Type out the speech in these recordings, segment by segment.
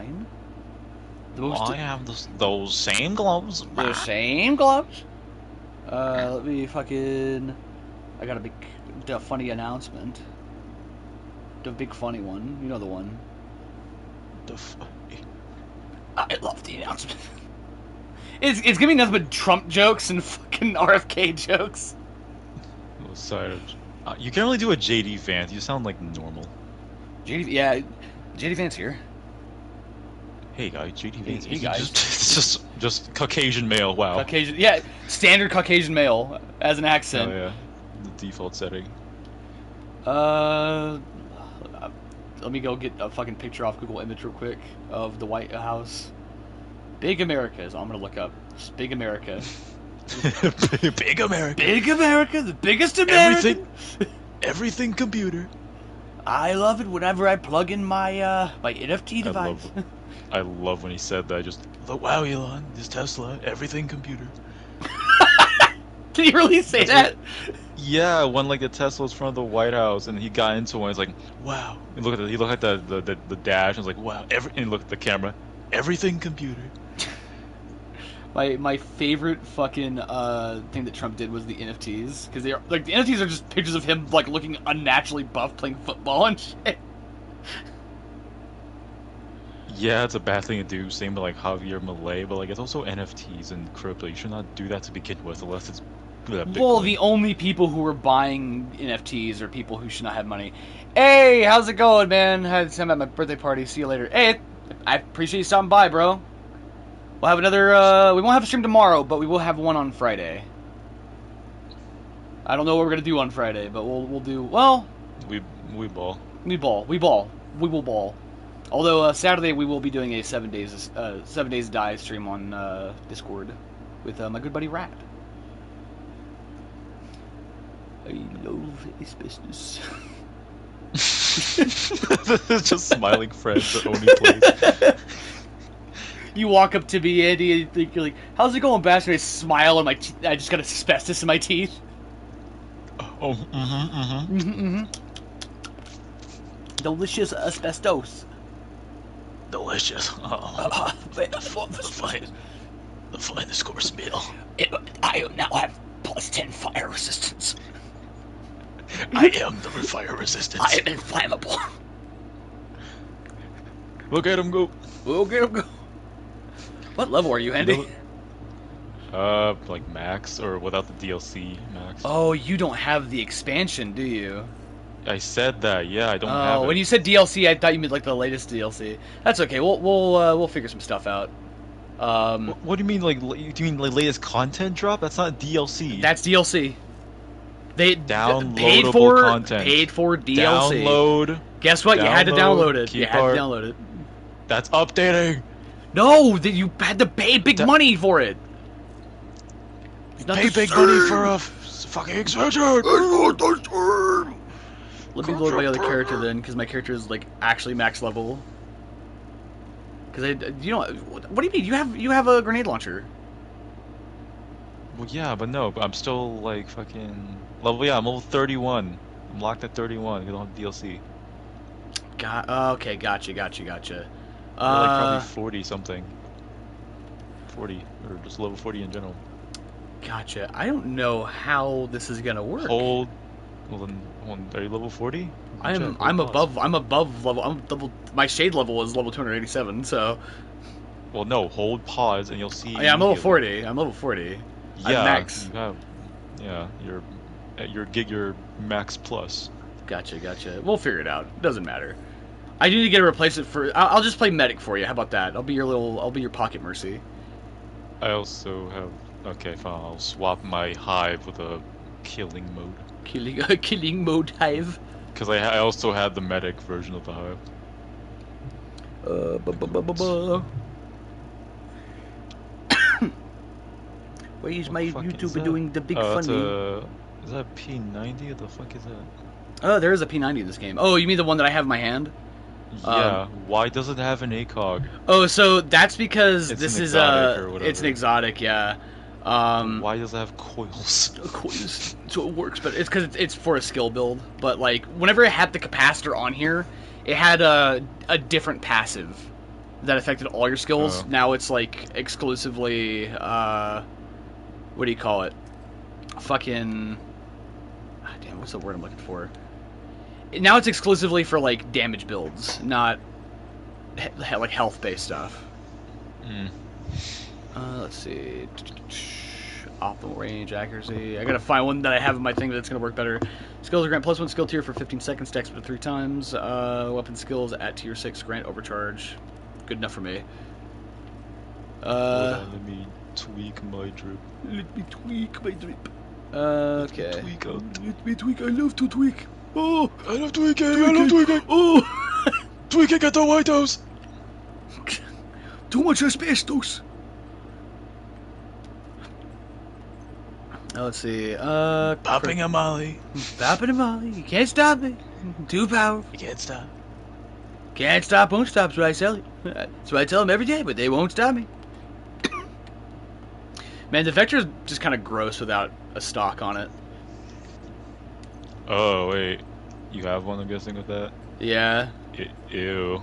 mine. I have those same gloves. The same gloves. Let me fucking... I got a funny announcement. The big funny one. You know the one. I love the announcement. It's gonna be nothing but Trump jokes and fucking RFK jokes. You can't really do a JD Vance. You sound like normal. JD Vance here. Hey guys, JD Vance. Hey guys. Just Caucasian male. Wow. Caucasian, yeah, standard Caucasian male as an accent. Oh yeah, the default setting. Let me go get a fucking picture off Google Image real quick of the White House. Big America is all I'm gonna look up. It's Big America. Big America. Big America, the biggest America. Everything computer. I love it whenever I plug in my my NFT device. I love when he said that. Wow, Elon, this Tesla, everything computer. Did he really say that? Yeah, when like the Tesla was in front of the White House, and he got into one. He's like, "Wow!" He looked at the dash, and was like, "Wow!" And he looked at the camera, everything computer. My favorite fucking thing that Trump did was the NFTs, because they are like the NFTs are just pictures of him like looking unnaturally buff playing football and shit. Yeah, it's a bad thing to do. Same with like Javier Milei, but like it's also NFTs and crypto. You should not do that to begin with, unless it's well, the only people who are buying NFTs are people who should not have money. Hey, how's it going, man? I'm at my birthday party. See you later. Hey, I appreciate you stopping by, bro. We'll have another, we won't have a stream tomorrow, but we will have one on Friday. I don't know what we're gonna do on Friday, but we'll do, well... We ball. We will ball. Although, Saturday we will be doing a 7 days die stream on, Discord with, my good buddy Rat. I love asbestos. Just smiling friends that only plays. You walk up to me, Andy, and you're like, "How's it going, bastard?" I smile, and I just got asbestos in my teeth. Oh, Delicious asbestos. Delicious. Oh, the finest course meal. I now have +10 fire resistance. I am the fire resistance. I am inflammable. Look at him go. Look at him go. What level are you, Andy? Like max, or without the DLC max. Oh, you don't have the expansion, do you? I said that, yeah, I don't have it. When you said DLC, I thought you meant like the latest DLC. That's okay. We'll figure some stuff out. What do you mean, like? Do you mean like latest content drop? That's not DLC. That's DLC. They downloadable content. Paid for DLC. Download. Guess what? You had to download it. You had to download it. That's updating. No, you had to pay big money for it. Pay big money for a fucking expansion. Let me load my other character then, because my character is like actually max level. Because what do you mean? You have a grenade launcher. Well, yeah, but no, I'm still like fucking level. Yeah, I'm level 31. I'm locked at 31. You don't have DLC. Okay, gotcha. Like probably 40 something. 40, or just level 40 in general. Gotcha. I don't know how this is gonna work. Hold. Well then, are you level 40? I'm above level. My shade level is level 287. So. Well, no. Hold pause, and you'll see. Yeah, I'm level 40. I'm level 40. Yeah. I'm max. You have. Yeah, you're at your max plus. Gotcha. We'll figure it out. Doesn't matter. I need to get a replacement for. I'll just play medic for you. How about that? I'll be your pocket mercy. I also have. Okay, fine. I'll swap my hive with a killing mode. Killing mode hive. Because I also had the medic version of the hive. Why is my YouTuber doing the big funny? Is that P90? What the fuck is that? Oh, there is a P90 in this game. Oh, you mean the one that I have in my hand? Yeah. Why does it have an ACOG? Oh, so that's because it's this an is exotic it's an exotic, yeah. Why does it have coils? Coils, so it works, but it's because it's for a skill build. But like, whenever it had the capacitor on here, it had a different passive. that affected all your skills. Oh. Now it's like exclusively, what do you call it? Fucking, damn, what's the word I'm looking for? Now it's exclusively for like damage builds, not like health based stuff. Mm. Let's see. Optimal range, accuracy. I gotta find one that I have in my thing that's gonna work better. Skills grant +1 skill tier for 15 seconds, dex up to 3 times. Weapon skills at tier 6 grant overcharge. Good enough for me. Hold on, let me tweak my drip. Let me tweak my drip. Okay. Tweak out. Let me tweak. I love to tweak. Oh, I love tweaking. I love tweaking. oh. Tweaking at the White House. Too much asbestos. Let's see. Popping a molly. Popping a molly. You can't stop me. Too powerful. You can't stop. Can't stop, won't stop. That's what I tell you. That's what I tell them every day, but they won't stop me. Man, the Vector is just kind of gross without a stock on it. Oh wait, you have one? I'm guessing with that. Yeah. Ew.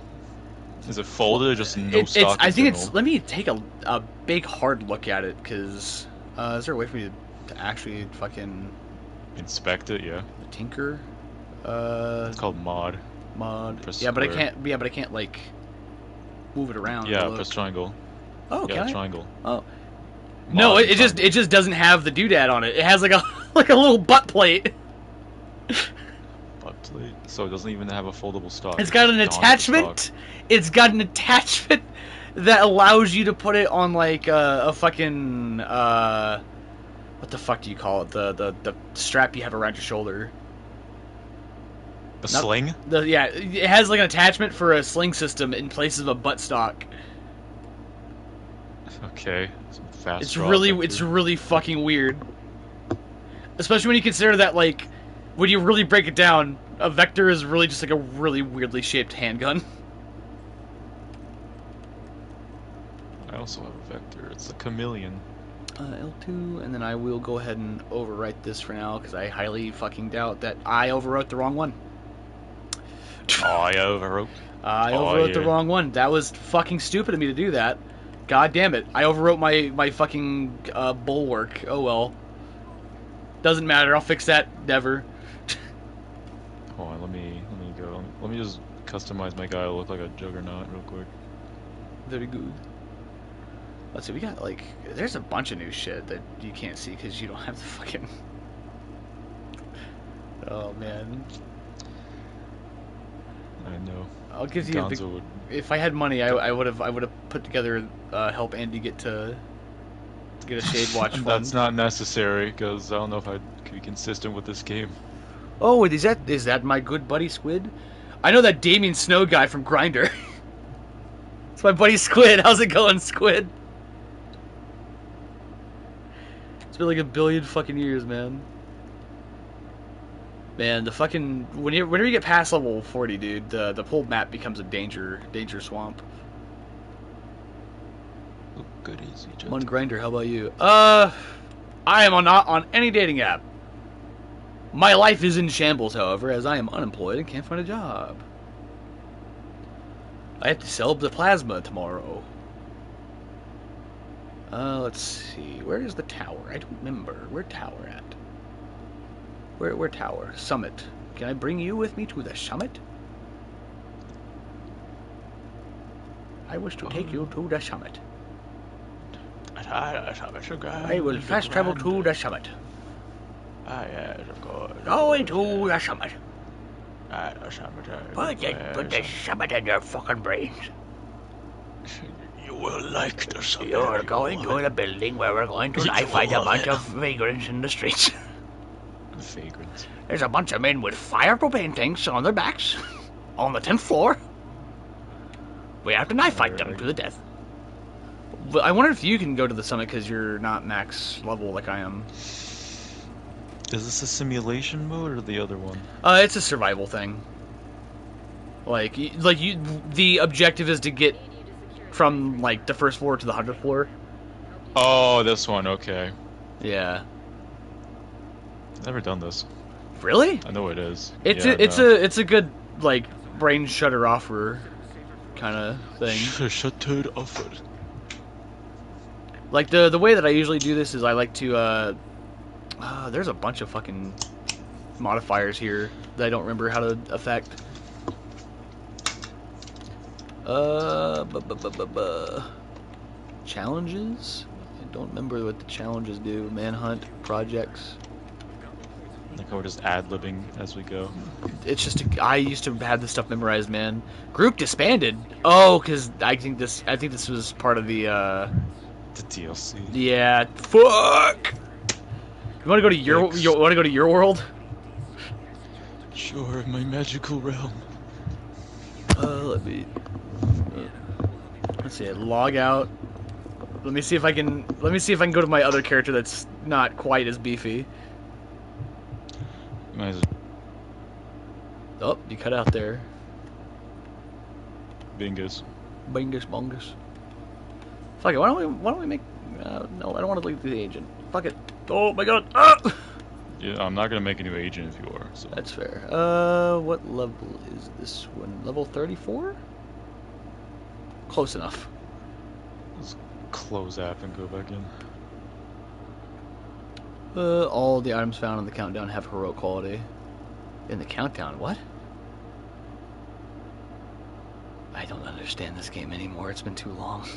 Is it folded or just no stock? I think it's. Let me take a big hard look at it, because is there a way for me to actually fucking inspect it? Yeah. Tinker. It's called mod. Mod. Press yeah, but I square. can't. Yeah, but I can't like move it around. Yeah, to look. press triangle. Oh, Yeah, can I? triangle. Oh. No, Mod it just triangle. doesn't have the doodad on it. It has like a like a little butt plate. Butt plate. So it doesn't even have a foldable stock. It's got an Down to attachment. stock. It's got an attachment that allows you to put it on like a fucking what the fuck do you call it? The strap you have around your shoulder. A sling? Yeah, it has like an attachment for a sling system in place of a butt stock. Okay. Some fast It's draw really vector. it's really fucking weird. Especially when you consider that, like, when you really break it down, a Vector is really just like a really weirdly shaped handgun. I also have a vector. It's a chameleon. L2, and then I will go ahead and overwrite this for now, because I highly fucking doubt that I overwrote the wrong one. I overwrote. I Oh, overwrote the yeah. wrong one. That was fucking stupid of me to do that. God damn it. I overwrote my fucking bulwark. Oh well. Doesn't matter. I'll fix that. Never. Hold on, let me go. Let me just customize my guy to look like a juggernaut real quick. Very good. Let's see. We got like there's a bunch of new shit that you can't see because you don't have the fucking. Oh man. I know. I'll give you. Gonzo would. If I had money, I would have put together help Andy get a Shade Watch fund. That's not necessary because I don't know if I'd be consistent with this game. Oh, is that my good buddy Squid? I know that Damien Snow guy from Grindr. It's my buddy Squid. How's it going, Squid? It's been like a billion fucking years, man. Man, the fucking whenever you get past level 40, dude, the whole map becomes a danger swamp. Oh, goodies, you I'm on just... Grindr. How about you? I am not on any dating app. My life is in shambles, however, as I am unemployed and can't find a job. I have to sell the plasma tomorrow. Let's see. Where is the tower? I don't remember. Where tower at? Where tower? Summit. Can I bring you with me to the summit? I wish to take you to the summit. I will fast travel to the summit. Yes, of course. Going to the summit. The summit. Put the summit in your fucking brains. You will like the summit. You're going to the building where we're going to fight a bunch of vagrants in the streets. Vagrants. There's a bunch of men with fire propane tanks on their backs on the 10th floor. We have to knife fight them to the death. But I wonder if you can go to the summit because you're not max level like I am. Is this a simulation mode or the other one? It's a survival thing. The objective is to get from like the first floor to the 100th floor. Oh, this one. Okay. Yeah. Never done this. Really? I know it is. It's Yeah, it's a good like brain shutter offer kind of thing. Shattered offer. Like the way that I usually do this is I like to there's a bunch of fucking modifiers here that I don't remember how to affect. Challenges? I don't remember what the challenges do. Manhunt, projects. Like we're just ad-libbing as we go. It's just I used to have this stuff memorized, man. Group disbanded. Oh, because I think this was part of the The DLC. yeah. Fuck. You want to go to you want to go to your world? Sure, my magical realm. Let's see. Log out. Let me see if I can go to my other character that's not quite as beefy. Might as Oh, you cut out there. Bingus. Bingus bongus. Fuck it. Why don't we make? No, I don't want to leave the agent. Fuck it. Oh my god. Ah! Yeah, I'm not gonna make a new agent if you are. So. That's fair. What level is this one? Level 34? Close enough. Let's close app and go back in. All the items found in the countdown have heroic quality. In the countdown? What? I don't understand this game anymore. It's been too long.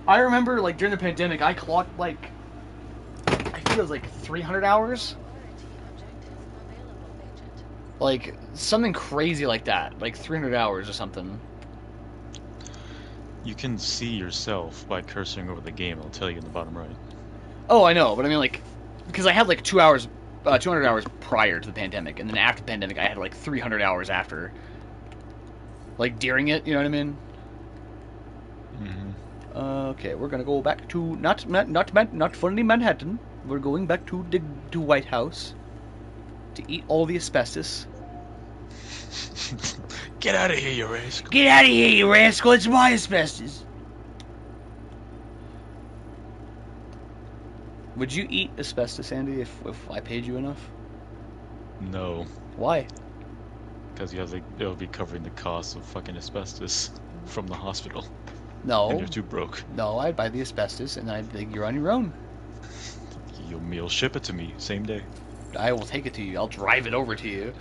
I remember, like, during the pandemic, I clocked, like, I think it was, like, 300 hours? Like, something crazy like that. Like, 300 hours or something. You can see yourself by cursing over the game. It'll tell you in the bottom right. Oh, I know, but I mean, like, because I had, like, 200 hours prior to the pandemic, and then after the pandemic, I had, like, 300 hours after. Like, during it, you know what I mean? Mm-hmm. Okay, we're gonna go back to not funny Manhattan. We're going back to the White House to eat all the asbestos. Get out of here, you rascal! Get out of here, you rascal! It's my asbestos. Would you eat asbestos, Andy, if I paid you enough? No, Why? because it'll be covering the cost of fucking asbestos from the hospital. No. And you're too broke. No, I'd buy the asbestos, and I'd think you're on your own. You'll ship it to me same day. I will take it to you. I'll drive it over to you.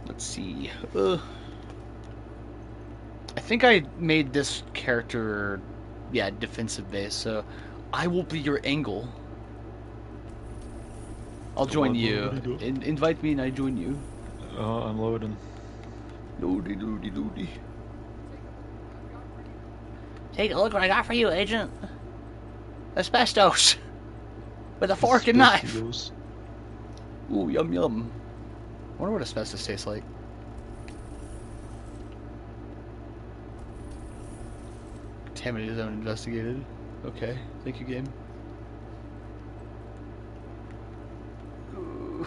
Let's see. I think I made this character, yeah, defensive base, so I will be your angle. I'll join you. Invite me and I join you. I'm loading. Loady. Take a look what I got for you, Agent. Asbestos. With a fork and knife. Ooh, yum yum. I wonder what asbestos tastes like. Contaminated zone investigated. Okay, thank you, game. Ooh.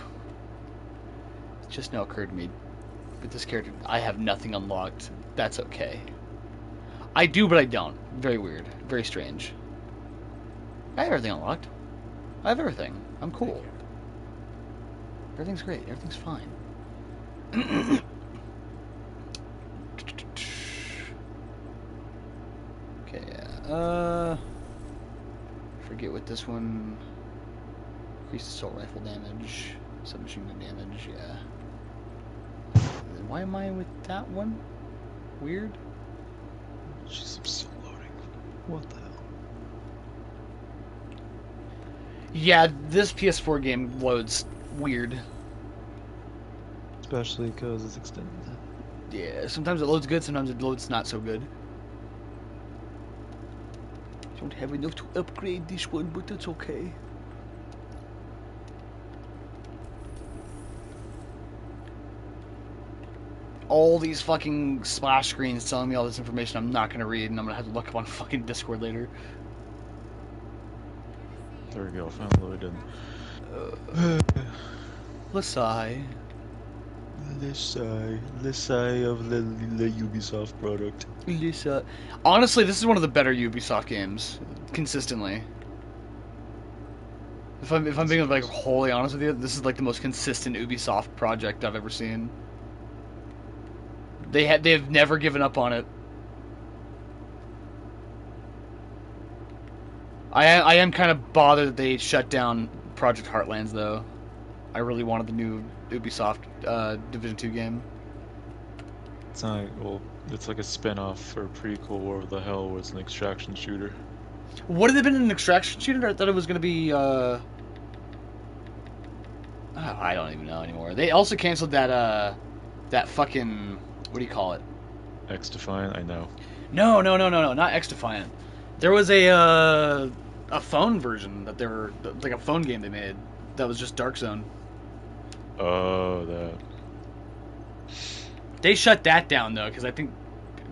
It just now occurred to me, with this character, I have nothing unlocked. That's okay. I do, but I don't. Very weird. Very strange. I have everything unlocked. I have everything. I'm cool. Everything's great. Everything's fine. Okay, forget what this one... Increased assault rifle damage. Submachine gun damage, yeah. Why am I with that one? Weird. Jeez, I'm still loading. What the hell? Yeah, this PS4 game loads weird. Especially because it's extended. Yeah, sometimes it loads good, sometimes it loads not so good. Don't have enough to upgrade this one, but that's okay. All these fucking splash screens telling me all this information I'm not gonna read, and I'm gonna have to look up on fucking Discord later. There we go, finally loaded. Lasai. Lissai of the Ubisoft product. Lisa. Honestly, this is one of the better Ubisoft games, consistently. If I'm being like wholly honest with you, this is like the most consistent Ubisoft project I've ever seen. They've never given up on it. I am kind of bothered that they shut down Project Heartlands though. I really wanted the new Ubisoft Division 2 game. It's not, well, it's like a spin-off or prequel, whatever the hell, where it's an extraction shooter. What had it been an extraction shooter? I thought it was going to be. Oh, I don't even know anymore. They also canceled that fucking, what do you call it? X-Defiant, I know. No, not X Defiant. There was a phone version that they were like a phone game they made that was just Dark Zone. Oh, that. They shut that down though because I think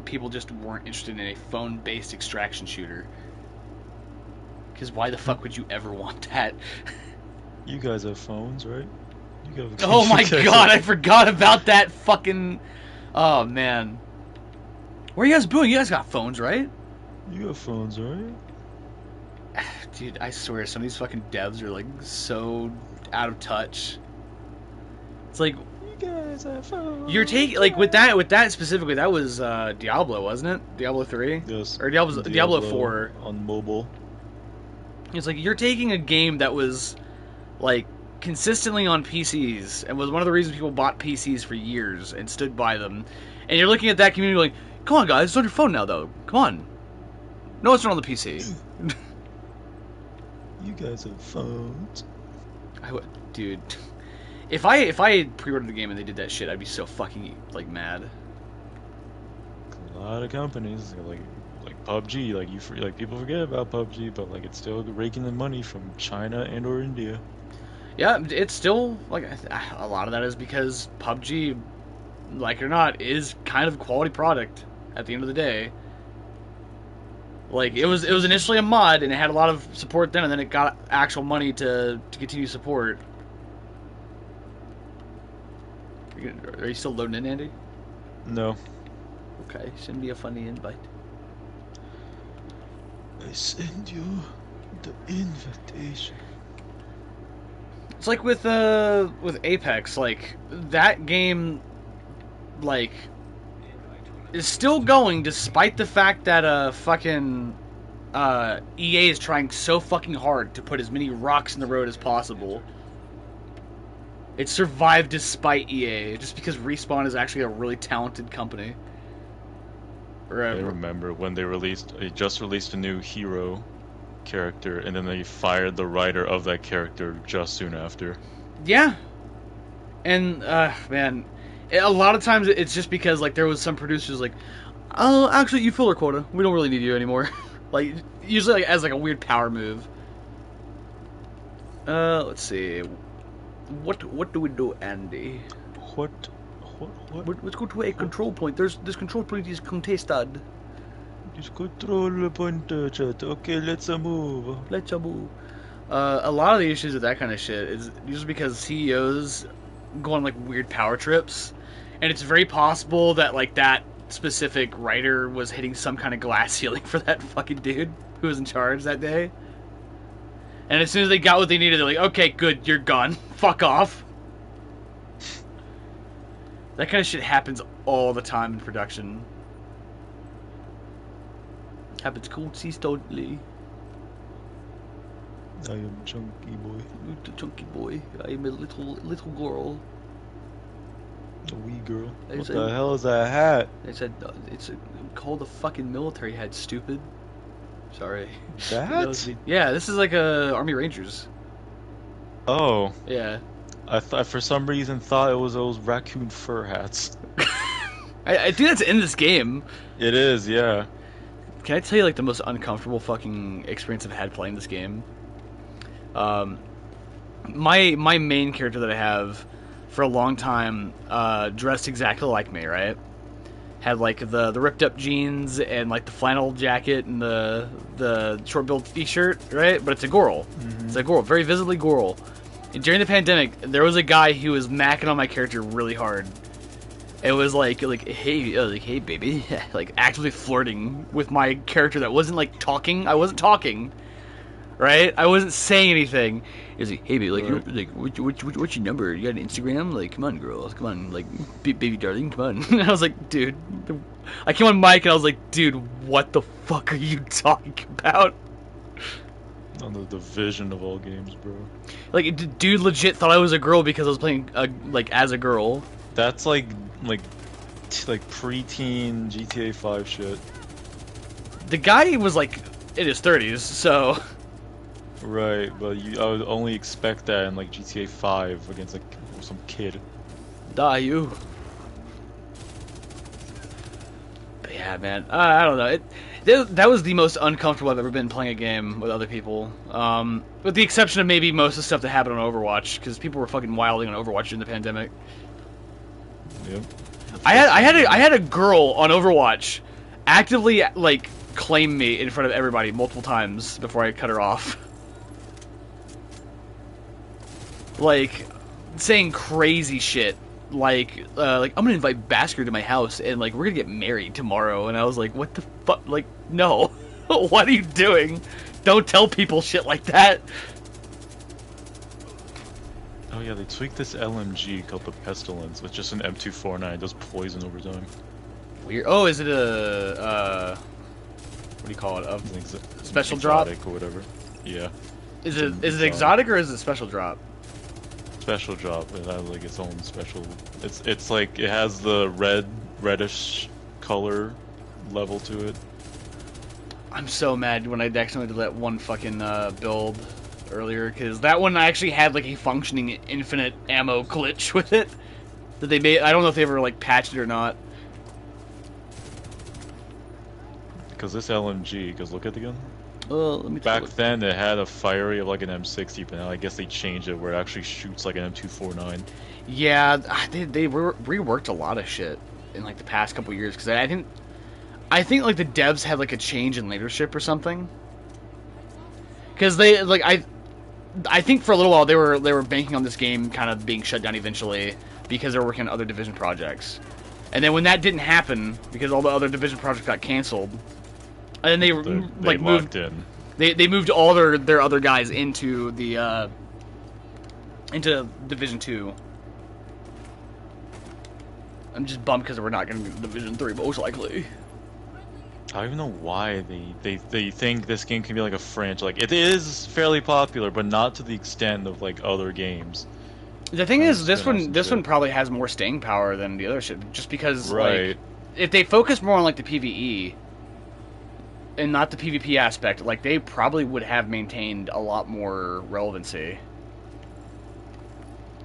people just weren't interested in a phone-based extraction shooter. Because why the fuck would you ever want that? You guys have phones, right? You have, Oh my god, I forgot about that fucking... Oh man. Where are you guys booing? You guys got phones, right? You have phones, right? Dude, I swear, some of these fucking devs are like so out of touch. It's like... You guys have phones. You're taking... Like, with that specifically, that was Diablo, wasn't it? Diablo 3? Yes. Or Diablo 4. On mobile. It's like, you're taking a game that was, like, consistently on PCs, and was one of the reasons people bought PCs for years and stood by them, and you're looking at that community like, come on guys, it's on your phone now though, come on. No, it's not on the PC. You guys have phones. Dude, if I had pre-ordered the game and they did that shit, I'd be so fucking, like, mad. A lot of companies, like PUBG, like people forget about PUBG, but like it's still raking in money from China and or India. Yeah, it's still, like, a lot of that is because PUBG, like it or not, is kind of a quality product at the end of the day. Like, it was initially a mod, and it had a lot of support then, and then it got actual money to continue support. Are you still loading in, Andy? No. Okay, send me a funny invite. I send you the invitation. It's like with Apex, like, that game, like, is still going despite the fact that fucking EA is trying so fucking hard to put as many rocks in the road as possible. It survived despite EA, just because Respawn is actually a really talented company. I remember when they just released a new hero character, and then they fired the writer of that character just soon after. Yeah. And, man, a lot of times it's just because, like, there was some producers like, oh, actually, you fill our quota. We don't really need you anymore. Like, usually, like, as, like, a weird power move. Let's see. What do we do, Andy? What? Let's go to a control point. This control point is contested. This control point, chat. Okay, let's move. Let's move. A lot of the issues with that kind of shit is usually because CEOs go on, like, weird power trips, and it's very possible that, like, that specific writer was hitting some kind of glass ceiling for that fucking dude who was in charge that day. And as soon as they got what they needed, they're like, okay, good, you're gone. Fuck off. That kind of shit happens all the time in production. Happens constantly. I am chunky boy. The chunky boy. I am a little girl. A wee girl. I What said- the hell is that hat? They said it's called a fucking military hat, stupid. Sorry. That? Yeah, this is like a Army Rangers. Oh, Yeah. I for some reason thought it was those raccoon fur hats. I think that's in this game. It is, yeah. Can I tell you, like, the most uncomfortable fucking experience I've had playing this game? My main character that I have for a long time dressed exactly like me, right? Had, like, the ripped up jeans and, like, the flannel jacket and the short billed t-shirt, right? But it's a girl. Mm-hmm. It's a girl, very visibly girl. And during the pandemic, there was a guy who was macking on my character really hard. It was like hey baby, like actively flirting with my character that wasn't, like, talking. I wasn't talking. right? I wasn't saying anything. Is he? Hey, baby, like, Right. what's your number? You got an Instagram? Like, come on, girl, come on, like, baby darling, come on. And I was like, dude, I came on mic and I was like, dude, what the fuck are you talking about? On the division of all games, bro. Like, dude, legit thought I was a girl because I was playing like as a girl. That's like preteen GTA 5 shit. The guy was like in his 30s, so Right, but I would only expect that in like GTA 5 against like some kid. die you. But yeah, man, I don't know. That was the most uncomfortable I've ever been playing a game with other people. With the exception of maybe most of the stuff that happened on Overwatch, because people were fucking wilding on Overwatch during the pandemic. Yep. I had a girl on Overwatch actively like claim me in front of everybody multiple times before I cut her off. Like saying crazy shit like I'm gonna invite Basker to my house and like we're gonna get married tomorrow, and I was like, what the fuck? Like, no. What are you doing? Don't tell people shit like that. Oh yeah, they tweaked this LMG called the Pestilence, with just an M249. It does poison over time. Weird. Oh, is it a what do you call it? A It's an special drop exotic or whatever. Yeah. Is it exotic or is it special drop? Special drop. It has like its own special. It's like it has the reddish color level to it. I'm so mad when I accidentally did that one fucking build earlier, because that one actually had like a functioning infinite ammo glitch with it that they made. I don't know if they ever like patched it or not. Because this LMG, because look at the gun. Let me take a Back look. then it had a fire rate of like an M60, but now I guess they changed it where it actually shoots like an M249. Yeah, they reworked a lot of shit in like the past couple years, because I think like the devs had like a change in leadership or something. Because they like I think for a little while they were banking on this game kind of being shut down eventually because they were working on other Division projects, and then when that didn't happen because all the other Division projects got canceled, and then they like moved in. they moved all their other guys into the into Division 2. I'm just bummed because we're not going to be Division 3 most likely. I don't even know why they think this game can be like a franchise. Like it is fairly popular, but not to the extent of like other games. The thing is, this spin-offs and one shit. probably has more staying power than the other shit, just because Right. like if they focus more on like the PvE and not the PvP aspect, like they probably would have maintained a lot more relevancy.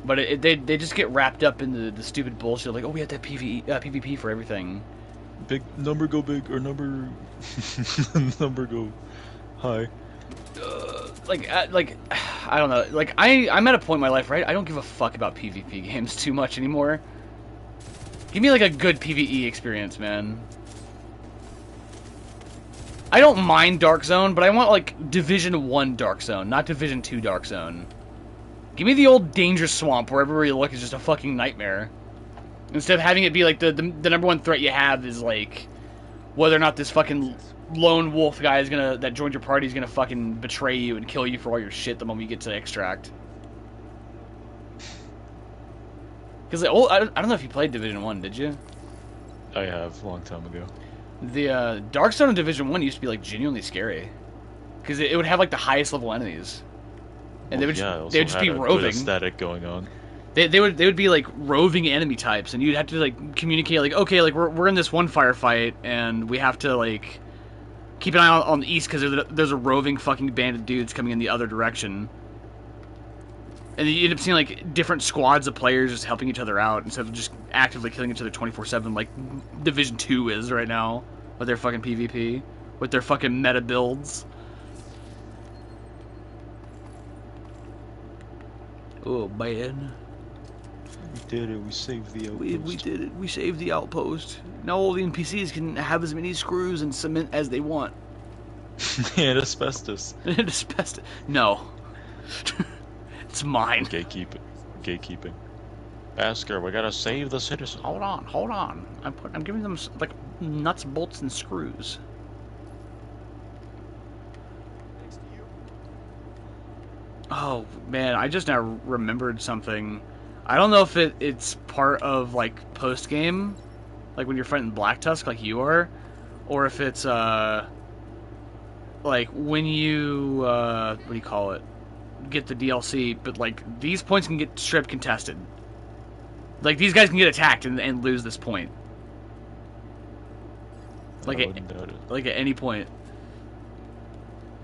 But they just get wrapped up in the stupid bullshit like, oh, we have to have PvP for everything. Big number go big or number number go high. Like I don't know. Like I'm at a point in my life, right? I don't give a fuck about PvP games too much anymore. Give me like a good PvE experience, man. I don't mind Dark Zone, but I want like Division 1 Dark Zone, not Division 2 Dark Zone. Give me the old Danger Swamp where everywhere you look is just a fucking nightmare. Instead of having it be like the number one threat you have is like whether or not this fucking lone wolf guy is gonna that joined your party is gonna fucking betray you and kill you for all your shit the moment you get to extract. Because I don't know if you played Division 1, did you? I have a long time ago. The Dark Zone in Division 1 used to be like genuinely scary. Because it would have like the highest level enemies. And they would just be roving. Good aesthetic going on. They would be like roving enemy types, and you'd have to like communicate like, okay, like we're in this one firefight, and we have to like keep an eye on the east because there's a roving fucking band of dudes coming in the other direction. And you end up seeing like different squads of players just helping each other out instead of just actively killing each other 24/7 like Division 2 is right now with their fucking PvP, with their fucking meta builds. Oh man. We did it. We saved the outpost. We did it. We saved the outpost. Now all the NPCs can have as many screws and cement as they want. And asbestos. Asbestos. No. It's mine. Gatekeeping. Basker, we gotta save the citizens. Hold on. I'm giving them like nuts, bolts, and screws. Oh man, I just now remembered something. I don't know if it's part of like post game, like when you're fighting Black Tusk, like you are, or if it's like when you what do you call it? Get the DLC, but like these points can get strip contested. Like these guys can get attacked and lose this point. I Like wouldn't doubt it. like at any point.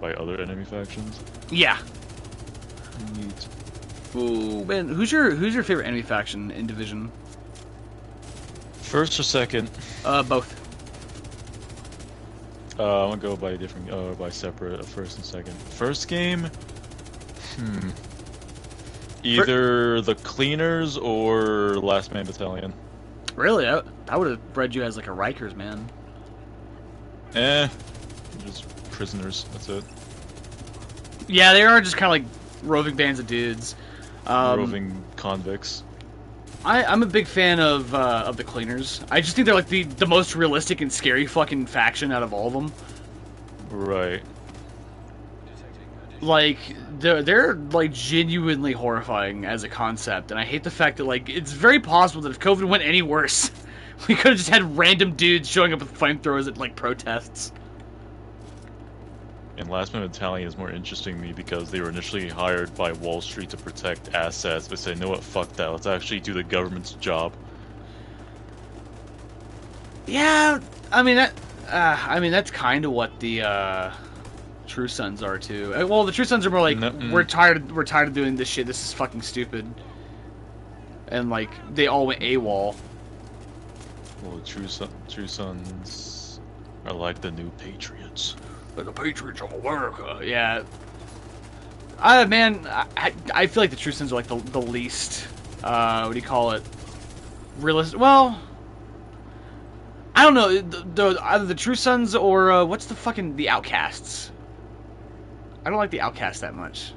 By other enemy factions. Yeah. Neat. Ooh man, who's your favorite enemy faction in Division? First or second? Both. I'm gonna go by different, by separate, first and second. First game, either the Cleaners or Last Man Battalion. Really? I would have bred you as like a Rikers man. Just prisoners. That's it. Yeah, they are just kind of like roving bands of dudes. Roving convicts. I'm a big fan of the Cleaners. I just think they're like the most realistic and scary fucking faction out of all of them. Right. Like they're like genuinely horrifying as a concept, and I hate the fact that like it's very possible that if COVID went any worse, we could have just had random dudes showing up with flamethrowers at like protests. And Last Man Battalion is more interesting to me because they were initially hired by Wall Street to protect assets, but said, "You know what? Fuck that. Let's actually do the government's job." Yeah, I mean that's kind of what the True Sons are too. Well, the True Sons are more like we're tired of doing this shit. This is fucking stupid. And like they all went AWOL. Well, the True Sons are like the new Patriots. Like the Patriots of America. Yeah. Man, I feel like the True Sons are like the least what do you call it? Realistic. Well, I don't know. Either the True Sons or what's the Outcasts. I don't like the Outcasts that much.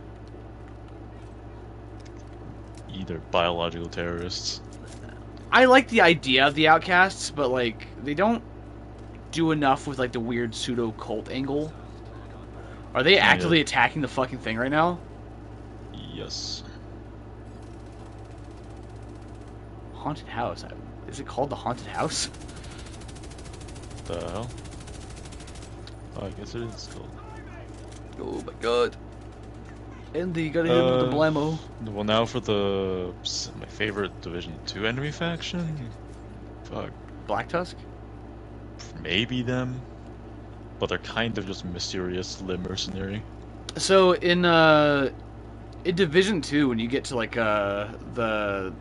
Either biological terrorists. I like the idea of the Outcasts, but like they don't do enough with like the weird pseudo cult angle. Are they actively attacking the fucking thing right now? Yes. Haunted house. Is it called the haunted house? The hell? Oh, I guess it is called. Oh my god. And you gotta hit him with the blammo. Well, now for my favorite Division 2 enemy faction? Fuck. Black Tusk? Maybe them. But they're kind of just mysterious limb mercenary. So in Division 2, when you get to like the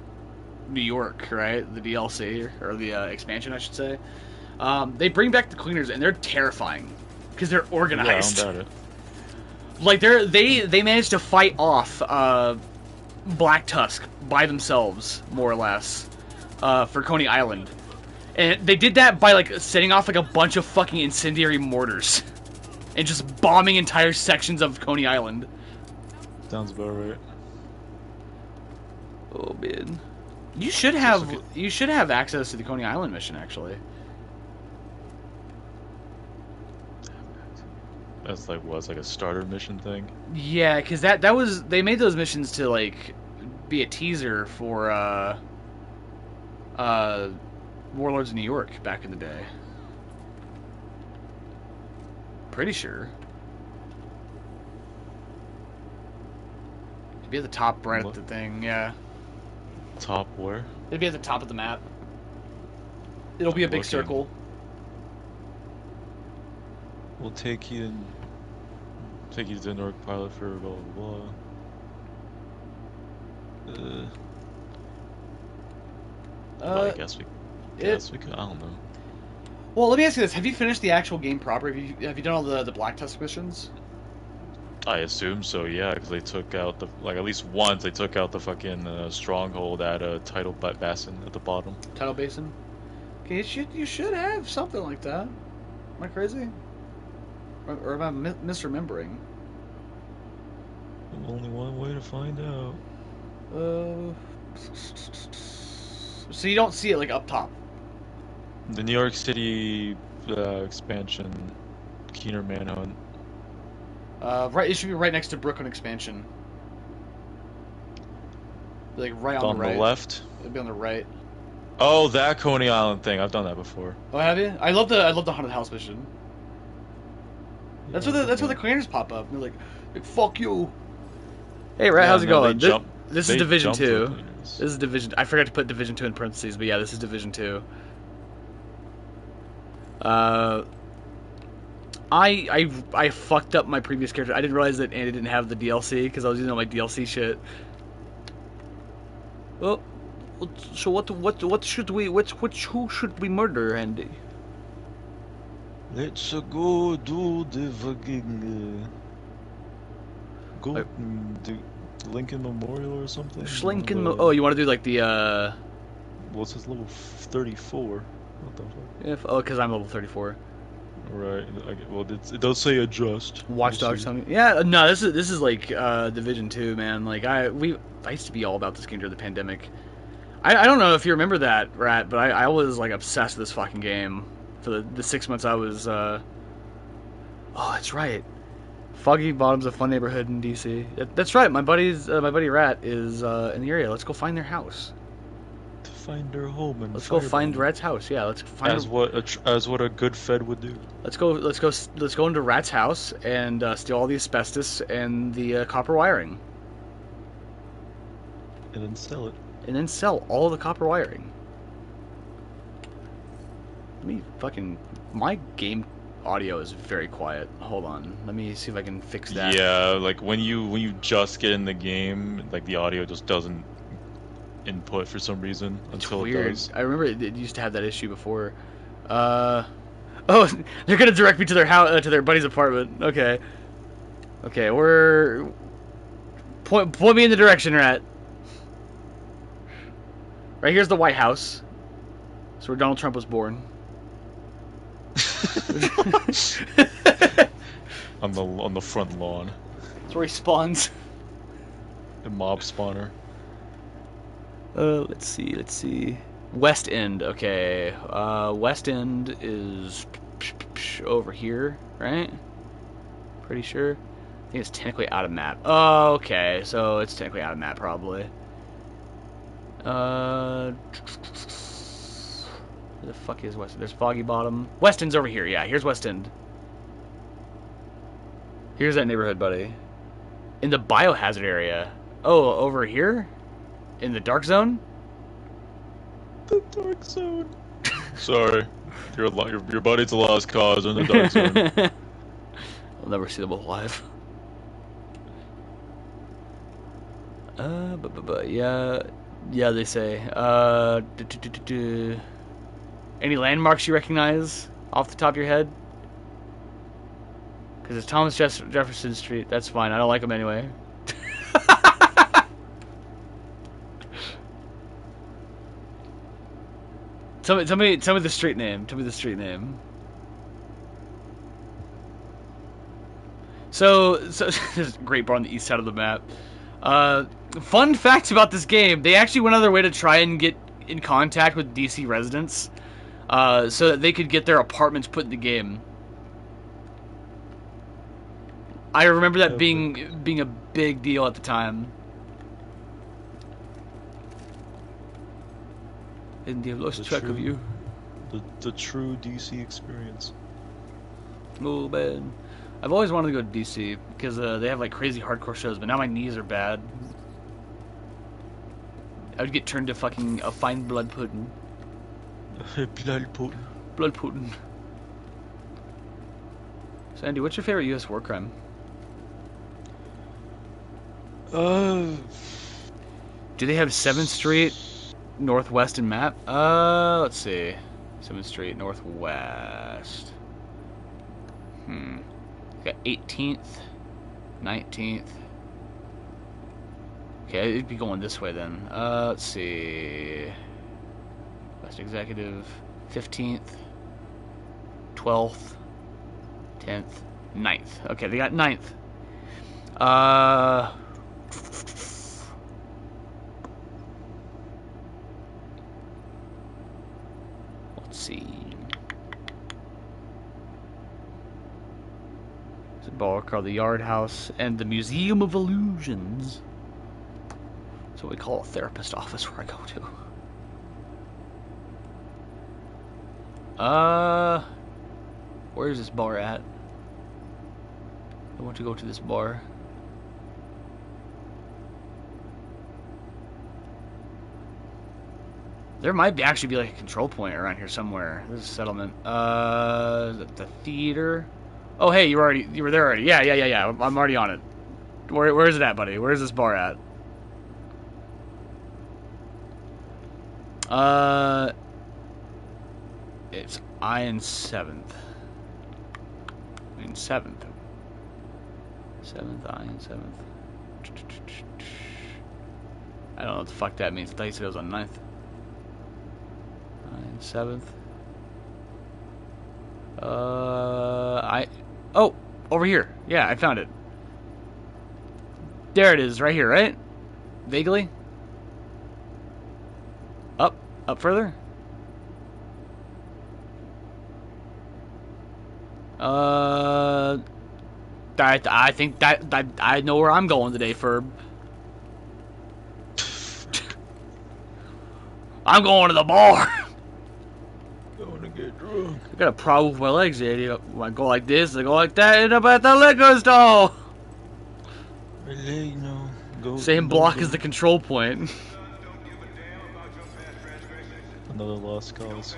New York, right? The DLC or the expansion I should say. They bring back the Cleaners and they're terrifying. Because they're organized. Yeah, I don't doubt it. Like they managed to fight off Black Tusk by themselves, more or less, for Coney Island, and they did that by like setting off like a bunch of fucking incendiary mortars, and just bombing entire sections of Coney Island. Sounds about right. Oh man, you should have access to the Coney Island mission actually. That's like what's like a starter mission thing. Yeah, because they made those missions to like be a teaser for Warlords of New York back in the day. Pretty sure. It'd be at the top right at the thing, yeah. Top where? It'd be at the top of the map. It'll be a big circle. We'll take you to the Newark pilot for blah blah blah. Well, I guess we could. I don't know. Well, let me ask you this: have you finished the actual game proper? Have you done all the Black Tusk missions? I assume so, yeah, because they took out at least once they took out the fucking stronghold at Tidal Basin at the bottom. Tidal Basin. Okay, you should have something like that. Am I crazy? Or am I misremembering? Only one way to find out. So you don't see it like up top. The New York City expansion, Keener Manhunt. Right, it should be right next to Brooklyn expansion. Like right on the On the right. left. It'd be on the right. Oh, that Coney Island thing. I've done that before. Oh, have you? I love the haunted house mission. Yeah, I've done That's where the that. commanders pop up. And they're like, fuck you. Hey, Rat, Yeah, how's it no, going? This is they Division jump the 2. cleaners. This is Division. I forgot to put Division 2 in parentheses, but yeah, this is Division 2. Uh, I fucked up my previous character. I didn't realize that Andy didn't have the DLC because I was using all my DLC shit. Well, so what should we who should we murder, Andy? Let's go do the fucking go Like, do Lincoln Memorial or something. Oh, you want to do like the What's his level 34? What the fuck? if oh, because I'm level 34. Right. Well, it does say adjust. Watch We'll Dogs see. something. Yeah, no, this is like Division 2, man. Like I used to be all about this game during the pandemic. I don't know if you remember that, Rat, but I was like obsessed with this fucking game for the 6 months I was oh, that's right. Foggy Bottom's a fun neighborhood in DC. That's right. My buddy Rat is in the area. Let's go find their house. To find their home and Let's go find firebomb. Rat's house. Yeah, let's find As what a good Fed would do. let's go into Rat's house and steal all the asbestos and the copper wiring. And then sell it. And then sell all the copper wiring. Let me fucking... My game audio is very quiet. Hold on. Let me see if I can fix that. Yeah, like when you just get in the game, like the audio just doesn't input for some reason It's until it weird. does. I remember it used to have that issue before. Oh, they're gonna direct me to their house, to their buddy's apartment. Okay. Okay, we're... Point me in the direction, Rat. Right here's the White House. That's where Donald Trump was born. On the front lawn. That's where he spawns. The mob spawner. Let's see. West End, okay. West End is over here, right? Pretty sure. I think it's technically out of map. Oh, okay. So it's technically out of map, probably. Where the fuck is West End? There's Foggy Bottom. West End's over here, yeah. Here's West End. Here's that neighborhood, buddy. In the biohazard area. Oh, over here? In the dark zone? The dark zone. Sorry, your buddy's a lost cause in the dark zone. I'll never see them both live. Yeah, they say. Any landmarks you recognize off the top of your head? Because it's Thomas Jefferson Street. That's fine. I don't like them anyway. Tell me the street name. Tell me the street name. So there's a great bar on the east side of the map. Fun facts about this game: they actually went out of their way to try and get in contact with DC residents, so that they could get their apartments put in the game. I remember that being a big deal at the time. And they've lost track of you. The true DC experience. Oh man, I've always wanted to go to DC because they have like crazy hardcore shows, but now my knees are bad. I would get turned to fucking a fine blood pudding. Blood pudding. Blood pudding. So Andy, what's your favorite U.S. war crime? Do they have 7th Street Northwest in map? Let's see. 7th Street Northwest. Got 18th, 19th. Okay, it'd be going this way then. Let's see. West Executive, 15th, 12th, 10th, 9th. Okay, they got 9th. Let's see. It's a bar called the Yard House and the Museum of Illusions. That's what we call a therapist office where I go to. Where's this bar at? I want to go to this bar. There might be actually be like a control point around here somewhere. There's a settlement. The theater. Oh, hey, you were there already. Yeah. I'm already on it. Where is it at, buddy? Where's this bar at? It's Iron 7th. I mean 7th. 7th, Iron 7th. I don't know what the fuck that means. I thought you said it was on 9th. Iron 7th. Oh, over here. Yeah, I found it. There it is, right here, right? Vaguely? Up further? I think that I know where I'm going today, Ferb. I'm going to the bar. Going to get drunk. I got a problem with my legs, idiot. When I go like this, I go like that, end up at the liquor store. Same block as the control point. Another lost cause.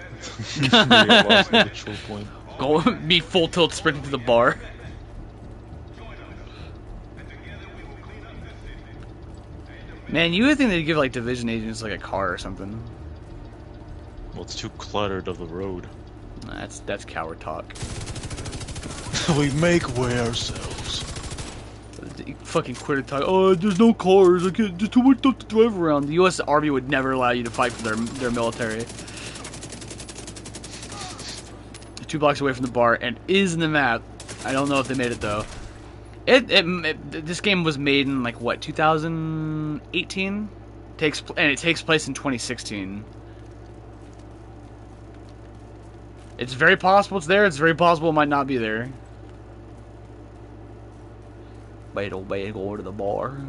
Lost the control point. Go me full tilt sprinting to the bar. Man, you would think they'd give like division agents like a car or something. Well, it's too cluttered of the road. Nah, that's coward talk. We make way ourselves. You fucking quitter talk. Oh, there's no cars. I can't. There's too much stuff to drive around. The U.S. Army would never allow you to fight for their military. 2 blocks away from the bar and is in the map. I don't know if they made it though. This game was made in like what 2018 and it takes place in 2016. It's very possible it's there. It's very possible it might not be there. Wait, go to the bar.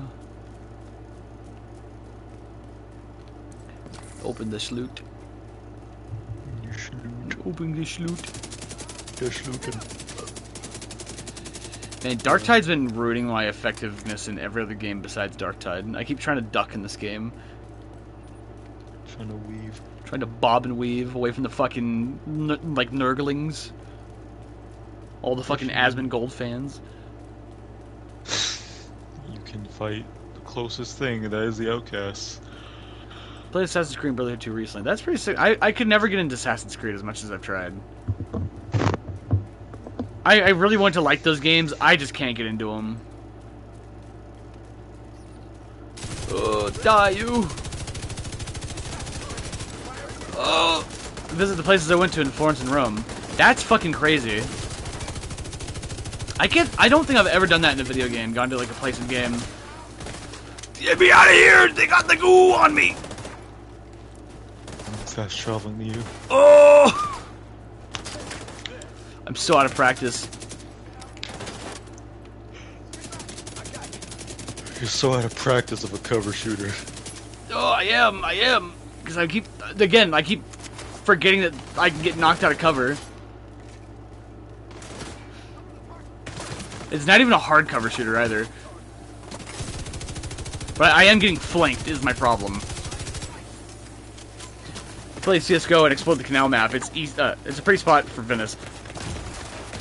Open the sloot. Open the sloot. The slootin'. Man, Darktide's been ruining my effectiveness in every other game besides Darktide. I keep trying to duck in this game. Trying to weave. Trying to bob and weave away from the fucking, like, Nurglings. All the fucking Asmongold fans. You can fight the closest thing, and that is the outcasts. Played Assassin's Creed Brotherhood 2 recently. That's pretty sick. I could never get into Assassin's Creed as much as I've tried. I really want to like those games. I just can't get into them. Oh, die you! Oh! Visit the places I went to in Florence and Rome. That's fucking crazy. I don't think I've ever done that in a video game. Gone to like a place in game. Get me out of here! They got the goo on me! Fast traveling to you. Oh! I'm so out of practice. You're so out of practice of a cover shooter. Oh, I am. Because I keep forgetting that I can get knocked out of cover. It's not even a hard cover shooter either. But I am getting flanked is my problem. Play CS:GO and explode the canal map. It's east. It's a pretty spot for Venice.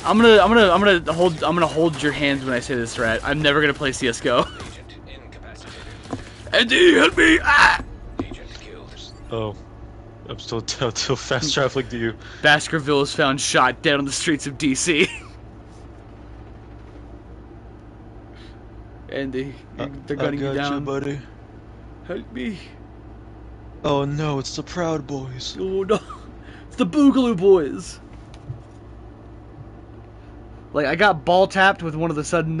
I'm gonna hold your hands when I say this, Rat. I'm never gonna play CS:GO. Andy, help me! Ah! Oh, I'm still fast traveling to you. Baskerville is found shot dead on the streets of DC. Andy, they're gunning you down. I got you, buddy. Help me. Oh no, it's the Proud Boys. Oh no, it's the Boogaloo Boys. Like, I got ball tapped with one of the sudden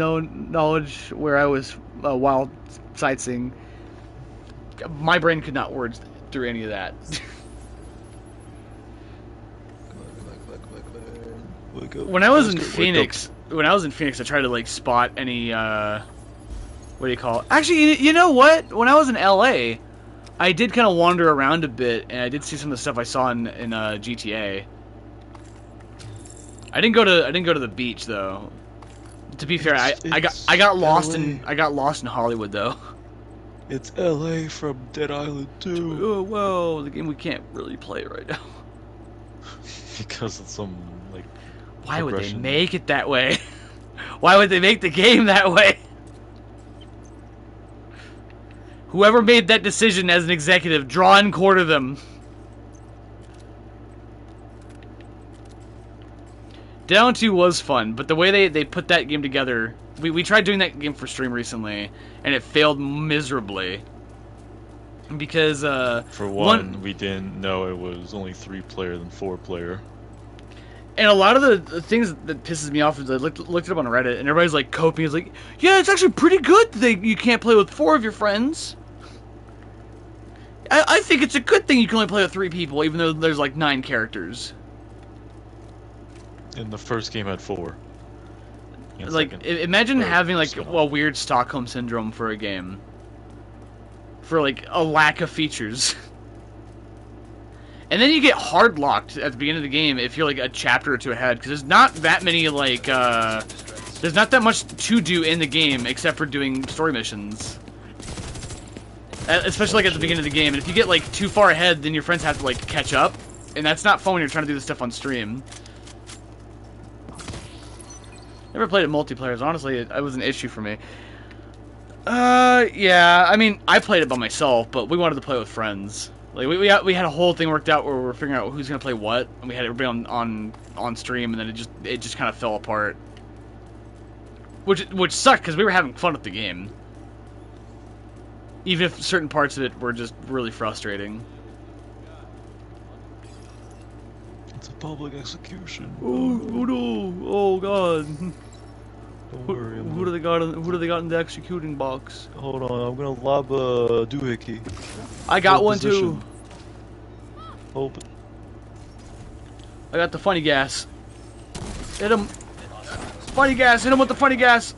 knowledge where I was while sightseeing. My brain could not words through any of that. When I was in Phoenix, I tried to like spot any what do you call it? Actually, you know what? When I was in LA, I did kind of wander around a bit, and I did see some of the stuff I saw in GTA. I didn't go to the beach though. To be fair, I got lost in Hollywood though. It's LA from Dead Island 2. Oh, whoa, the game we can't really play right now. Because of some, like, why would they make it that way? Why would they make the game that way? Whoever made that decision as an executive, draw and quarter them. Down 2 was fun, but the way they put that game together... We tried doing that game for stream recently, and it failed miserably. Because, For one, we didn't know it was only 3-player than 4-player. And a lot of the things that pisses me off is I looked it up on Reddit, and everybody's like coping. It's like, yeah, it's actually pretty good that you can't play with 4 of your friends. I think it's a good thing you can only play with 3 people, even though there's like 9 characters. And the first game had 4. Like, imagine having like a weird Stockholm syndrome for a game. For like a lack of features. And then you get hard locked at the beginning of the game if you're like a chapter or 2 ahead, because there's not that many like there's not that much to do in the game except for doing story missions. Especially like at the beginning of the game, and if you get like too far ahead, then your friends have to like catch up, and that's not fun when you're trying to do this stuff on stream. Never played it multiplayer, so honestly, it was an issue for me. Yeah, I mean, I played it by myself, but we wanted to play with friends. Like we had a whole thing worked out where we were figuring out who's gonna play what, and we had everybody on stream, and then it just kind of fell apart. Which sucked because we were having fun with the game, even if certain parts of it were just really frustrating. It's a public execution. Oh no! Oh god! Don't worry. Who do they got? Who do they got in the executing box? Hold on, I'm gonna lob a doohickey. I got one too. Open. I got the funny gas. Hit him! Funny gas! Hit him with the funny gas!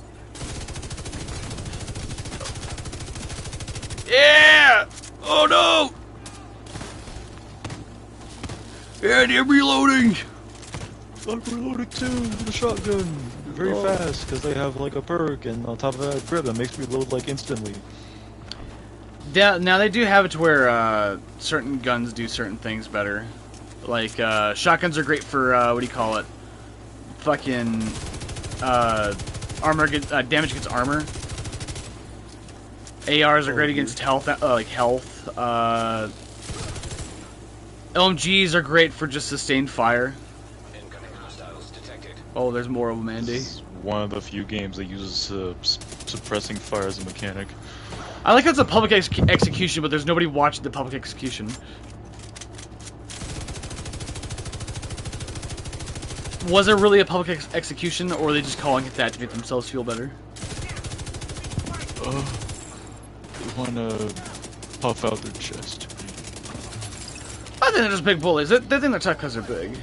Yeah! Oh no! And I'm reloading! I'm reloading too with a shotgun. Very fast, because they have like a perk, and on top of that, grip that makes me reload like instantly. Yeah, now they do have it to where certain guns do certain things better. Like shotguns are great for what do you call it? Fucking armor damage against armor. ARs are great against health, like health. LMGs are great for just sustained fire. Oh, there's more of them, Andy. This is one of the few games that uses suppressing fire as a mechanic. I like how it's a public execution, but there's nobody watching the public execution. Was it really a public execution, or are they just calling it that to make themselves feel better? They wanna puff out their chest. I think they're just big bullies. They think they're tough because they're big.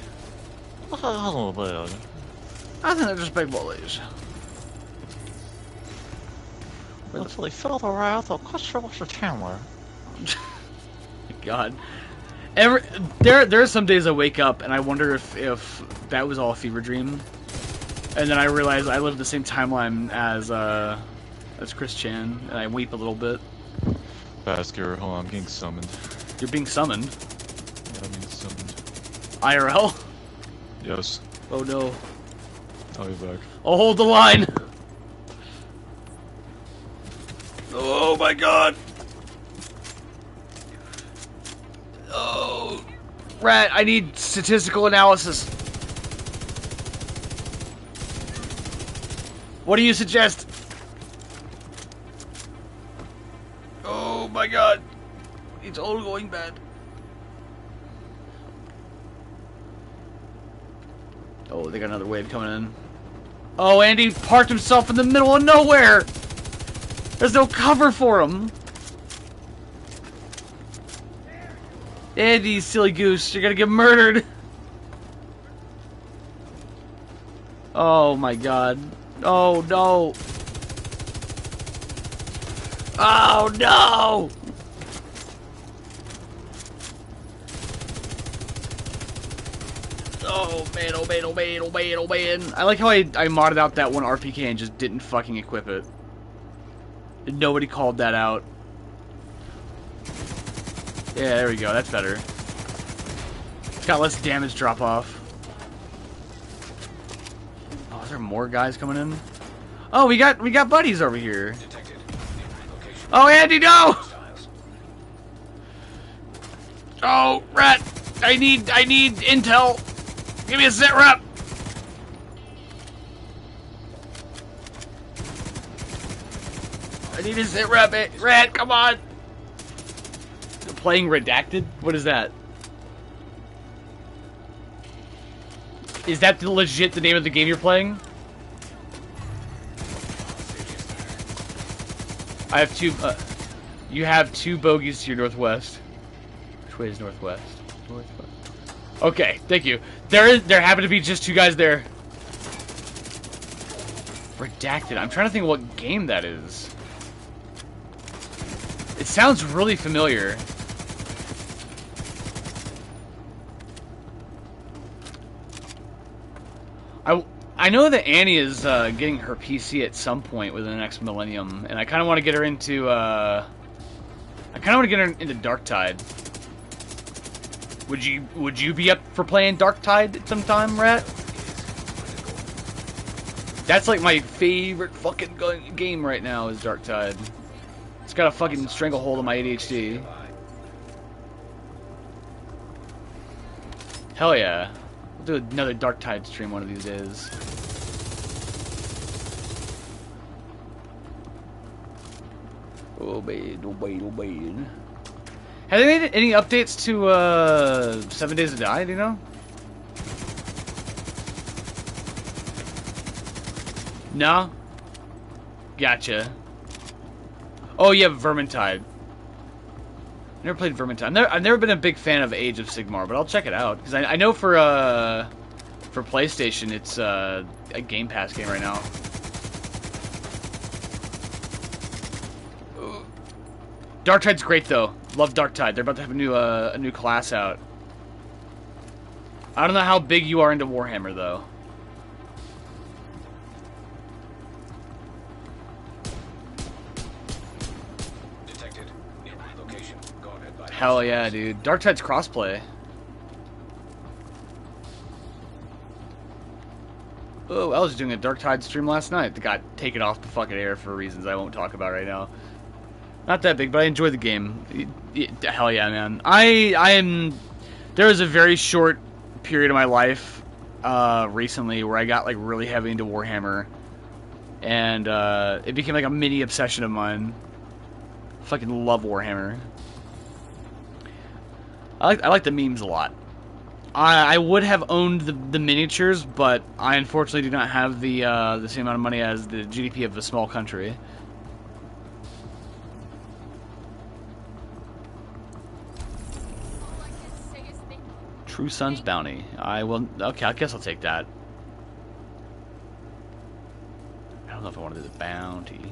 I think they're just big bullies. Actually, further out, I'll cut you off the camera. God. There are some days I wake up and I wonder if that was all a fever dream. And then I realize I live the same timeline as Chris Chan, and I weep a little bit. Basker, hold on, I'm getting summoned. You're being summoned? Yeah, I'm being summoned. IRL? Yes. Oh no. I'll be back. I'll hold the line! Oh my god! Oh, Rat, I need statistical analysis. What do you suggest? Oh my god. It's all going bad. Oh, they got another wave coming in. Oh, Andy parked himself in the middle of nowhere! There's no cover for him! Andy, silly goose, you're gonna get murdered! Oh my god. Oh no. Oh no! Oh man, oh man, oh man, oh man, oh man. I like how I modded out that one RPK and just didn't fucking equip it. And nobody called that out. Yeah, there we go, that's better. It's got less damage drop off. Oh, is there more guys coming in? Oh, we got buddies over here. Oh, Andy, no! Oh, rat! I need intel. Give me a sit rep. I need a sit rep, rat. Come on. Playing redacted? What is that? Is that legit the name of the game you're playing? I have two. You have two bogeys to your northwest. Which way is northwest? Northwest. Okay, thank you. There happen to be just two guys there. Redacted. I'm trying to think of what game that is. It sounds really familiar. I know that Annie is getting her PC at some point within the next millennium, and I kind of want to get her into Darktide. Would you be up for playing Darktide sometime, Rat? That's like my favorite fucking game right now is Darktide. It's got a fucking stranglehold on my ADHD. Hell yeah. We'll do another Darktide stream one of these days. Oh man, oh man, oh man. Have they made any updates to 7 Days to Die, do you know? No? Gotcha. Oh yeah, Vermintide. Never played Vermintide. I've never been a big fan of Age of Sigmar, but I'll check it out. Because I know for PlayStation, it's a Game Pass game right now. Darktide's great though. Love Darktide. They're about to have a new class out. I don't know how big you are into Warhammer though. Detected. Nearby location. Go ahead, buddy. Hell yeah, dude. Darktide's crossplay. Oh, I was doing a Darktide stream last night that got taken off the fucking air for reasons I won't talk about right now. Not that big, but I enjoy the game. Hell yeah, man. There was a very short period of my life recently where I got like really heavy into Warhammer, and it became like a mini obsession of mine. Fucking love Warhammer. I like the memes a lot. I would have owned the miniatures, but I unfortunately do not have the same amount of money as the GDP of a small country. True Son's Bounty. I will. Okay, I guess I'll take that. I don't know if I want to do the bounty.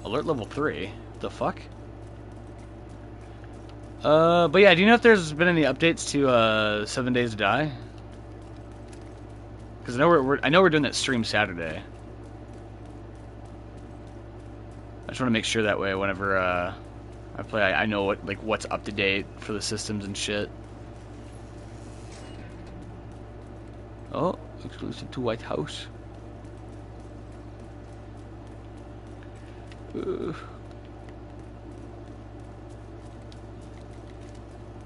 Alert level 3. The fuck? But yeah, do you know if there's been any updates to 7 Days to Die? Because I know we're doing that stream Saturday. I just want to make sure that way whenever I play, I know what's up to date for the systems and shit. Oh, exclusive to White House. Man,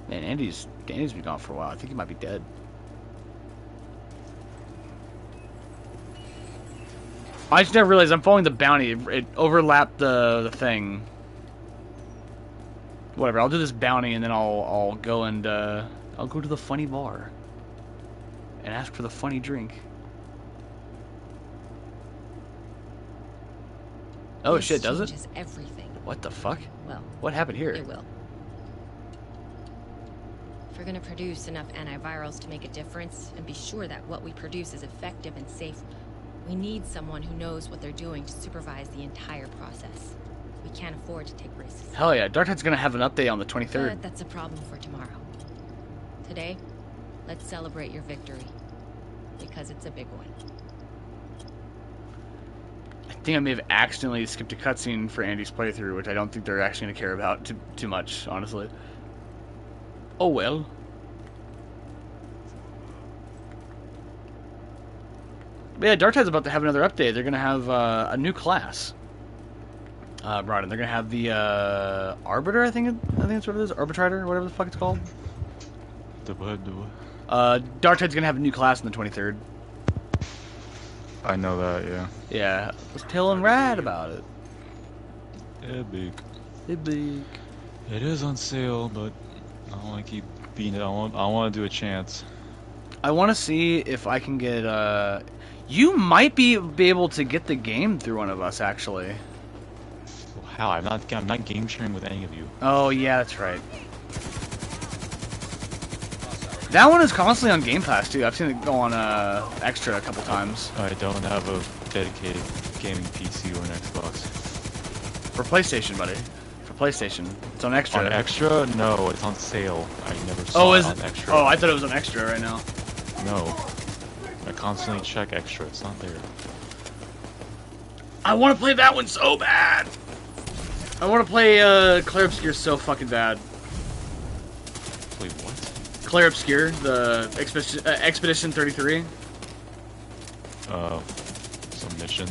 Andy's been gone for a while. I think he might be dead. I just never realized I'm following the bounty. It overlapped the thing. Whatever, I'll do this bounty and then I'll go and I'll go to the funny bar and ask for the funny drink. Oh This shit, does it? changes everything. What the fuck? Well, What happened here? it will. If we're gonna produce enough antivirals to make a difference and be sure that what we produce is effective and safe, We need someone who knows what they're doing to supervise the entire process. We can't afford to take risks. Hell yeah, Darkhead's gonna have an update on the 23rd. But that's a problem for tomorrow. Today, let's celebrate your victory. Because it's a big one. I think I may have accidentally skipped a cutscene for Andy's playthrough, which I don't think they're actually gonna care about too much, honestly. Oh well. But yeah, Darkhead's about to have another update. They're gonna have a new class brought in. They're gonna have the Arbiter, I think that's what it is, Arbitrator, whatever the fuck it's called. Darkhead's gonna have a new class on the 23rd. I know that, yeah. Yeah, I was telling Rad about it. Yeah, big. Hey, big. It is on sale, but I don't want to keep beating it. I want to do a chance. I want to see if I can get. You might be able to get the game through one of us, actually. Well, how? I'm not game sharing with any of you. Oh yeah, that's right. That one is constantly on Game Pass too. I've seen it go on extra a couple times. I don't have a dedicated gaming PC or an Xbox. For PlayStation, buddy. For PlayStation, it's on extra. On extra? No, it's on sale. I never saw it on extra. Oh, I thought it was on extra right now. No. I constantly check extra. It's not there. I want to play that one so bad. I want to play Claire Obscure so fucking bad. Wait, what? Claire Obscure, the Expedition 33. Some mission.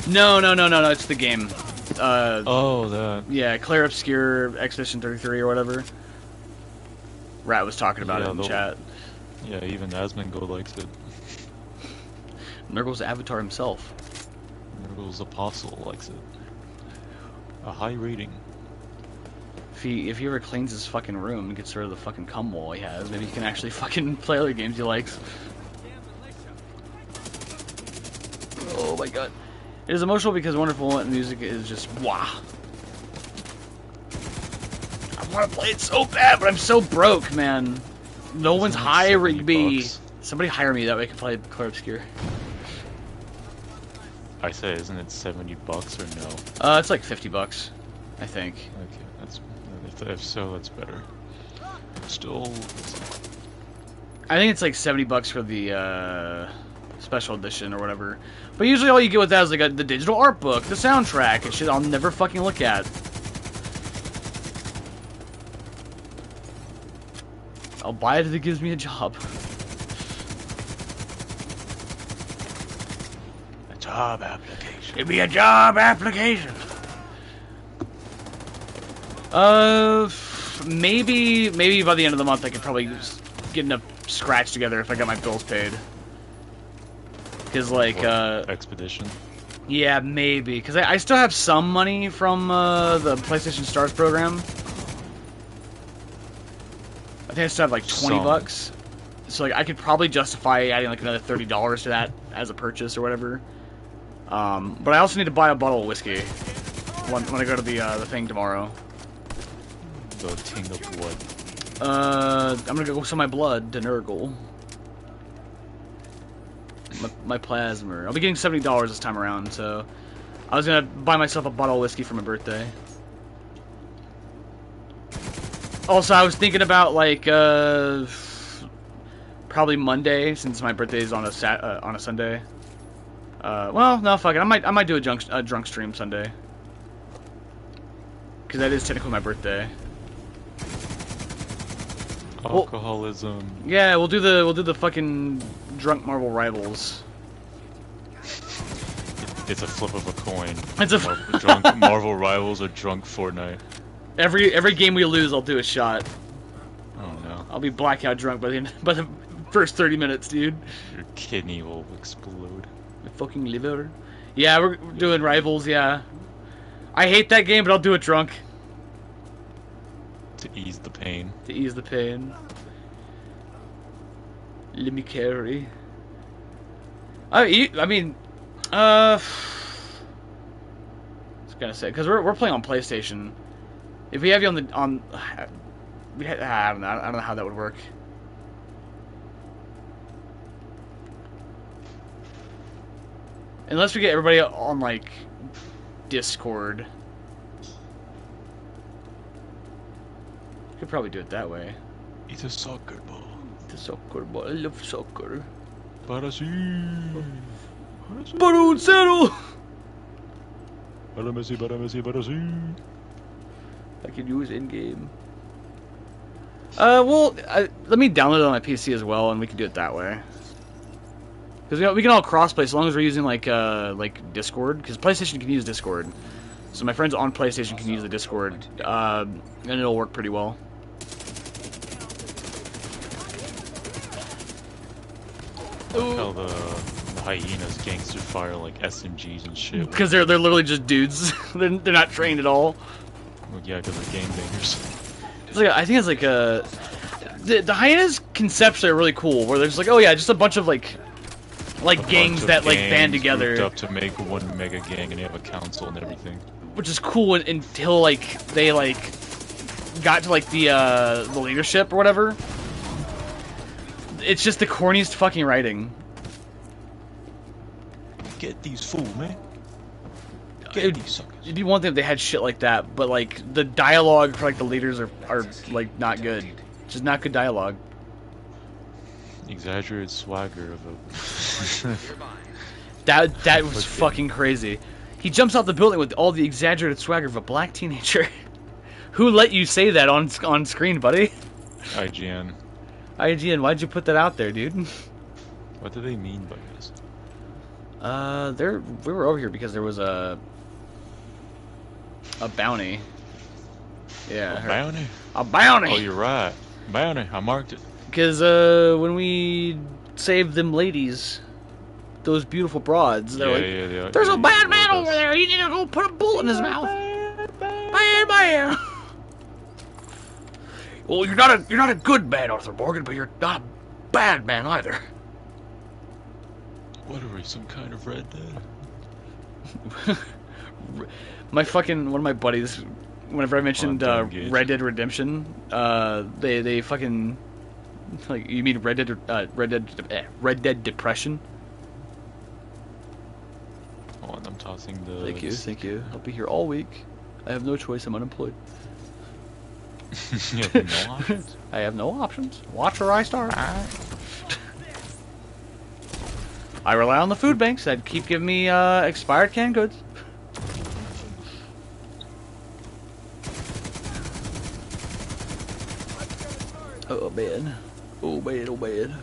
No, it's the game. Yeah, Claire Obscure Expedition 33 or whatever. Rat was talking about it in chat. Yeah, even Asmongold likes it. Nurgle's avatar himself. Nurgle's apostle likes it. A high rating. If he ever cleans his fucking room and gets rid of the fucking cum wall he has, maybe he can actually fucking play other games he likes. Oh my god. It is emotional because wonderful and music is just wah. I want to play it so bad, but I'm so broke, man. No one's hiring me. Somebody hire me that way I can play Claire Obscure. I say, isn't it $70 or no? It's like $50, I think. Okay, if so, that's better. Still, I think it's like $70 for the special edition or whatever. But usually all you get with that is like the digital art book, the soundtrack, and shit I'll never fucking look at. I'll buy it if it gives me a job. a job application. Give me a job application. Maybe by the end of the month I could probably just get enough scratch together if I got my bills paid. Cause like Expedition. Yeah, maybe. Cause I still have some money from the PlayStation Stars program. I think I still have like $20. So like I could probably justify adding like another $30 to that as a purchase or whatever. But I also need to buy a bottle of whiskey when I go to the thing tomorrow. The King of Blood. I'm gonna go sell my blood to Nurgle. My plasma. I'll be getting $70 this time around, so I was gonna buy myself a bottle of whiskey for my birthday. Also, I was thinking about like probably Monday, since my birthday is on a Sunday. Well, no, fuck it. I might do a drunk stream Sunday, because that is technically my birthday. Alcoholism. Yeah, we'll do the fucking drunk Marvel Rivals. It's a flip of a coin. It's a drunk Marvel Rivals or drunk Fortnite. Every game we lose, I'll do a shot. Oh no. I'll be blackout drunk by the first 30 minutes, dude. Your kidney will explode. My fucking liver. Yeah, we're doing Rivals. Yeah. I hate that game, but I'll do it drunk. To ease the pain. To ease the pain. Let me carry. I mean, I was gonna say, because we're playing on PlayStation. If we have you on I don't know how that would work. Unless we get everybody on, like, Discord. Could probably do it that way. It's a soccer ball. The soccer ball. I love soccer. Para sí. Para un cero! Para Messi, para Messi, para sí. I can use in-game. Well, let me download it on my PC as well, and we can do it that way. Because we can all crossplay as long as we're using like Discord. Because PlayStation can use Discord, so my friends on PlayStation can use the Discord, and it'll work pretty well. Tell the hyenas gangster fire like SMGs and shit. Because they're literally just dudes. they're not trained at all. Well, yeah, because they're gangbangers. It's like I think it's like the hyenas conceptually are really cool. Where there's like, oh yeah, just a bunch of like gangs that like band together up to make one mega gang, and they have a council and everything. Which is cool until like they like got to like the leadership or whatever. It's just the corniest fucking writing. Get these fools, man. Get these suckers. It'd be one thing if they had shit like that, but like the dialogue for like the leaders are like not good. Just not good dialogue. Exaggerated swagger of a. that was fucking crazy. He jumps out the building with all the exaggerated swagger of a black teenager. Who let you say that on screen, buddy? IGN. IGN, why'd you put that out there, dude? What do they mean by this? We were over here because there was a bounty. Yeah. A bounty? A bounty! Oh, you're right. Bounty. I marked it. Because, when we saved them ladies, those beautiful broads, they're like, there's a bad man over there, you need to go put a bullet in his mouth. Bad man! Well, you're not a good man, Arthur Morgan, but you're not a bad man either. What are we, some kind of Red Dead? One of my buddies, whenever I mentioned Red Dead Redemption, they fucking like, you mean Red Dead Depression? Hold on, I'm tossing the. Thank you. I'll be here all week. I have no choice. I'm unemployed. You have no options. I have no options. Watch where I start. I rely on the food banks that keep giving me expired canned goods. Oh man. Oh man, oh man.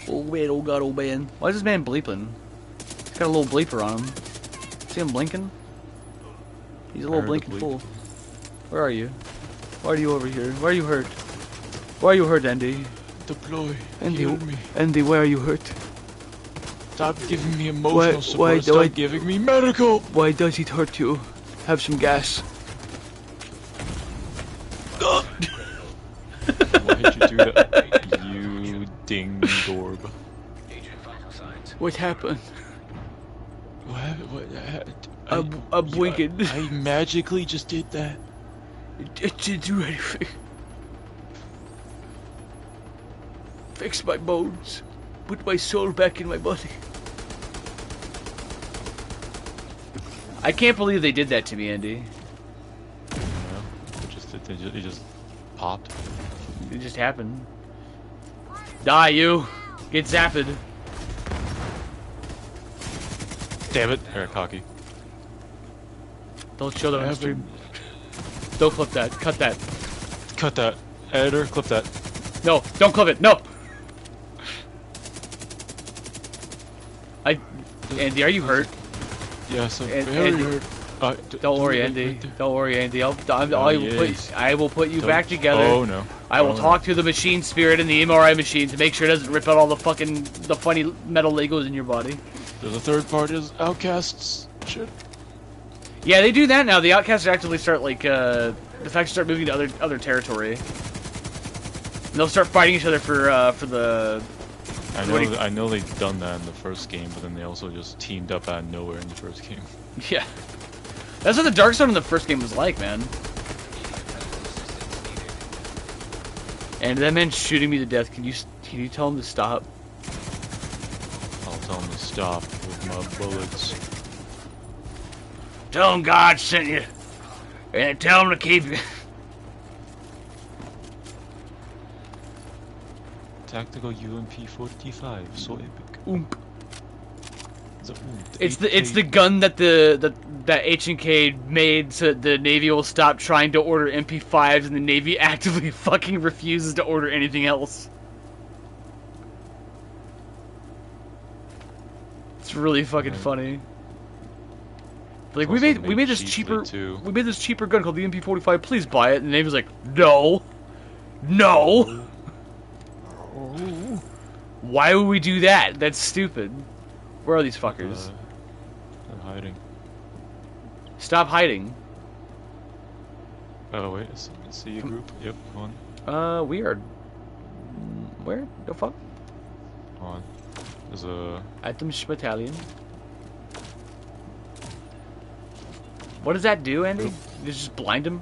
Oh man, oh god, oh man. Why is this man bleeping? He's got a little bleeper on him. See him blinking? He's a little blinking fool. Where are you? Why are you over here? Why are you hurt? Why are you hurt, Andy? Deploy. Andy, Heal me. Andy, why are you hurt? Stop giving me emotional support. Why Stop giving me medical. Why does it hurt you? Have some gas. Why did you do that? You ding dorb. What happened? What? I'm winking. I magically just did that. It didn't do anything. Fix my bones. Put my soul back in my body. I can't believe they did that to me, Andy. No, it just popped. It just happened. Die, you! Get zapped. Damn it! Eric Hockey. Don't show that on stream. Don't clip that. Cut that. Cut that. Editor, clip that. No, don't clip it. No! Andy, are you hurt? Yes, I'm Andy, very hurt. Don't worry, Andy. Don't worry, Andy. I will put you back together. Oh no. I will talk to the machine spirit in the MRI machine to make sure it doesn't rip out all the funny metal Legos in your body. There's a third part is outcasts. Shit. Yeah, they do that now. The outcasts actively start like the factions start moving to other territory. And they'll start fighting each other for the. I know they've done that in the first game, but then they also just teamed up out of nowhere in the first game. Yeah. That's what the Dark Zone in the first game was like, man. And that man shooting me to death. Can you tell him to stop? I'll I'll tell him to stop with my bullets. Tell him God sent you. And tell him to keep you. Tactical UMP-45, so epic. Oomp. It's It's the gun that that H&K made so that the Navy will stop trying to order MP5s and the Navy actively fucking refuses to order anything else. It's really fucking funny. Like we made this cheaper too. we made this cheaper gun called the MP45. Please buy it. And the Navy's like, no, no. Why would we do that? That's stupid. Where are these fuckers? They're hiding. Stop hiding. Oh wait, I see a group. Yep, come on. We are. Where the fuck? Come on. There's a. Items battalion. What does that do, Andy? Oop. You just blind him?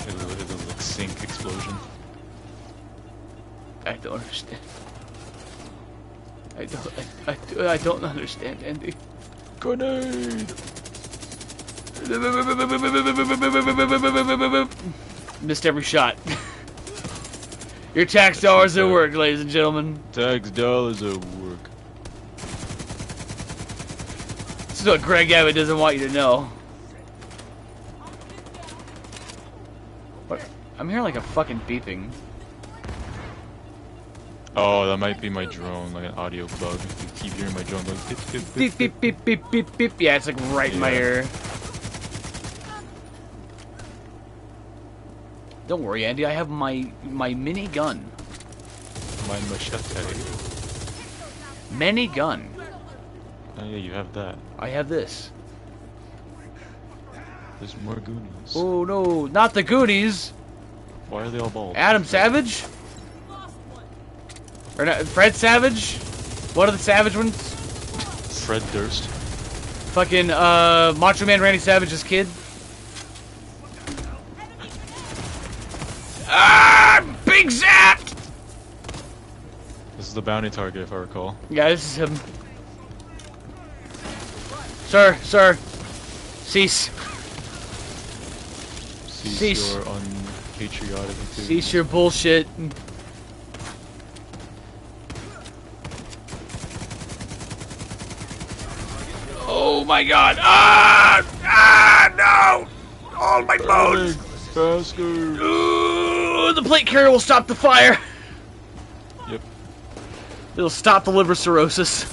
It'll like sink explosion. I don't understand. I don't understand, Andy. Grenade! Missed every shot. Your tax dollars at work, ladies and gentlemen. Tax dollars at work. This is what Greg Abbott doesn't want you to know. What? I'm hearing like a fucking beeping. Oh, that might be my drone, like an audio bug. You keep hearing my drone going beep, beep, beep, Beep, beep, beep, beep, beep, beep. Yeah, it's like right in my ear. Don't worry, Andy. I have my mini gun. My machete. Mini gun. Oh yeah, you have that. I have this. There's more Goonies. Oh no, not the Goonies. Why are they all bald? Adam Savage? Or not, Fred Savage? What are the Savage ones? Fred Durst. Fucking Macho Man Randy Savage's kid. Ah! Big zapped! This is the bounty target, if I recall. Yeah, this is him. Sir. Cease. Cease your unpatriotic activity. Cease your bullshit. Oh my god. No! All my bones! Faster! Ooh, the plate carrier will stop the fire! Yep. It'll stop the liver cirrhosis.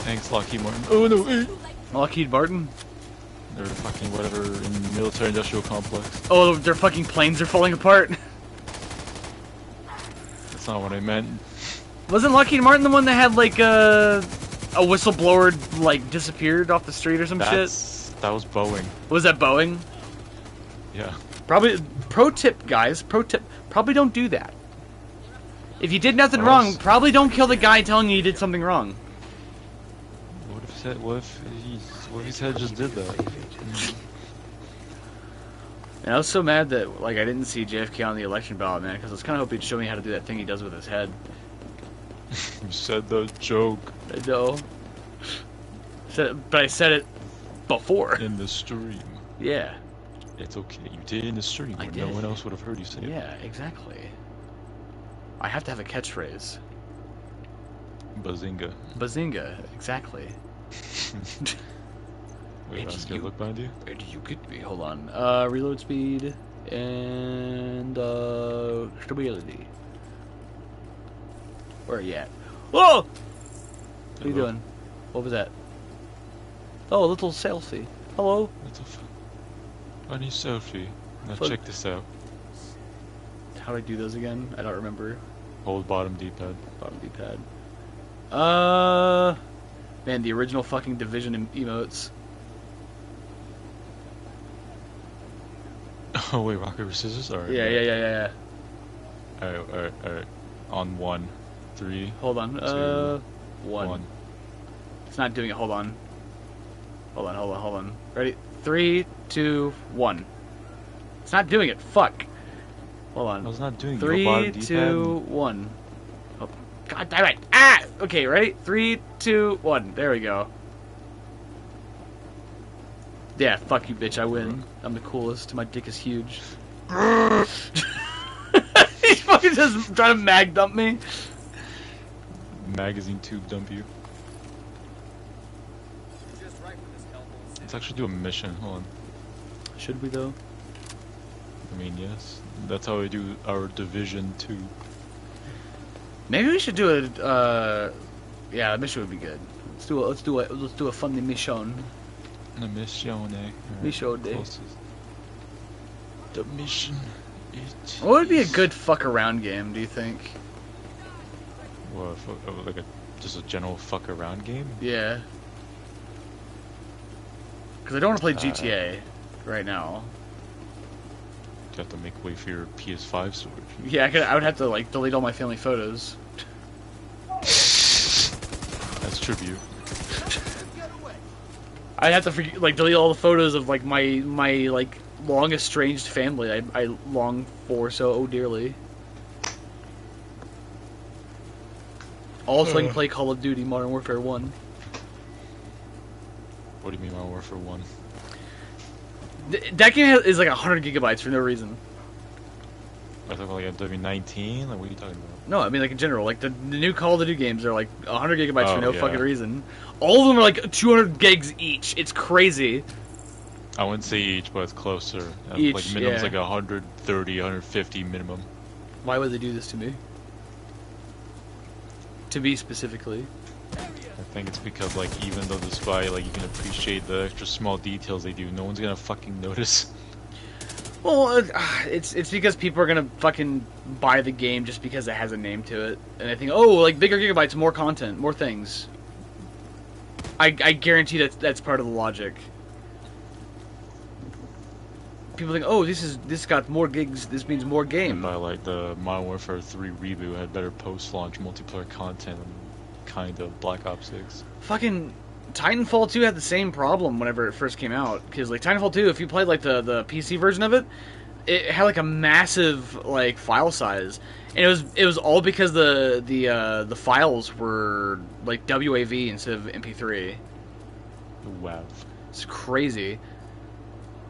Thanks, Lockheed Martin. Oh no! Lockheed Martin? They're fucking whatever in the military-industrial complex. Oh, their fucking planes are falling apart. That's not what I meant. Wasn't Lockheed Martin the one that had like a whistleblower like disappeared off the street or some shit? That was Boeing. Was that Boeing? Yeah. Probably. Pro tip, guys. Pro tip. Probably don't do that. If you did nothing wrong, probably don't kill the guy telling you you did something wrong. What if his head just did that? And I was so mad that like I didn't see JFK on the election ballot, man, because I was kind of hoping he'd show me how to do that thing he does with his head. You said the joke. I know. But I said it before. In the stream. Yeah. It's okay. You did in the stream where no one else would have heard you say it. Yeah, exactly. I have to have a catchphrase. Bazinga. Bazinga, exactly. Wait, I was gonna look behind you? Where did you get me? Hold on. Reload speed and stability. Where are you at? Whoa! What are you doing? What was that? Oh, a little selfie. Hello? I need selfie. Now Fuck. check this out. How do I do those again? I don't remember. Hold bottom D-pad. Bottom D-pad. Man, the original fucking Division emotes. Oh wait, rock paper scissors. All right. Yeah. All right. On 1, 3. Hold on. 2, one. It's not doing it. Hold on. Hold on. Ready? 3, 2, 1. It's not doing it. Fuck. Hold on. I was not doing it. 3, 2, 1. God damn it! Ah! Okay, ready? 3, 2, 1. There we go. Yeah, fuck you, bitch. I win. I'm the coolest. My dick is huge. He's fucking just trying to mag dump me. Magazine tube dump you. Let's actually do a mission. Hold on. Should we though? I mean, yes. That's how we do our Division 2. Maybe we should do it. Yeah, the mission would be good. Let's do a funny mission. A mission, eh? Mission, eh? The mission. What would be a good fuck around game? Do you think? What? Like just a general fuck around game? Yeah. Because I don't want to play GTA right now. You have to make way for your PS5 storage. Yeah, I would have to like delete all my family photos. That's tribute. I'd have to like delete all the photos of like my like long estranged family I long for so dearly. Also, I can play Call of Duty Modern Warfare 1. What do you mean Modern Warfare 1? That game is like 100 gigabytes for no reason. I thought like a W19? Like, what are you talking about? No, I mean like in general, like the new Call of Duty games are like 100 gigabytes for Oh, no yeah. fucking reason. All of them are like 200 gigs each. It's crazy. I wouldn't say each, but it's closer. Each, like minimum's yeah. like 130, 150 minimum. Why would they do this to me? To me specifically. I think it's because like even though this guy like you can appreciate the extra small details they do, no one's gonna fucking notice. Well, it's because people are gonna fucking buy the game just because it has a name to it, and I think, oh, like bigger gigabytes, more content, more things. I guarantee that's part of the logic. People think, oh, this got more gigs, this means more game. And by like the Modern Warfare 3 reboot had better post-launch multiplayer content than kind of Black Ops 6. Fucking Titanfall 2 had the same problem whenever it first came out, because like Titanfall 2, if you played like the PC version of it, it had like a massive like file size, and it was all because the files were like WAV instead of MP3. Wow. It's crazy.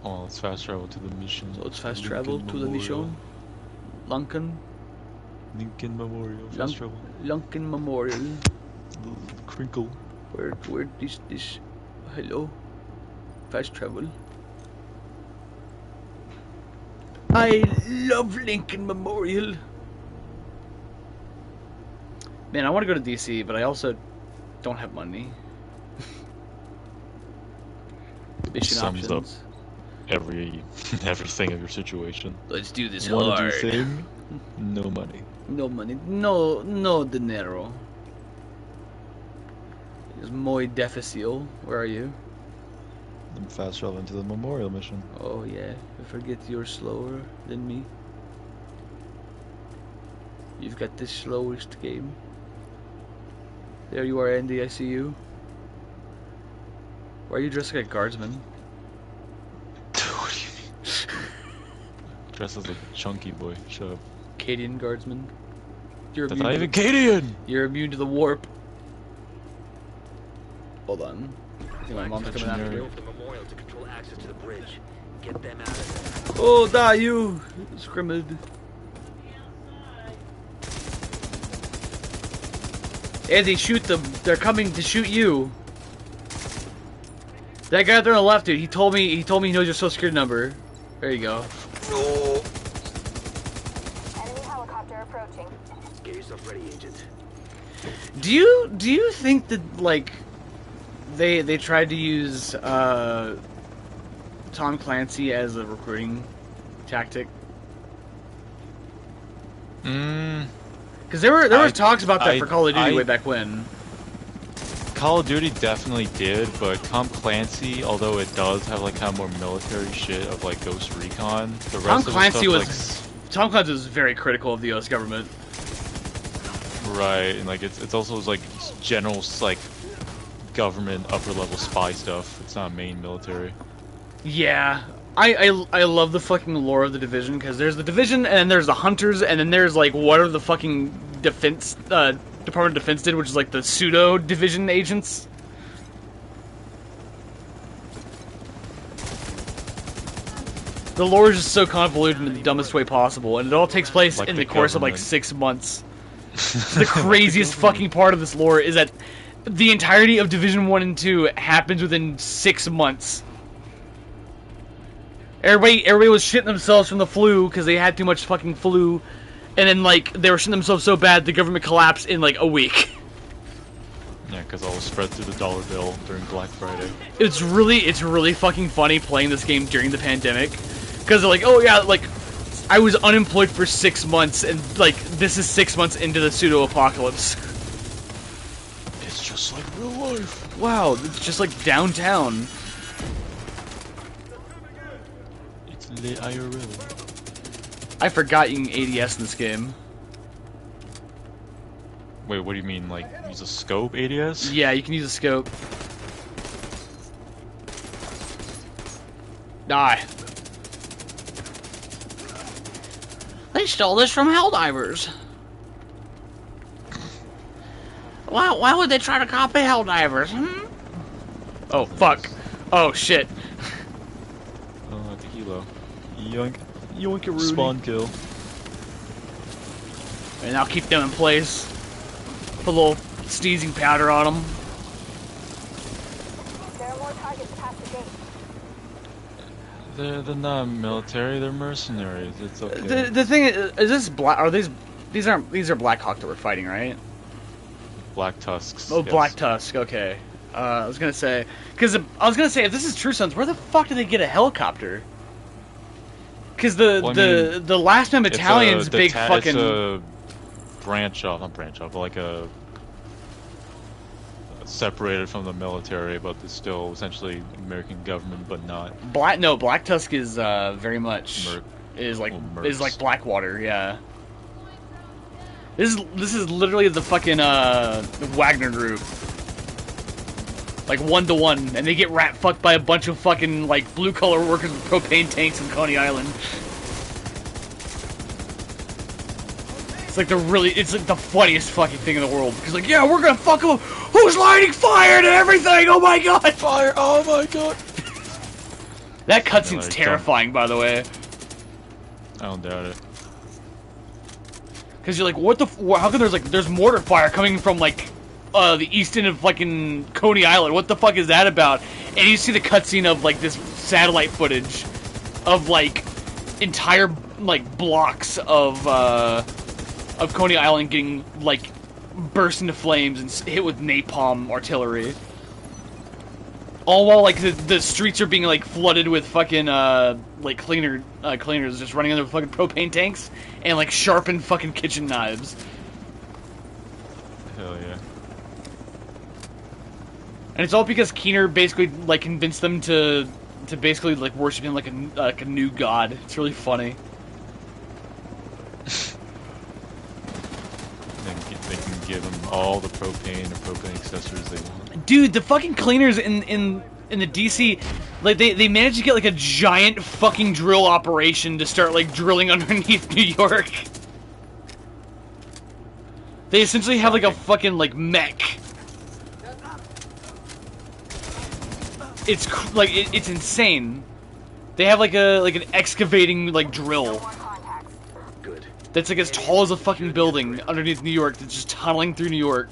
Oh, let's fast travel to the mission. So let's fast travel to the mission. Lincoln Memorial. Fast travel. Lincoln Memorial. Little crinkle. Where this hello, fast travel. I love Lincoln Memorial. Man, I want to go to DC, but I also don't have money. Mission Sums up options. everything of your situation. Let's do this Wanna hard. do thing? No money. No money. No dinero. It's muy difícil. Where are you? I'm fast traveling to the memorial mission. Oh yeah, I forget you're slower than me. You've got the slowest game. There you are, Andy, I see you. Why are you dressed like a guardsman? What do you mean? Dressed as a chunky boy. Shut up. Cadian guardsman. You're That's immune not to even Cadian! You're immune to the warp. Hold on. I think my mom's coming after me. The memorial to control access to the bridge. Get them out of there. Oh, die you! Scrimmage. Andy, shoot them. They're coming to shoot you. That guy there on the left, dude. He told me he knows your social security number. There you go. Enemy helicopter approaching. Get yourself ready, agent. Do you think that like they tried to use Tom Clancy as a recruiting tactic? Because there was talks about that for Call of Duty way back when. Call of Duty definitely did, but Tom Clancy, although it does have like kind of more military shit of like Ghost Recon, the rest Tom Clancy was very critical of the U.S. government. Right, and like it's also like general like government upper level spy stuff. It's not main military. Yeah, I love the fucking lore of the Division, because there's the Division and then there's the Hunters and then there's like what are the fucking defense Department of Defense did, which is like the pseudo division agents. The lore is just so convoluted in the dumbest way possible, and it all takes place Like in the the course of like government. 6 months. The craziest fucking part of this lore is that the entirety of Division 1 and 2 happens within 6 months. Everybody was shitting themselves from the flu because they had too much fucking flu, and then like they were shitting themselves so bad the government collapsed in like a week. Yeah, because all was spread through the dollar bill during Black Friday. It's really fucking funny playing this game during the pandemic, because they're like, oh yeah, like I was unemployed for 6 months, and like this is 6 months into the pseudo apocalypse. It's just like real life. Wow, it's just like downtown. It's the IRL. I forgot you can ADS in this game. Wait, what do you mean? Like, use a scope ADS? Yeah, you can use a scope. Die. They stole this from Helldivers. Why would they try to copy Helldivers? Hmm? Oh, fuck. Oh, shit. Oh, tequila. Yoink. Yoinkaroo. Spawn kill. And I'll keep them in place. Put a little sneezing powder on them. There are more targets past the gate. They're not military, they're mercenaries. It's okay. The thing is this black? Are these are Black Hawk that we're fighting, right? Black Tusks. Oh, yes. Black Tusk. Okay. I was gonna say if this is True Sons, where the fuck did they get a helicopter? Because Well, I mean, the last man battalion's big fucking. It's a not branch off, but like a separated from the military, but it's still essentially American government, but not. Black Tusk is very much is like Mercs. Blackwater, yeah. This is literally the fucking Wagner group. Like 1-to-1, and they get rat fucked by a bunch of fucking like blue collar workers with propane tanks in Coney Island. It's like it's like the funniest fucking thing in the world. Because like, yeah, we're gonna fuck them. Who's lighting fire to everything? Oh my god! Fire! Oh my god! That cutscene's like, terrifying, by the way. I don't doubt it. Because you're like, what the? How come there's mortar fire coming from like the east end of fucking Coney Island? What the fuck is that about? And you see the cutscene of like this satellite footage of like entire like blocks of Coney Island getting like burst into flames and hit with napalm artillery. All while like the streets are being like flooded with fucking like cleaners just running under fucking propane tanks and like sharpened fucking kitchen knives. Hell yeah. And it's all because Keener basically like convinced them to basically like worship him like a new god. It's really funny. They can give them all the propane or propane accessories they want. Dude, the fucking cleaners in the DC, like they managed to get like a giant fucking drill operation to start like drilling underneath New York. They essentially have like a fucking like mech. It's insane. They have like an excavating like drill. Good. That's like as tall as a fucking building underneath New York that's just tunneling through New York.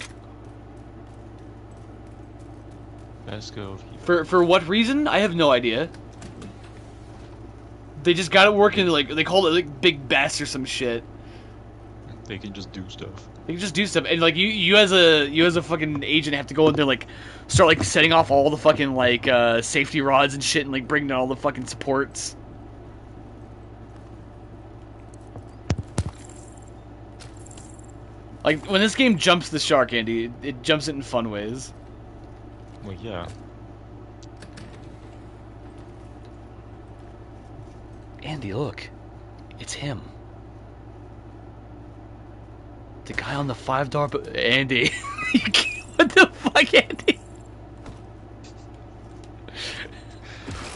Let's go. For what reason? I have no idea. They just got it working like they called it like Big Bess or some shit. They can just do stuff. They can just do stuff, and like you as a fucking agent have to go in there like start like setting off all the fucking like safety rods and shit and like bring down all the fucking supports. Like when this game jumps the shark, Andy, it jumps it in fun ways. Well, yeah. Andy, look, it's him. The guy on the $5 but Andy. What the fuck, Andy?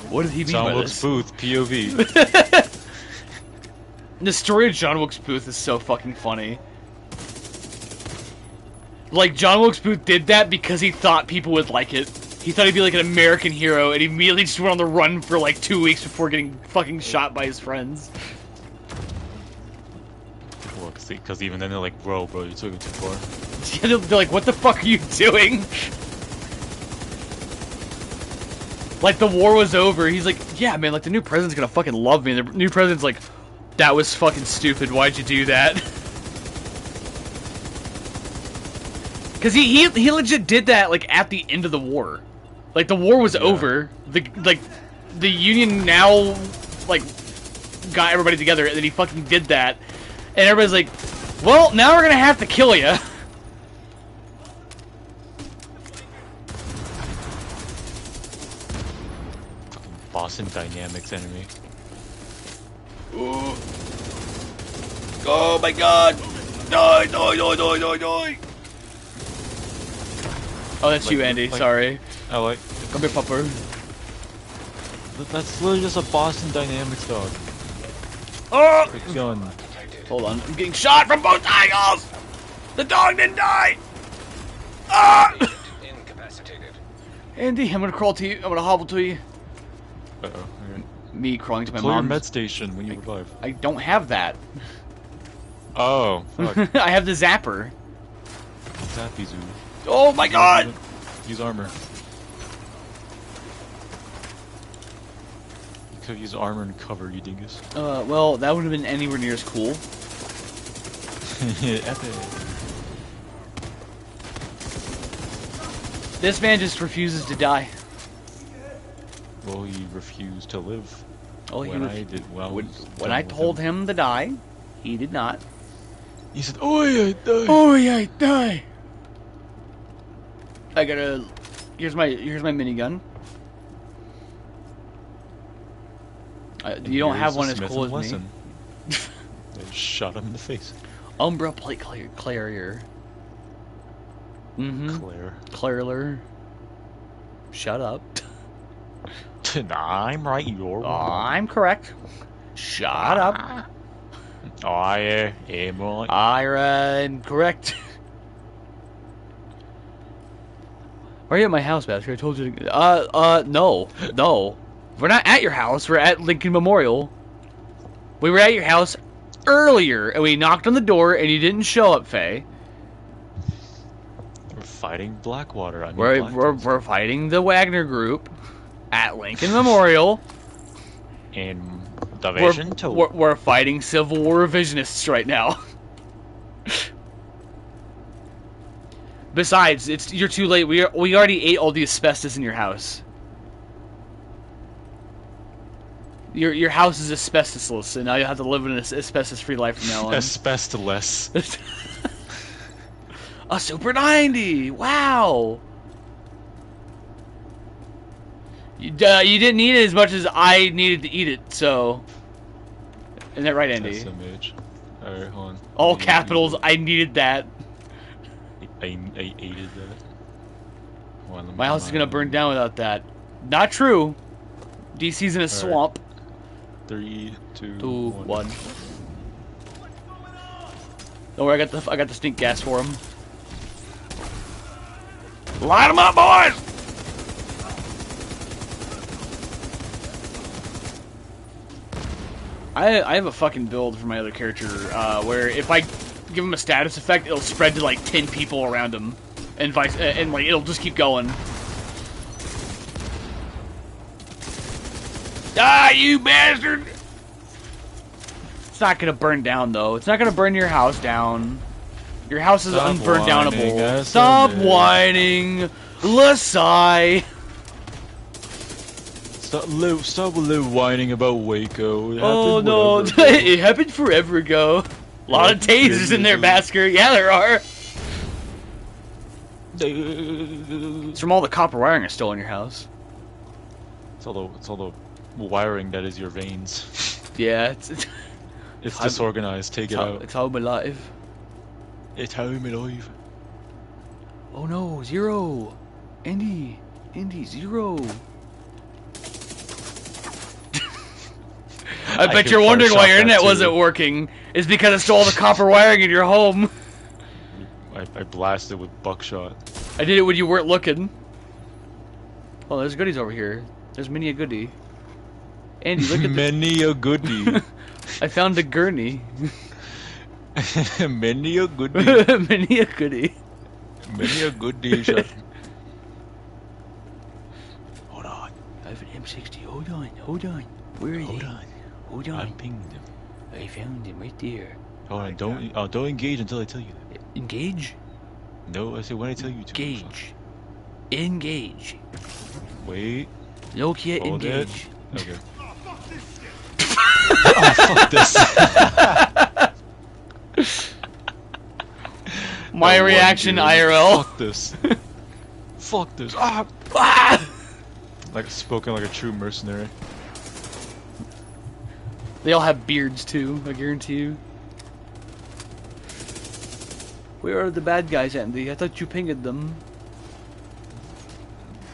What did he mean John by Wilkes this? Booth, POV. The story of John Wilkes Booth is so fucking funny. Like, John Wilkes Booth did that because he thought people would like it. He thought he'd be like an American hero, and he immediately just went on the run for like 2 weeks before getting fucking shot by his friends. Well, because even then they're like, bro, you took it too far. They're like, what the fuck are you doing? Like, the war was over. He's like, yeah, man, like, the new president's gonna fucking love me. And the new president's like, that was fucking stupid. Why'd you do that? Because he legit did that, like, at the end of the war. Like, the war was over. The Union now, like, got everybody together, and then he fucking did that. And everybody's like, well, now we're gonna have to kill you. Boston Dynamics enemy. Ooh. Oh my god! Die, die, die, die, die, die! Oh, that's you, Andy. Sorry. I like. Come here, pupper. That's literally just a Boston Dynamics dog. Oh! Quick gun. Hold on, I'm getting shot from both angles! The dog didn't die! Ah! Incapacitated. Andy, I'm gonna crawl to you. I'm gonna hobble to you. Uh oh. Me crawling to my Clear mom's. med station when you revive. I don't have that. Oh, fuck. I have the zapper. Zappy Zoo. Oh my god! Use armor. You could use armor and cover, you dingus. Well, that would have been anywhere near as cool. Epic. This man just refuses to die. Well, he refused to live. Oh, when I did well. When I told him to die, he did not. He said, "Oh yeah, die." Oh yeah, die. I gotta. Here's my minigun. You don't have one as cool as me. They shot him in the face. Umbra plate carrier. Claire. Clairler. Shut up. I'm right, you're wrong. I'm correct. Shut up. I am right. I am correct. Why are you at my house, Bastard? I told you to... No. We're not at your house. We're at Lincoln Memorial. We were at your house earlier, and we knocked on the door, and you didn't show up, Faye. We're fighting Blackwater. I mean, We're fighting the Wagner Group at Lincoln Memorial. In Division 2. We're fighting Civil War revisionists right now. Besides, you're too late. We already ate all the asbestos in your house. Your house is asbestosless, and now you have to live in an asbestos-free life from now on. Asbestos. A Super 90! Wow! You didn't eat it as much as I needed to eat it, so... Isn't that right, Andy? SMH. Alright, hold on. All capitals, I needed that. I aided that. Hold on, My house is gonna burn down without that. Not true. DC's in a swamp. 3, 2, 1. Don't worry, I got the stink gas for him. Light them up, boys! I have a fucking build for my other character where if I give him a status effect, it'll spread to like 10 people around him, and like it'll just keep going. Die, you bastard! It's not gonna burn down though. It's not gonna burn your house down. Your house is unburn downable. Stop whining, Lasai. Stop a little whining about Waco. Oh no, it happened forever ago. A lot of tasers in there, Basker. Yeah, there are. It's from all the copper wiring I stole in your house. It's all the wiring that is your veins. Yeah, It's disorganized. Take it out. It's how I'm alive. It's how I'm alive. Oh no, 0. Andy, 0. I bet you're wondering why your internet wasn't working. It's because I stole all the copper wiring in your home. I blasted with buckshot. I did it when you weren't looking. Oh, there's goodies over here. There's many a goodie. Andy, look at Many a goodie. I found a gurney. Many a goodie. Many a goodie. Many a goodie. Shot. Hold on. I have an M60. Hold on. Where is Hold he? on. Hold I'm on. pinging him. I found him right there. Hold on. Don't engage until I tell you that. Engage? No, I said when I tell you to. Gauge. Engage. Wait. Nokia Hold engage. it. Okay. Oh, fuck this. My That one reaction dude. IRL. Fuck this. Fuck this. Ah! Ah! Like spoken like a true mercenary. They all have beards too, I guarantee you. Where are the bad guys, Andy? I thought you pinged them.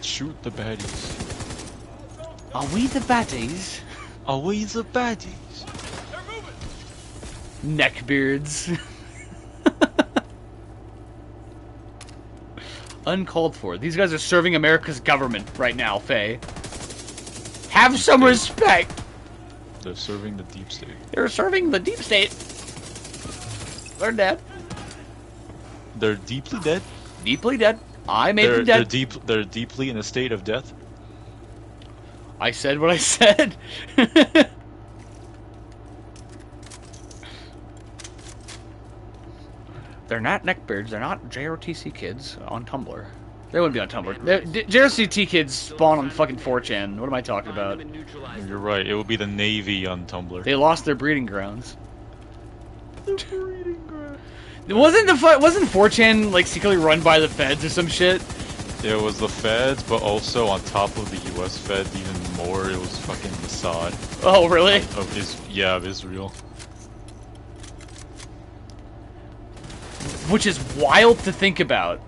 Shoot the baddies. Are we the baddies? Are we the baddies? Neckbeards. Uncalled for. These guys are serving America's government right now, Faye. Have some respect! They're serving the deep state. They're serving the deep state. They're dead. They're deeply dead. Deeply dead. I made them dead. They're deeply in a state of death. I said what I said. They're not neckbeards. They're not JRTC kids on Tumblr. They wouldn't be on Tumblr. JRTC kids spawn on fucking 4chan. What am I talking about? You're right. It would be the Navy on Tumblr. They lost their breeding grounds. Wasn't 4chan like secretly run by the feds or some shit? It was the feds, but also on top of the U.S. feds, even more. It was fucking Mossad Oh, really? of Israel. Which is wild to think about,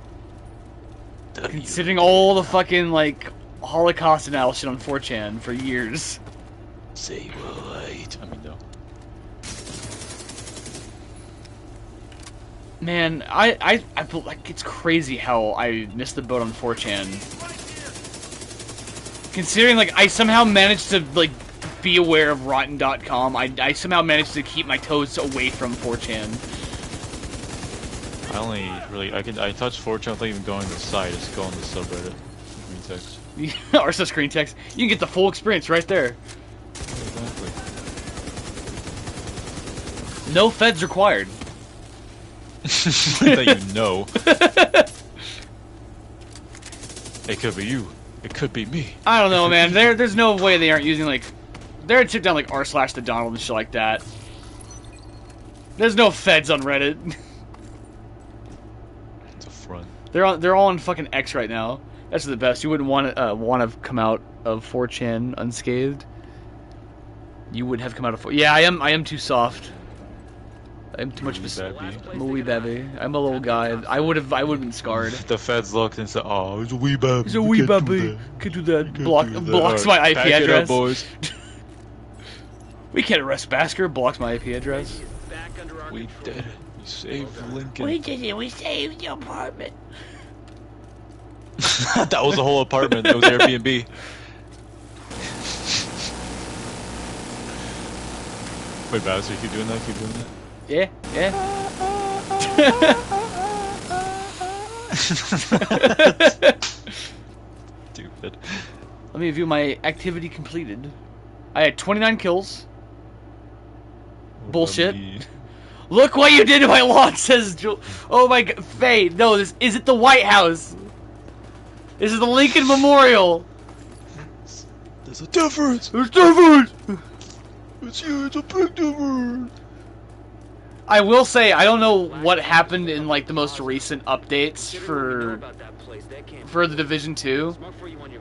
considering all the fucking like Holocaust and all shit on 4chan for years. Say what? I mean, no. Man, I feel like it's crazy how I missed the boat on 4chan. Considering like I somehow managed to like be aware of Rotten.com, I somehow managed to keep my toes away from 4chan. I touched 4chan without even going to the site. Just go on the subreddit. Green text. Or so screen text. You can get the full experience right there. Exactly. No feds required. That you know. It could be you. It could be me. I don't know, man. There's no way they aren't using like, they'd sit down like r/the Donald and shit like that. There's no feds on Reddit. It's a front. They're all on fucking X right now. That's the best. You wouldn't want to come out of 4chan unscathed. You would have come out of 4. Yeah, I am too soft. I'm too much of a I'm a wee baby. I'm a little guy. I would have been scarred. The feds looked and said, "Oh, it's a wee baby. He's a wee baby. Can't do that. Blocks my IP Pack it up, address. boys. We can't arrest Basker. Blocks my IP address. We did it. We saved Lincoln." We did it. We saved the apartment. That was the whole apartment. That was Airbnb. Wait, Bowser, you keep doing that? Keep doing that? Yeah. Stupid. Let me view my activity completed. I had 29 kills. Bullshit. Look what you did to my lawn, says Jewel. Oh my god. Faye, no, this isn't the White House. This is the Lincoln Memorial. There's a difference. There's difference. It's you. It's a big difference. I will say, I don't know what happened in like the most recent updates for the Division 2,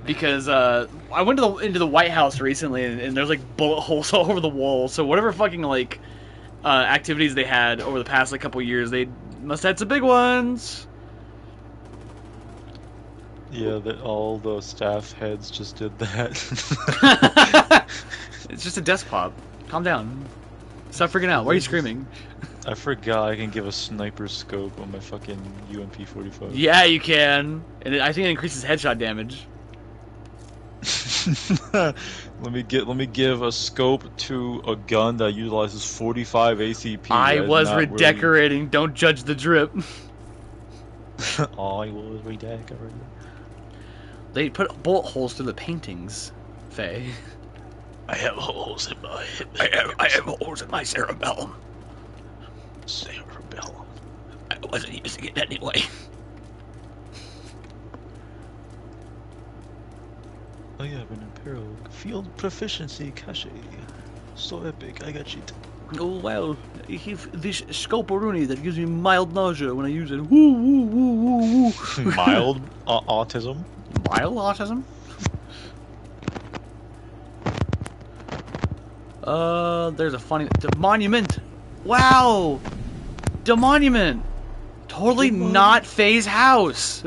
because I went into the White House recently, and there's like bullet holes all over the wall. So whatever fucking like activities they had over the past like couple years, they must have had some big ones. Yeah, all the staff heads just did that. It's just a desk pop. Calm down. Stop freaking out. Why are you screaming? I forgot I can give a sniper scope on my fucking UMP-45. Yeah, you can, and I think it increases headshot damage. Let me give a scope to a gun that utilizes 45 ACP. I That is was not redecorating. Don't judge the drip. Really... I was redecorating. They put bullet holes through the paintings, Faye. I have holes in my. I have holes in my cerebellum. Cerebellum. I wasn't using it anyway. I have an Imperial Field Proficiency Cache. So epic, I got shit. Oh well, I have this scoperoni that gives me mild nausea when I use it. Woo woo woo woo woo. Mild autism? Mild autism? There's a funny... The monument! Wow! The monument! Totally not Faye's house!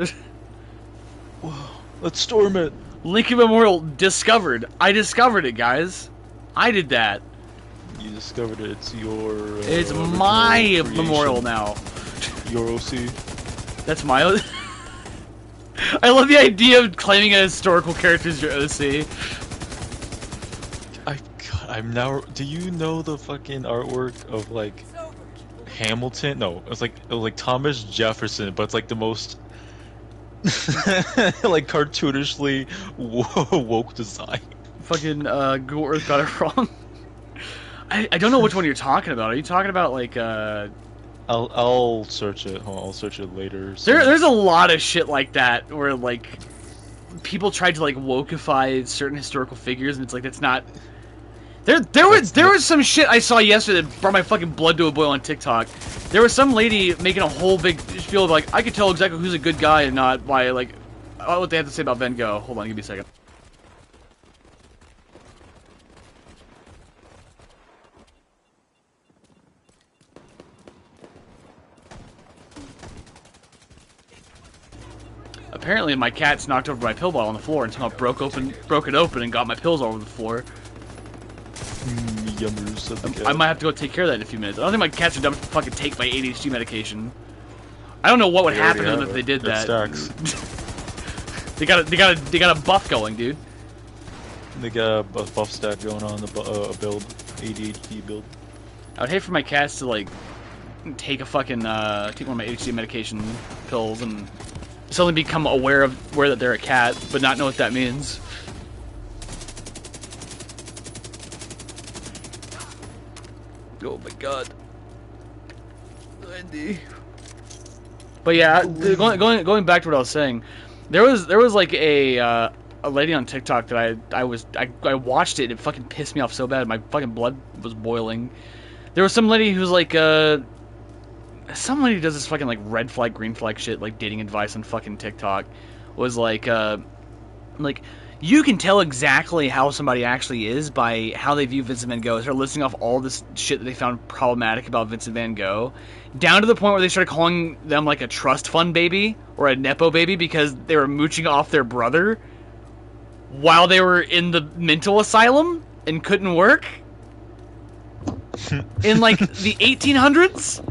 Whoa, let's storm it! Lincoln Memorial discovered. I discovered it, guys. I did that. You discovered it. It's your. It's my creation. memorial now. Your OC. That's my... I love the idea of claiming a historical character as your OC. I'm now. Do you know the fucking artwork of like Hamilton? No, it was like Thomas Jefferson, but it's like the most like cartoonishly woke design. Fucking Google Earth got it wrong. I don't know which one you're talking about. Are you talking about like I'll search it. Hold on, I'll search it later. There's a lot of shit like that where like people tried to like wokeify certain historical figures, and it's like that's not. There was some shit I saw yesterday that brought my fucking blood to a boil on TikTok. There was some lady making a whole big spiel of like I could tell exactly who's a good guy and not by like what they have to say about Van Gogh. Hold on, give me a second. Apparently, my cat's knocked over my pill bottle on the floor and somehow broke it open and got my pills all over the floor. Yummers of the cat. I might have to go take care of that in a few minutes. I don't think my cats are dumb to fucking take my ADHD medication. I don't know what would happen to them if they did that. they got a buff going, dude. They got a buff stack going on, the build, ADHD build. I would hate for my cats to like take a fucking take one of my ADHD medication pills and suddenly become aware that they're a cat, but not know what that means. Oh my god, Andy. But yeah, going back to what I was saying, there was like a lady on TikTok that I watched it and it fucking pissed me off so bad. My fucking blood was boiling. There was some lady who was like some lady does this fucking like red flag, green flag shit, like dating advice on fucking TikTok. Was like you can tell exactly how somebody actually is by how they view Vincent Van Gogh. They're listing off all this shit that they found problematic about Vincent Van Gogh, down to the point where they started calling them like a trust fund baby or a nepo baby because they were mooching off their brother while they were in the mental asylum and couldn't work in like the 1800s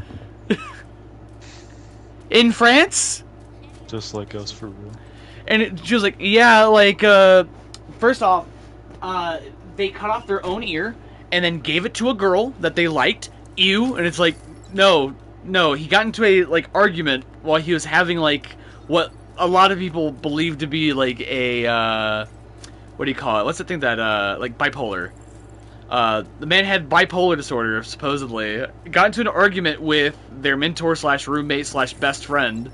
in France. Just like us, for real. And she was like, yeah, like, first off, they cut off their own ear and then gave it to a girl that they liked. Ew. And it's like, no, he got into a, like, argument while he was having, like, what a lot of people believe to be, like, a, what do you call it? What's the thing that, like, bipolar? The man had bipolar disorder, supposedly. Got into an argument with their mentor slash roommate slash best friend,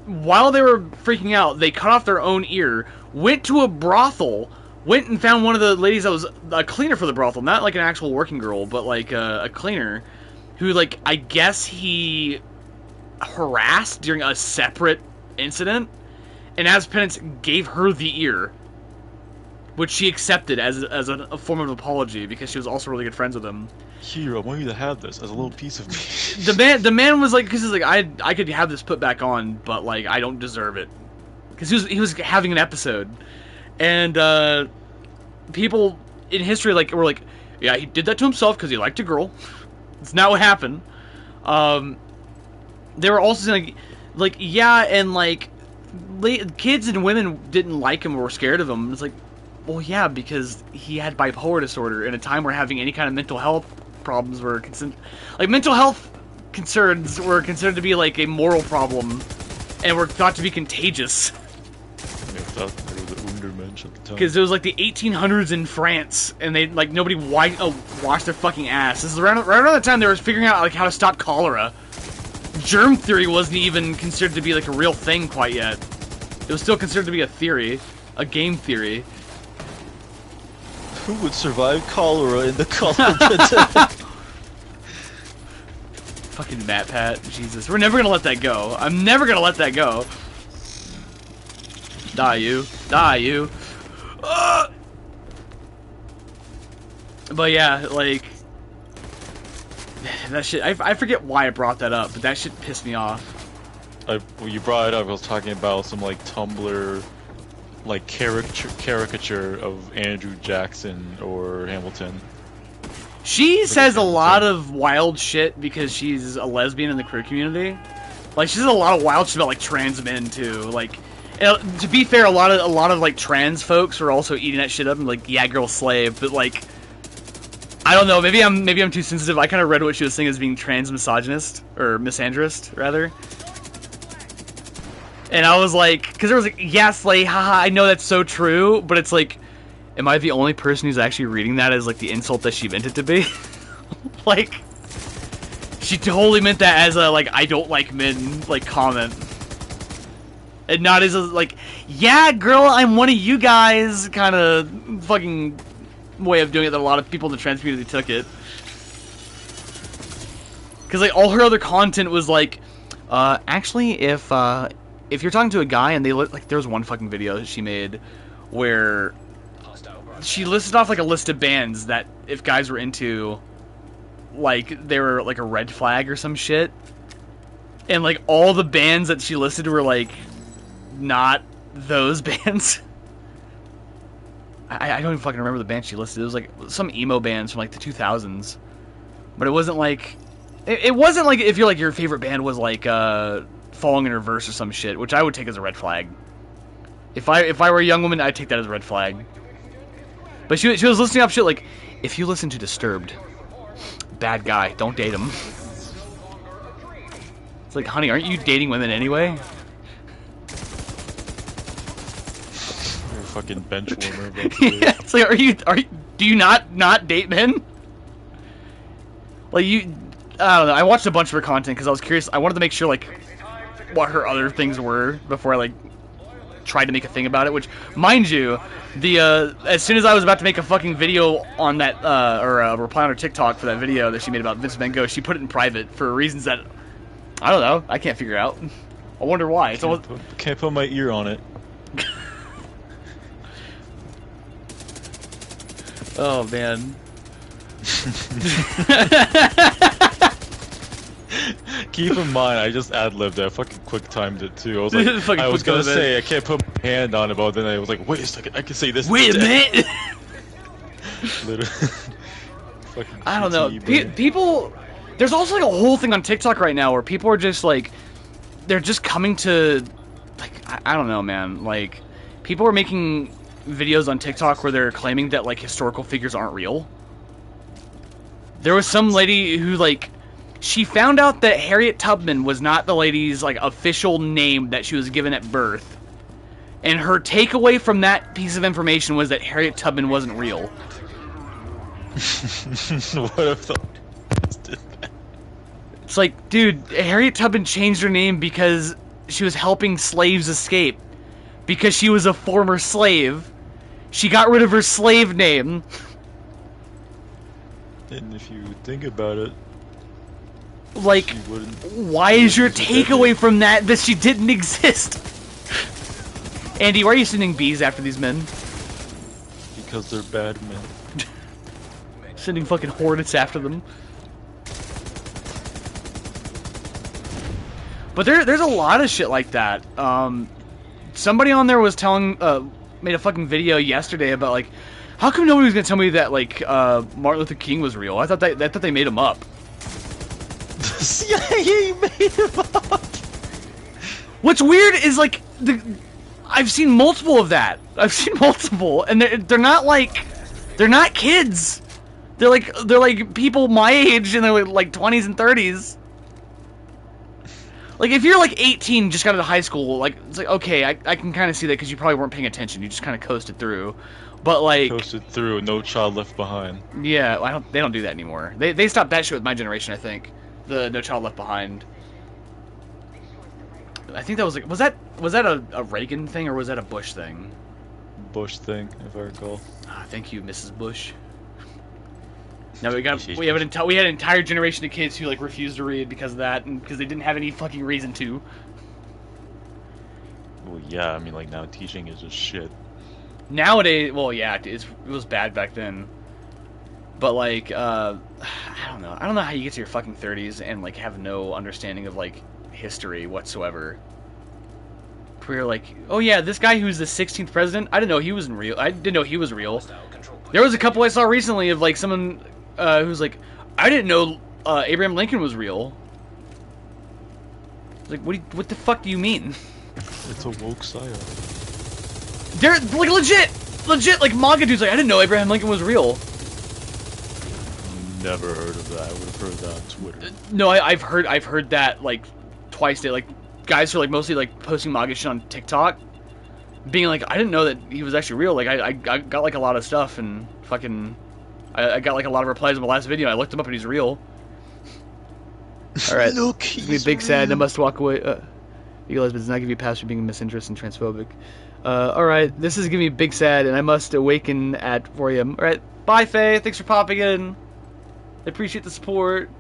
while they were freaking out, they cut off their own ear, went to a brothel, went and found one of the ladies that was a cleaner for the brothel, not like an actual working girl, but like a cleaner, who like, I guess he harassed during a separate incident, and as penance gave her the ear, which she accepted as a form of apology because she was also really good friends with him. Here, I want you to have this as a little piece of me. The man was like, because he's like, I could have this put back on, but like I don't deserve it, because he was having an episode, and people in history like were like, yeah, he did that to himself because he liked a girl, It's not what happened. They were also saying, like, yeah, and like, kids and women didn't like him or were scared of him. It's like, well, yeah, because he had bipolar disorder in a time where having any kind of mental health problems were like mental health concerns were considered to be like a moral problem, and were thought to be contagious. Because it was like the 1800s in France, and they like nobody washed their fucking ass. This is right around the time they were figuring out like how to stop cholera. Germ theory wasn't even considered to be like a real thing quite yet. It was still considered to be a theory, a game theory. Who would survive cholera in the cholera pandemic? Fucking Matt Pat, Jesus, we're never gonna let that go. I'm never gonna let that go. Die you, die you. But yeah, like that shit. I forget why I brought that up, but that shit pissed me off. Well, you brought it up. I was talking about some like Tumblr, like caricature of Andrew Jackson or Hamilton. She says a lot of wild shit because she's a lesbian in the queer community. Like she says a lot of wild shit about like trans men too. Like, to be fair, a lot of like trans folks are also eating that shit up and like, yeah, girl, slave. But like, I don't know. Maybe I'm too sensitive. I kind of read what she was saying as being trans misogynist or misandrist rather. And I was like, because there was like, yeah, slay, haha, I know that's so true, but it's like, am I the only person who's actually reading that as like the insult that she meant it to be? Like, she totally meant that as a like, I don't like men like comment, and not as a like, yeah, girl, I'm one of you guys kind of fucking way of doing it that a lot of people in the trans community took it. Because like all her other content was like, actually, if you're talking to a guy and they look like, there was one fucking video that she made where she listed off like a list of bands that if guys were into, like they were like a red flag or some shit, and like all the bands that she listed were like not those bands. I don't even fucking remember the band she listed. It was like some emo bands from like the 2000s, but it wasn't like it wasn't like if you're like your favorite band was like Falling in Reverse or some shit, which I would take as a red flag. If I were a young woman, I'd take that as a red flag. But she was listing up shit like, if you listen to Disturbed, bad guy, don't date him. It's like, honey, aren't you dating women anyway? You're a fucking bench warmer. Yeah, it's like, do you not date men? Like I don't know. I watched a bunch of her content because I was curious. I wanted to make sure like what her other things were before I like tried to make a thing about it. Which, mind you, as soon as I was about to make a fucking video on that or reply on her TikTok for that video that she made about Vincent Van Gogh, she put it in private for reasons that I don't know. I can't figure out. I wonder why. Can't put my ear on it. Oh man. Keep in mind, I just ad-libbed it. I fucking quick timed it too. I was like, I was gonna say I can't put my hand on it, but then I was like, wait a second, I can say this. Wait a minute. Literally. Fucking I don't know. QTE, People, there's also like a whole thing on TikTok right now where people are just like, they're just coming to, like, I don't know, man. Like, people are making videos on TikTok where they're claiming that like historical figures aren't real. There was some lady who like, she found out that Harriet Tubman was not the lady's like official name that she was given at birth, and her takeaway from that piece of information was that Harriet Tubman wasn't real. What if the did that? It's like, dude, Harriet Tubman changed her name because she was helping slaves escape. Because she was a former slave. She got rid of her slave name. And if you think about it, like, why is your takeaway from that she didn't exist? Andy, why are you sending bees after these men? Because they're bad men. Sending fucking hornets after them. But there's a lot of shit like that. Somebody on there was made a fucking video yesterday about like, how come nobody was gonna tell me that like Martin Luther King was real? I thought they made him up. CIA made him up. What's weird is like I've seen multiple of that. I've seen multiple, and they're not like they're not kids. They're like people my age in their like 20s and 30s. Like if you're like 18, just got out of high school, like it's like okay, I can kind of see that because you probably weren't paying attention. You just kind of coasted through. But like Coasted through, no child left behind. yeah, they don't do that anymore. They stopped that shit with my generation, I think. The No Child Left Behind. I think that was like was that a Reagan thing or was that a Bush thing? Bush thing, if I recall. Ah, thank you, Mrs. Bush. Now we had an entire generation of kids who like refused to read because of that and because they didn't have any fucking reason to. Well, yeah, I mean, like, now teaching is just shit. Nowadays, well, yeah, it was bad back then. But like, I don't know. I don't know how you get to your fucking 30s and like have no understanding of like history whatsoever. We're like, oh yeah, this guy who's the 16th president, I didn't know he was real. I didn't know he was real. There was a couple I saw recently of like someone who's like, I didn't know Abraham Lincoln was real. Like, what the fuck do you mean? It's a woke psyop. They're like legit like manga dudes like, I didn't know Abraham Lincoln was real. Never heard of that. I would have heard that on Twitter. No, I've heard that like twice. They like guys who are like mostly like posting manga shit on TikTok, being like, I didn't know that he was actually real. Like I got like a lot of stuff and fucking I got like a lot of replies on my last video. I looked him up and he's real. All right, Look, it's gonna be big sad. I must walk away. You guys, but does not give you a pass for being misinterest and transphobic. All right, this is giving me big sad, and I must awaken at 4 a.m. All right, bye, Faye. Thanks for popping in. I appreciate the support.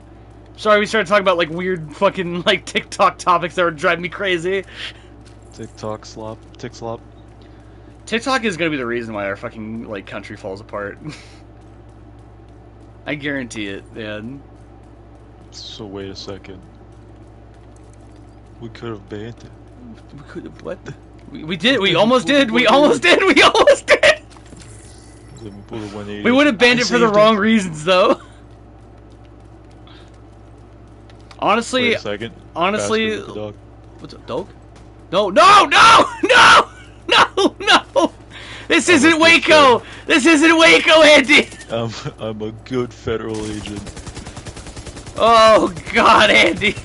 Sorry we started talking about like weird fucking like TikTok topics that were driving me crazy. TikTok slop. TikSlop. TikTok is gonna be the reason why our fucking like country falls apart. I guarantee it, man. So wait a second. We could have banned it. We could have what? We did. We almost did. We almost did. We almost did. Then we pulled a 180. We would have banned it for the wrong reasons, though. Honestly, Wait a second. honestly, Bastard with the dog. what's up, dog? No, no, no, no, no, no! This isn't Waco. This isn't Waco, Andy. I'm a good federal agent. Oh God, Andy!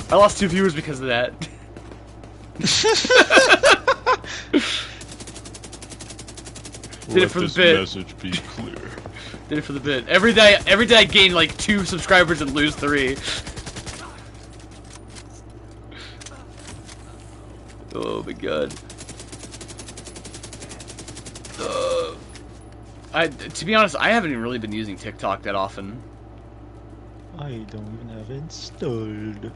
I lost 2 viewers because of that. Did it for the bit. Message be clear. Did it for the bit. Every day I gain like 2 subscribers and lose 3. Oh my God. To be honest, I haven't even really been using TikTok that often. I don't even have it installed.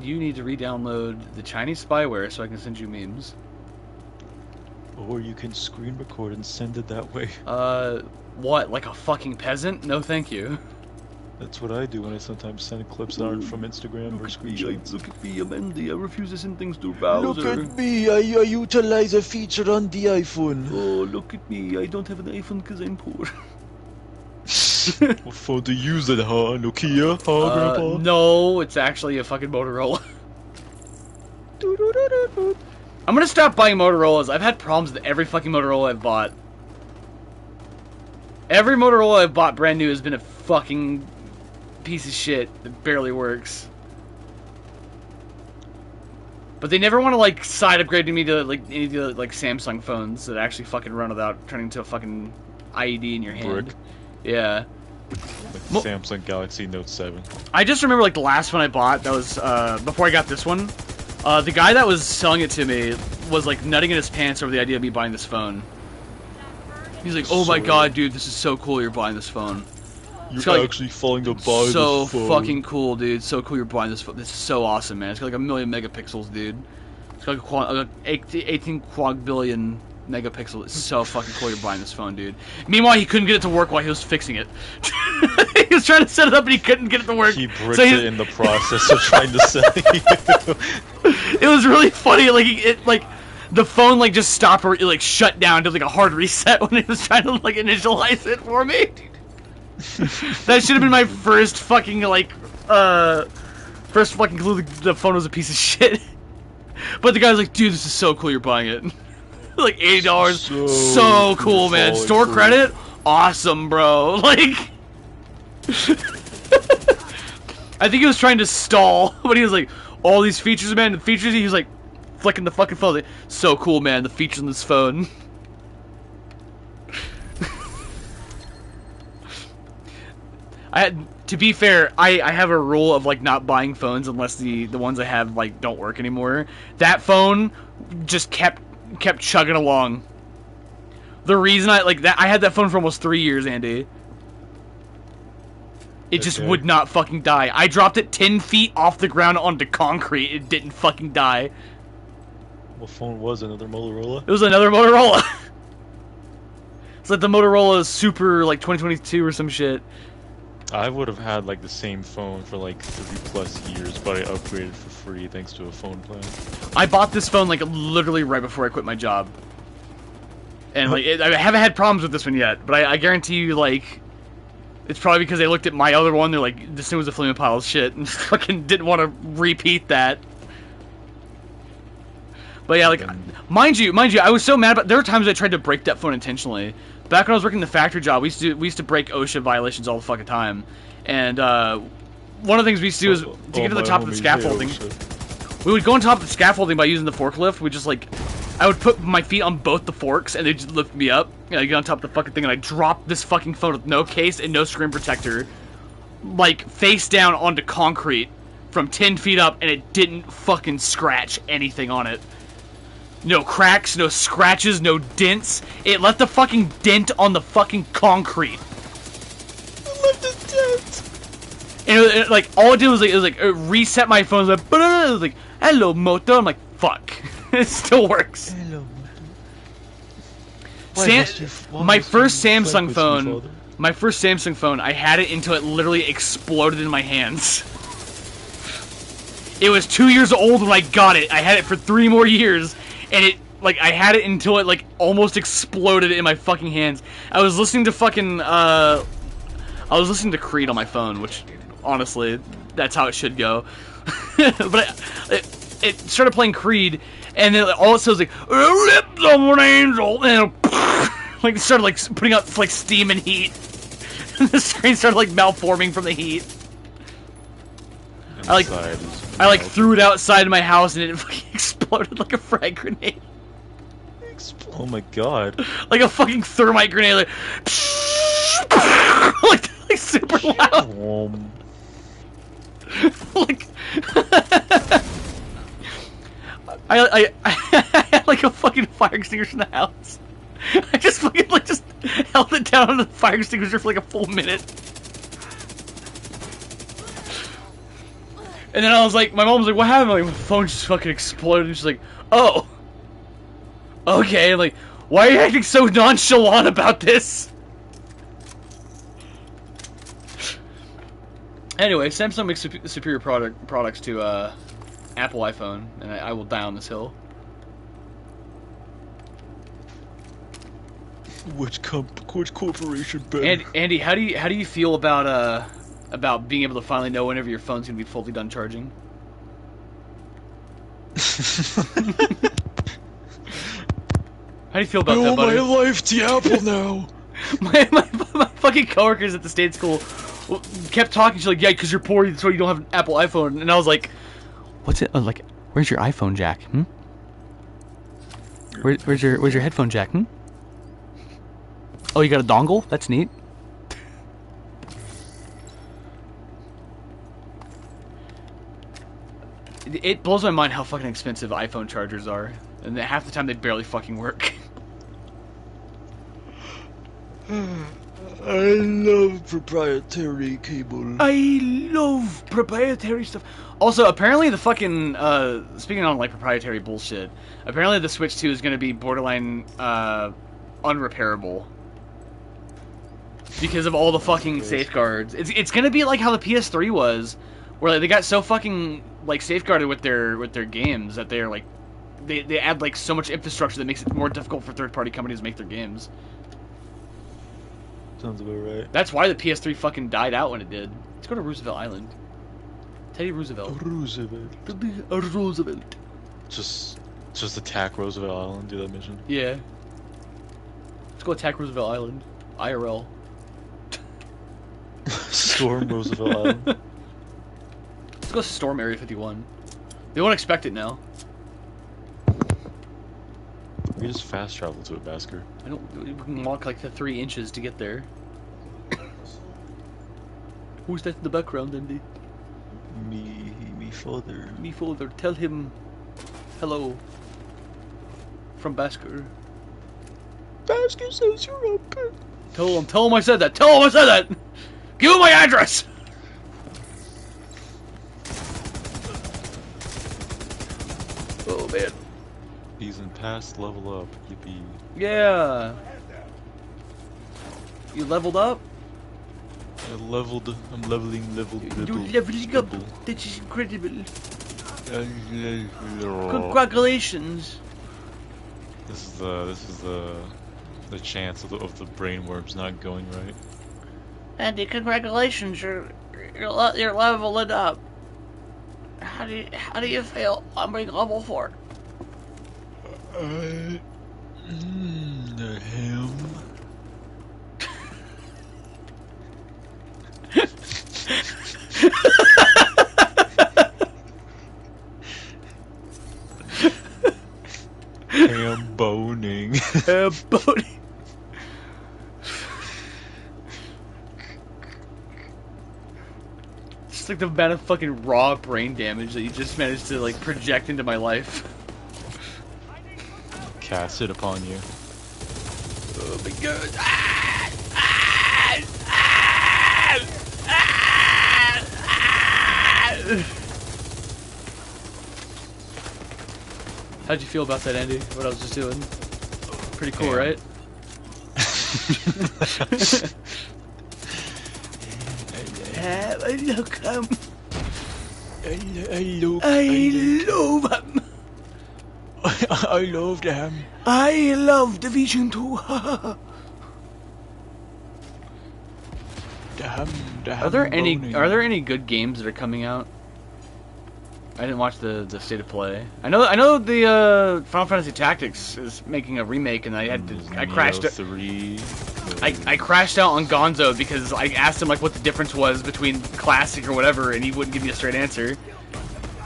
You need to re-download the Chinese spyware so I can send you memes. Or you can screen record and send it that way. What? Like a fucking peasant? No, thank you. That's what I do when I sometimes send clips that aren't from Instagram or screenshots. Look at me, I'm Andy. I refuse to send things to browser. Look at me, I utilize a feature on the iPhone. Oh, look at me. I don't have an iPhone because I'm poor. What phone to use it, huh? Nokia? Huh, Grandpa? No, it's actually a fucking Motorola. I'm gonna stop buying Motorola's. I've had problems with every fucking Motorola I've bought. Every Motorola I've bought brand new has been a fucking piece of shit that barely works. But they never want to like side upgrade me to like any of the like Samsung phones that actually fucking run without turning into a fucking IED in your hand. Brick. Yeah. Like Samsung Galaxy Note 7. I just remember like the last one I bought, that was before I got this one. The guy that was selling it to me was like nutting in his pants over the idea of me buying this phone. He's like, "Oh my God, dude, this is so cool you're buying this phone. You're actually falling to buy this phone. So fucking cool, dude. So cool you're buying this phone. This is so awesome, man. It's got like 1 million megapixels, dude. It's got like 18 quad billion megapixels. It's so fucking cool you're buying this phone, dude." Meanwhile, he couldn't get it to work while he was fixing it. He was trying to set it up and he couldn't get it to work. He bricked it in the process of trying to sell you. It was really funny. Like the phone like just stopped or it like shut down, did like a hard reset when he was trying to like initialize it for me. That should have been my first fucking like first fucking clue the phone was a piece of shit. But the guy's like, dude, this is so cool, you're buying it. Like $80. So cool, man. Store credit? Awesome, bro. Like I think he was trying to stall, but he was like, all these features, man, the features, he was like flicking the fucking phone. Like, so cool, man, the features on this phone. To be fair, I have a rule of like not buying phones unless the ones I have like don't work anymore. That phone just kept chugging along. The reason I had that phone for almost 3 years, Andy. It just would not fucking die. I dropped it 10 feet off the ground onto concrete. It didn't fucking die. What phone was it? Another Motorola? It was another Motorola. It's like the Motorola Super like 2022 or some shit. I would have had like the same phone for like 3+ years, but I upgraded for free thanks to a phone plan. I bought this phone like literally right before I quit my job. And like I haven't had problems with this one yet, but I guarantee you like it's probably because they looked at my other one, they're like, this thing was a flaming pile of shit, and just fucking didn't want to repeat that. But yeah, like, mind you, I was so mad about. There were times I tried to break that phone intentionally. Back when I was working the factory job, we used to break OSHA violations all the fucking time. And one of the things we used to do is to get to the top of the scaffolding. We would go on top of the scaffolding by using the forklift. We just like, I would put my feet on both the forks and they'd just lift me up. You know, I get on top of the fucking thing and I drop this fucking phone with no case and no screen protector, like face down onto concrete from 10 feet up, and it didn't fucking scratch anything on it. No cracks, no scratches, no dents. It left a fucking dent on the fucking concrete. It left a dent. And it, like all it did was like it reset my phone. It was like hello motor. I'm like fuck. It still works. Hello. My first Samsung phone. My first Samsung phone. I had it until it literally exploded in my hands. It was 2 years old when I got it. I had it for 3 more years. And it, like, I had it until it, like, almost exploded in my fucking hands. I was listening to fucking, I was listening to Creed on my phone, which, honestly, that's how it should go. But it started playing Creed, and then all it says, like, lips of an angel, and like, it started, like, putting out, like, steam and heat. And the screen started, like, malforming from the heat. I threw it outside of my house and it fucking exploded like a frag grenade. Oh my god. Like a fucking thermite grenade, like, like super loud. Like I had like a fucking fire extinguisher in the house. I just fucking like just held it down on the fire extinguisher for like a full minute. And then I was like, my mom was like, what happened? Like, my phone just fucking exploded. And she's like, oh. Okay. I'm like, why are you acting so nonchalant about this? Anyway, Samsung makes superior products to Apple iPhone, and I will die on this hill. Which corporation better? Andy, how do you feel about being able to finally know whenever your phone's gonna be fully done charging? How do you feel about that, buddy? I owe my life to Apple now. my fucking coworkers at the state school kept talking. She's like, yeah, because you're poor, so you don't have an Apple iPhone. And I was like, what's it? Like, where's your iPhone jack? Hmm? Where's your headphone jack? Hmm? Oh, you got a dongle? That's neat. It blows my mind how fucking expensive iPhone chargers are, and half the time they barely fucking work. I love proprietary cable. I love proprietary stuff. Also, apparently the fucking, speaking on like proprietary bullshit, apparently the Switch 2 is going to be borderline, unrepairable. Because of all the fucking safeguards. It's going to be like how the PS3 was, where like, they got so fucking like safeguarded with their games that they're like they add like so much infrastructure that makes it more difficult for third-party companies to make their games. Sounds about right. That's why the PS3 fucking died out when it did. Let's go to Roosevelt Island. Teddy Roosevelt. Roosevelt. Roosevelt. Just attack Roosevelt Island. Do that mission. Yeah. Let's go attack Roosevelt Island. IRL. Storm Roosevelt Island. Let's go storm Area 51. They won't expect it now. We just fast travel to it, Basker. I don't. We can walk like the 3 inches to get there. Who's that in the background, Andy? Me father. Me father. Tell him hello from Basker. Basker says you're up. Tell him I said that. Tell him I said that. Give him my address. Oh man. He's in past level up. Yippee. Yeah. You leveled up? I'm leveling level. You're leveling up. That is incredible. Congratulations. This is the chance of the brainworms not going right. Andy, congratulations. You're leveling up. How do you feel on being level 4? The ham. Ham boning. Ham boning. It's like the amount of fucking raw brain damage that you just managed to like project into my life. Cast it upon you. Oh my god. How'd you feel about that, Andy? What I was just doing? Pretty cool, right? I love him. I love him. I love them. I love Division 2. Are there any good games that are coming out? I didn't watch the state of play. I know the Final Fantasy Tactics is making a remake, and I crashed it. I crashed out on Gonzo because I asked him like what the difference was between classic or whatever, and he wouldn't give me a straight answer.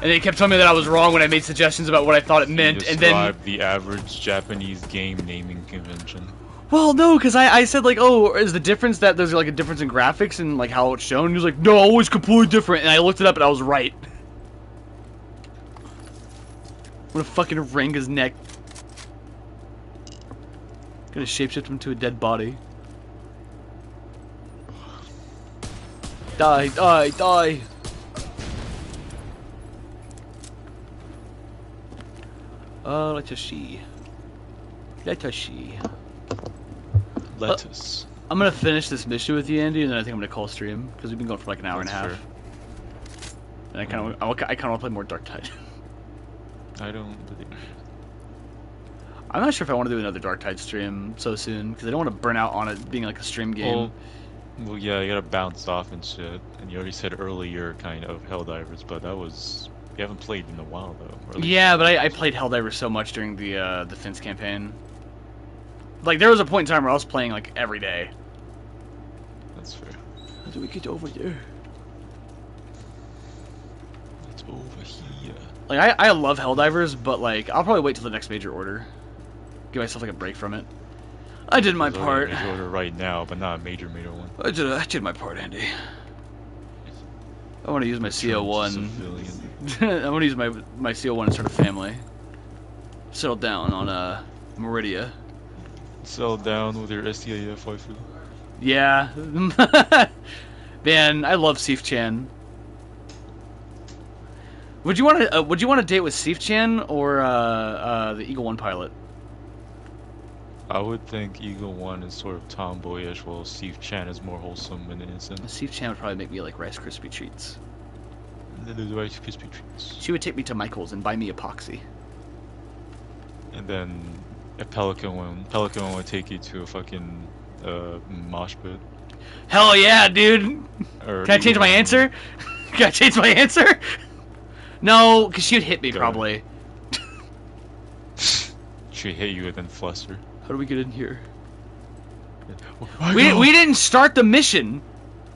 And they kept telling me that I was wrong when I made suggestions about what I thought it meant, and then the average Japanese game naming convention. Well, no, because I said like, oh, is the difference that there's like a difference in graphics and like how it's shown? And he was like, no, it's completely different, and I looked it up and I was right. I'm gonna fucking wring his neck. Gonna shapeshift him to a dead body. Die, die, die! Let us see. Let us see. Lettuce. I'm gonna finish this mission with you, Andy, and then I think I'm gonna call stream because we've been going for like an hour and a half. Fair. And I kind of want to play more Dark Tide. I don't believe. I'm not sure if I want to do another Dark Tide stream so soon because I don't want to burn out on it being like a stream game. Well, yeah, you gotta bounce off and shit. And you already said earlier kind of Helldivers, but that was... You haven't played in a while, though. Or at least- Yeah, but I played Helldivers so much during the Defense campaign. Like, there was a point in time where I was playing, like, every day. That's fair. How do we get over there? It's over here. Like, I love Helldivers, but, like, I'll probably wait till the next major order. Give myself, like, a break from it. I did my There's already part. a major order right now, but not a major one. I did my part, Andy. I want to use my CO1. I want to use my CO1 and start a family. Settle down on Meridia. Settle down with your STAF waifu. Yeah. Man, I love Sif Chan. Would you want to date with Sif Chan or the Eagle One pilot? I would think Eagle One is sort of tomboyish, while Steve Chan is more wholesome and innocent. Sif Chan would probably make me like Rice Krispie treats. The Rice Krispie treats. She would take me to Michael's and buy me epoxy. And then a Pelican one would take you to a fucking mosh pit. Hell yeah, dude. Or Can I change my answer? Can I change my answer? No, because she would hit me Go probably. She hit you and then fluster. How do we get in here? I We know. we didn't start the mission.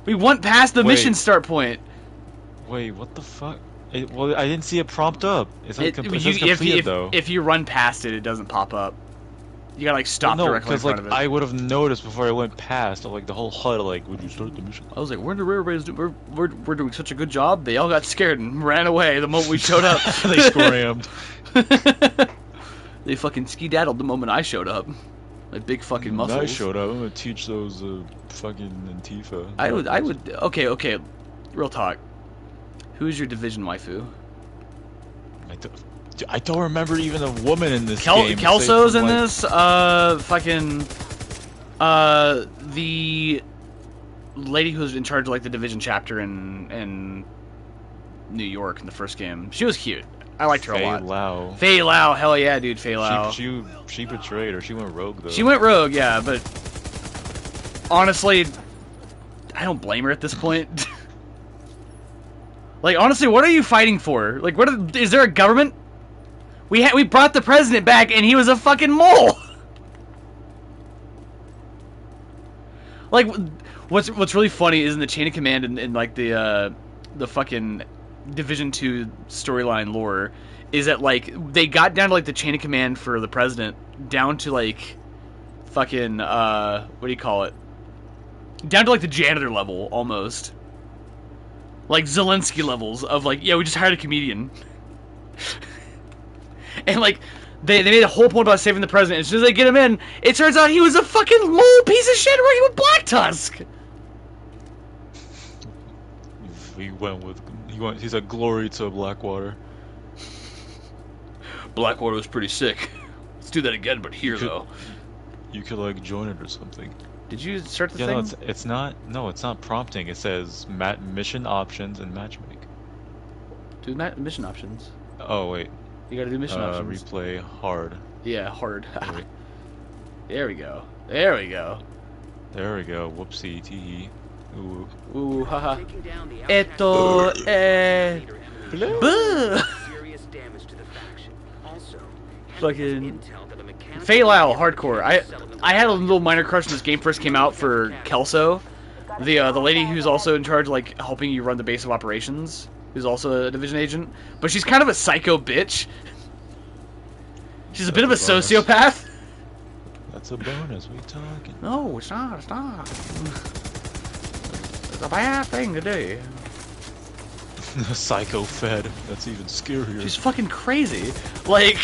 We went past the Wait. mission start point. Wait, what the fuck? Well, I didn't see it prompt up. It's like it You- says completed though. if you run past it, it doesn't pop up. You gotta like stop no, directly in because front like of it. I would have noticed before I went past. Like the whole HUD, like, would you start the mission? I was like, everybody's we're doing such a good job. They all got scared and ran away the moment we showed up. They scrammed. They fucking skedaddled the moment I showed up. Like big fucking When muscles. I showed up. I'm gonna teach those fucking Antifa. I would. Okay. Real talk. Who's your division waifu? I don't remember even a woman in this game. Kelso's aside in from, like, this. The lady who was in charge of like the division chapter in New York in the first game. She was cute. I liked her a lot. Lau. Fei Lao, hell yeah, dude, Fei Lao. She betrayed her. She went rogue though. She went rogue, yeah, but honestly, I don't blame her at this point. Like, honestly, what are you fighting for? Like, is there a government? We brought the president back, and he was a fucking mole. Like, what's really funny is in the chain of command and like the fucking Division 2 storyline lore is that like they got down to like the chain of command for the president down to like fucking what do you call it? Down to like the janitor level almost. Like Zelensky levels of like, yeah, we just hired a comedian. And like they made a whole point about saving the president. As soon as they get him in, it turns out he was a fucking mole piece of shit working with Black Tusk. He's a glory to Blackwater. Blackwater was pretty sick. Let's do that again, but here though. You could like join it or something. Did you start the Yeah, thing? no, it's not. No, it's not prompting. It says mission options and matchmake. Do mission options. Oh wait. You gotta do mission options. Replay hard. Yeah, hard. Wait. There we go. There we go. There we go. Whoopsie tee. Ooh. Ooh, haha. Esto, Buh! Fucking Fei Lao, hardcore. I had a little minor crush when this game first came out for Kelso, the lady who's also in charge of like helping you run the base of operations, who's also a division agent. But she's kind of a psycho bitch. She's a bit of a sociopath. That's a bonus. We talking? No, it's not. It's not. It's a bad thing to do. Psycho fed. That's even scarier. She's fucking crazy. Like,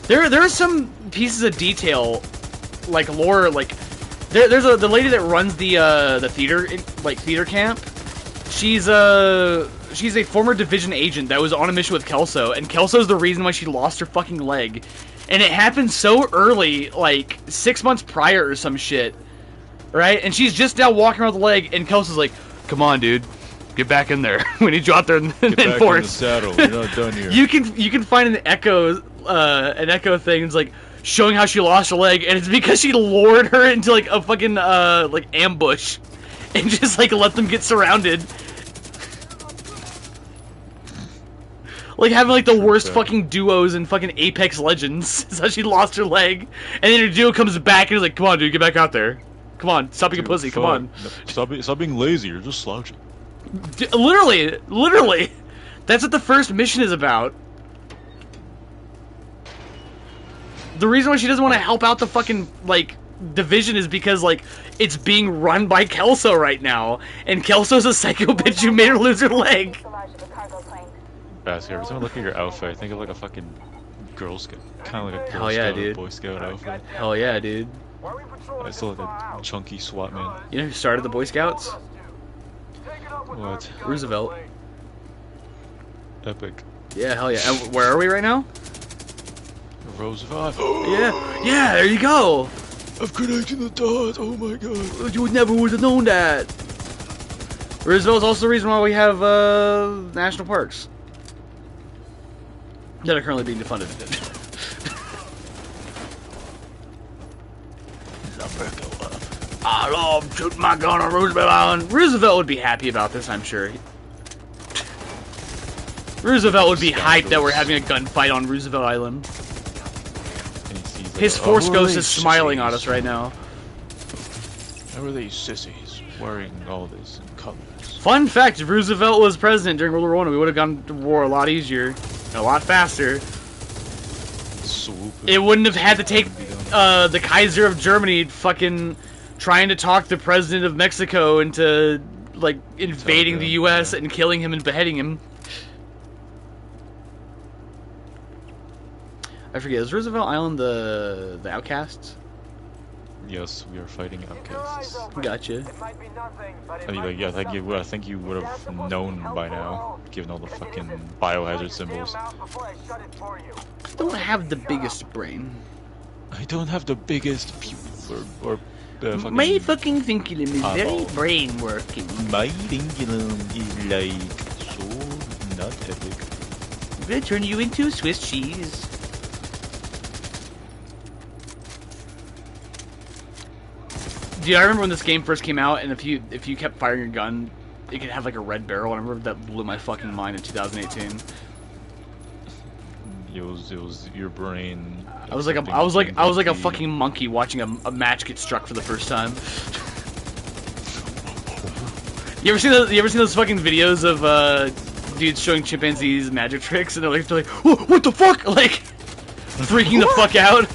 there are some pieces of detail, like lore. Like, there's the lady that runs the theater camp. She's a former division agent that was on a mission with Kelso, and Kelso's the reason why she lost her fucking leg. And it happened so early, like 6 months prior or some shit, right? And she's just now walking around with the leg, and Kelso's like, "Come on, dude, get back in there. We need you out there and Get back in the enforce." saddle. We're not done here. You can find an echo thing. It's like showing how she lost her leg, and it's because she lured her into like a fucking like ambush, and just like let them get surrounded. Like having like the worst fucking duos in fucking Apex Legends. Is how she lost her leg, and then her duo comes back and is like, "Come on, dude, get back out there. Come on, stop being a pussy. Come on." No, stop being lazy. You're just slouching. Literally, that's what the first mission is about. The reason why she doesn't want to help out the fucking like division is because like it's being run by Kelso right now, and Kelso's a psycho bitch who made her lose her leg. Basket, every time I look at your outfit, I think of like a fucking Girl Scout, kind of like a Girl Hell yeah, Scout or dude. Boy Scout outfit. Hell yeah, dude. I still like a chunky SWAT man. You know who started the Boy Scouts? What? Roosevelt. Epic. Yeah, hell yeah. And where are we right now? Roosevelt. Yeah, there you go. I'm connecting the dots. Oh my god. You never would have known that. Roosevelt's also the reason why we have national parks that are currently being defunded. I love shooting my gun on Roosevelt Island. Roosevelt would be happy about this, I'm sure. Roosevelt would be hyped that we're having a gunfight on Roosevelt Island. His Force Ghost is smiling at us right now. How are these sissies wearing all this in colors? Fun fact, if Roosevelt was president during World War I, we would have gone to war a lot easier. A lot faster. It wouldn't have had to take the Kaiser of Germany fucking trying to talk the president of Mexico into like invading the U.S. and killing him and beheading him. I forget, is Roosevelt Island the Outcasts? Yes, we are fighting outcasts. Gotcha. I mean, like, yeah, I think you would have known by now, given all the fucking biohazard symbols. I don't have the biggest brain. I don't have the biggest or my fucking thinkulum is very brain working. My thinkulum is like so not epic. I'm gonna turn you into Swiss cheese. Dude, I remember when this game first came out, and if you kept firing your gun, it could have like a red barrel. I remember that blew my fucking mind in 2018. It was your brain. I was like a fucking monkey watching a match get struck for the first time. You ever seen those fucking videos of dudes showing chimpanzees magic tricks, and they're like what the fuck, like freaking the fuck out.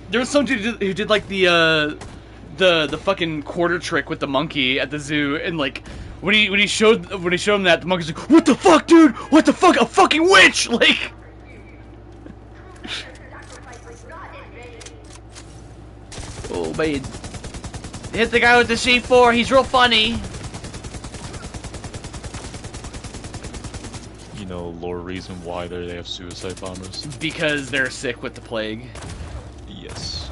There was some dude who did like the fucking quarter trick with the monkey at the zoo, and like when he showed him that, the monkey's like, "What the fuck, dude? What the fuck? A fucking witch!" Like. Oh man, hit the guy with the C4. He's real funny. You know, lore reason why they have suicide bombers. Because they're sick with the plague. Yes.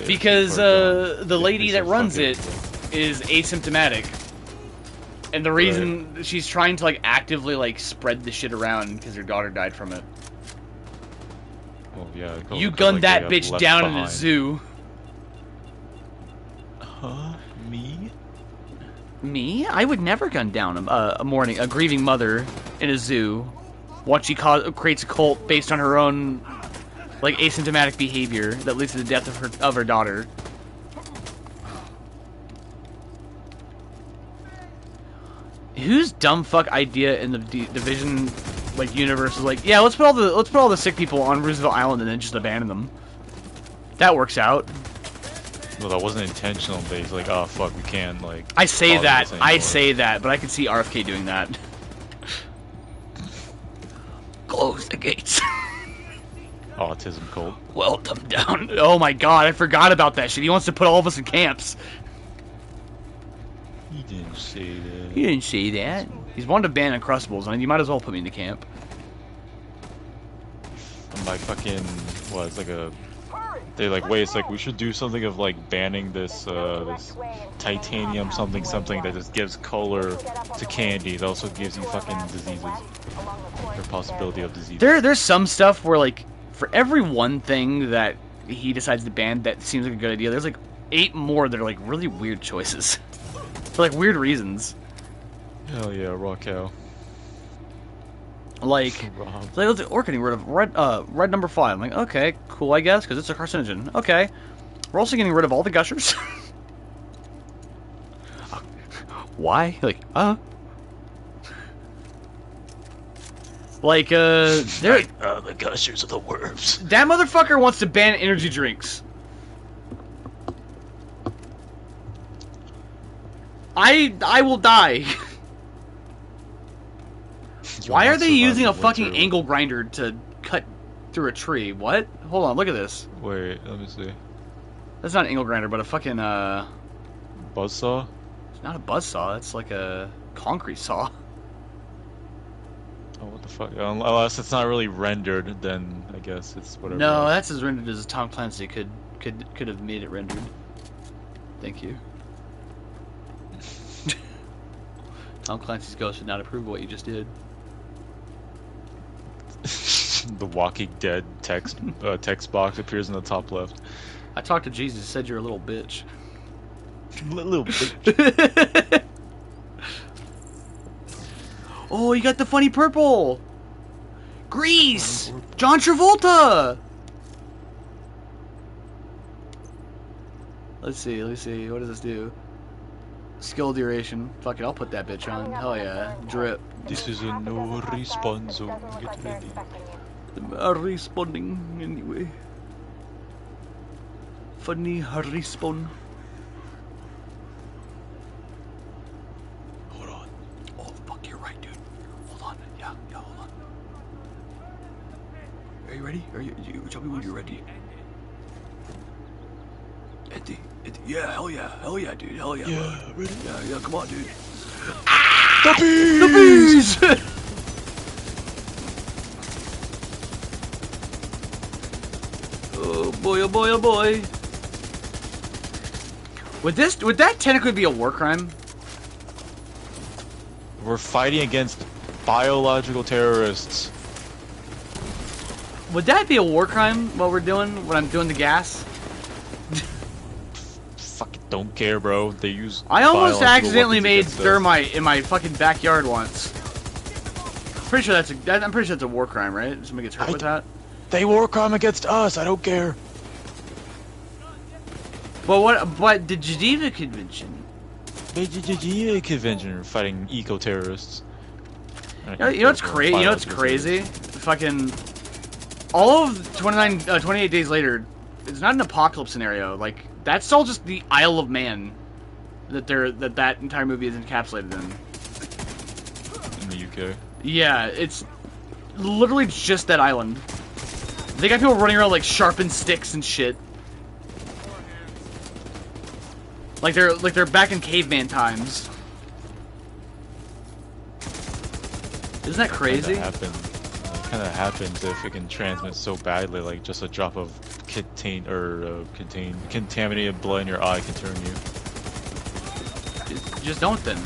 Because the lady that runs it is asymptomatic, and the reason she's trying to like actively like spread the shit around because her daughter died from it. Well, yeah. You gunned that bitch down in a zoo. Huh? Me? Me? I would never gun down a grieving mother in a zoo. Once she creates a cult based on her own, like, asymptomatic behavior that leads to the death of her daughter. Whose dumb fuck idea in the Division, like, universe is like, yeah, let's put all the sick people on Roosevelt Island and then just abandon them. That works out. Well, that wasn't intentional. But he's like, oh fuck, we can't like. I say that, but I could see RFK doing that. Close the gates. Autism cult. Welcome down. Oh my god, I forgot about that shit. He wants to put all of us in camps. He didn't say that. He didn't say that. He's wanted to ban Uncrustables, and you might as well put me in the camp. I'm like fucking what? It's like a. They like wait. It's like we should do something of like banning this this titanium something that just gives color to candy. It also gives you fucking diseases or possibility of disease. There's some stuff where like for every one thing that he decides to ban that seems like a good idea, there's like 8 more that are like really weird choices for like weird reasons. Hell yeah, raw cow. Like we're getting rid of red number 5. I'm like, okay, cool, I guess, because it's a carcinogen. Okay, we're also getting rid of all the gushers. Why? Like, like, the gushers are the worms. That motherfucker wants to ban energy drinks. I will die. Why are they using a fucking angle grinder to cut through a tree? What? Hold on, look at this. Wait, let me see. That's not an angle grinder, but a fucking buzzsaw? It's not a buzzsaw, it's like a concrete saw. Oh, what the fuck? Unless it's not really rendered, then I guess it's whatever. No, that's as rendered as Tom Clancy could have made it rendered. Thank you. Tom Clancy's Ghost would not approve of what you just did. The Walking Dead text box appears in the top left. I talked to Jesus. Said you're a little bitch. Little bitch. Oh, you got the funny purple. Grease. John Travolta. Let's see. What does this do? Skill duration. Fuck it, I'll put that bitch on. Hell yeah. Drip. This is a no respawn zone. Get ready. Responding anyway. Funny respawn. Hold on. Oh fuck, you're right, dude. Hold on. Yeah, hold on. Are you ready? Tell me when you're ready. Eddie, yeah, hell yeah, dude, hell yeah, Yeah, bro. ready? Yeah, come on, dude. The bees! The bees! Oh boy, oh boy, oh boy. Would that technically be a war crime? We're fighting against biological terrorists. Would that be a war crime? When I'm doing the gas? Fucking don't care, bro. They use. I almost biological accidentally weapons made against us. thermite in my fucking backyard once. I'm pretty sure that's a war crime, right? Somebody gets hurt with that. They war crime against us. I don't care. But the Geneva Convention. The convention fighting eco-terrorists. You know what's crazy? You know what's crazy? Fucking all of 28 days later, it's not an apocalypse scenario. Like that's all just the Isle of Man that entire movie is encapsulated in. In the UK. Yeah, it's literally just that island. They got people running around like sharpened sticks and shit. Like they're back in caveman times. Isn't that crazy? It kind of happens if it can transmit so badly, like just a drop of contaminated blood in your eye can turn you. Just don't then.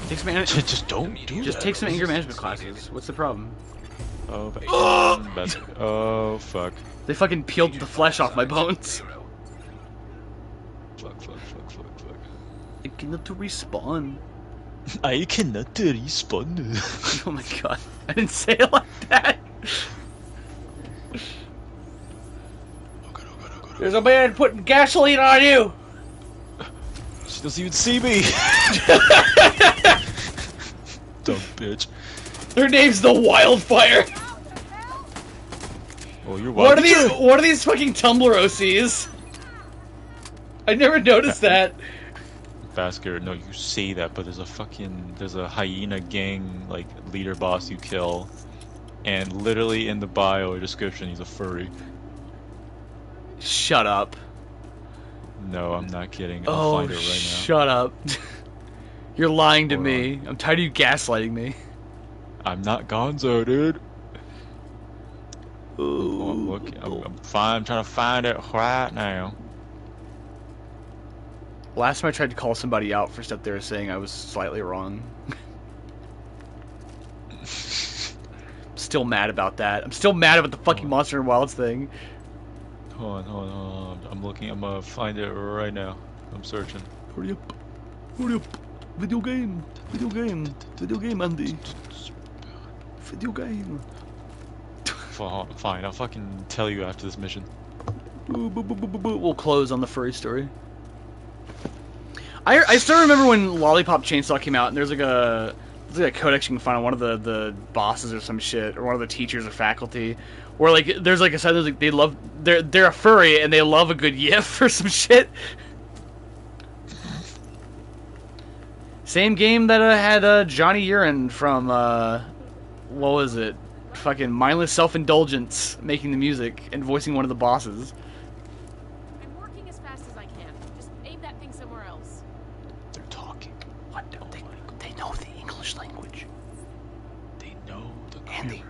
Take some Just don't do Just that. take some anger management classes. What's the problem? Oh fuck. They fucking peeled the flesh off my bones. Fuck. I cannot respawn. I cannot respawn. Oh my god. I didn't say it like that. There's a man putting gasoline on you. She doesn't even see me. Dumb bitch. Her name's the Wildfire. Oh, you're wild. What are these fucking Tumblr OCs? I never noticed that. Basker, no, you say that, but there's a hyena gang, like, leader boss you kill, and literally in the bio or description, he's a furry. Shut up. No, I'm not kidding. I'll find it right now. Shut up. You're lying to Hold me. I'm tired of you gaslighting me. I'm not gonzo, dude. Ooh. I'm trying to find it right now. Last time I tried to call somebody out for stuff they were saying, I was slightly wrong. Still mad about that. I'm still mad about the fucking Monster and Wilds thing. Hold on. I'm looking. I'm gonna find it right now. I'm searching. Hurry up. Video game, Andy. Video game. Fine, I'll fucking tell you after this mission. We'll close on the furry story. I still remember when Lollipop Chainsaw came out, and there's like a codex you can find on one of the bosses or some shit, or one of the teachers or faculty, where like there's like a side like they're a furry and they love a good yiff or some shit. Same game that had Johnny Urine from what was it? Fucking Mindless Self-Indulgence making the music and voicing one of the bosses. I'm working as fast as I can. Just aim that thing somewhere else. They're talking. What? They know the English language. They know the Andy.